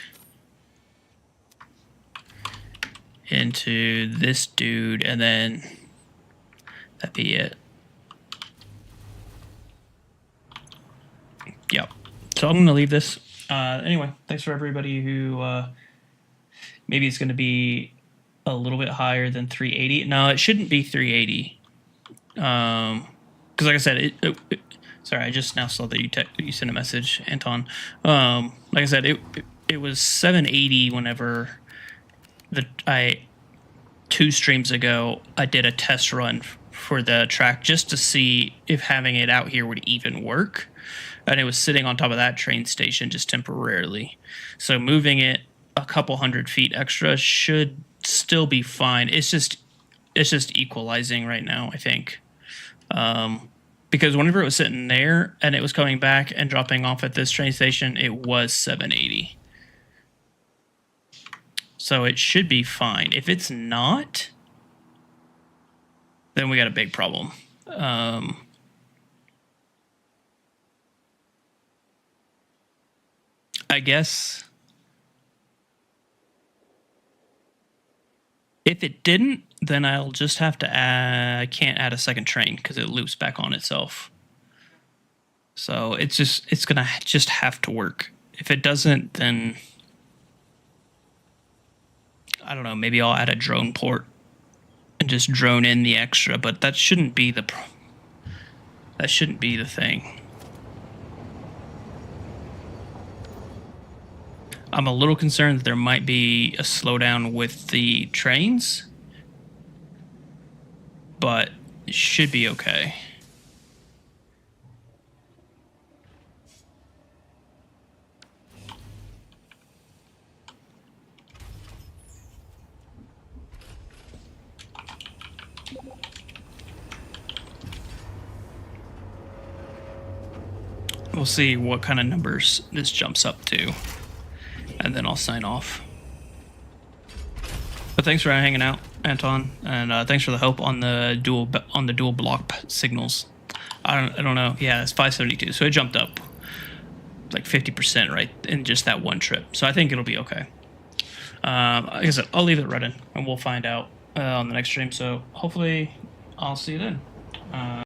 into this dude, and then that'd be it. Yep. So I'm going to leave this. Anyway, thanks for everybody who Maybe it's going to be a little bit higher than 380. No, it shouldn't be 380. Because like I said, sorry, I just now saw that you sent a message, Anton. Like I said, it was 780 whenever I 2 streams ago I did a test run for the track just to see if having it out here would even work, and it was sitting on top of that train station just temporarily. So moving it a couple 100 feet extra should still be fine. It's just equalizing right now, I think. Because whenever it was sitting there and it was coming back and dropping off at this train station, it was 780. So it should be fine. If it's not, then we got a big problem. I guess if it didn't, then I'll just have to add, I can't add a second train because it loops back on itself. So it's gonna just have to work. If it doesn't, then I don't know, maybe I'll add a drone port and just drone in the extra, but that shouldn't be the thing. I'm a little concerned that there might be a slowdown with the trains, but it should be okay. We'll see what kind of numbers this jumps up to, and then I'll sign off. But thanks for hanging out, Anton, and thanks for the help on the dual block signals. I don't know. Yeah, it's 572, so it jumped up like 50% right in just that one trip. So I think it'll be okay. Like I said, I'll leave it running, and we'll find out on the next stream. So hopefully, I'll see you then.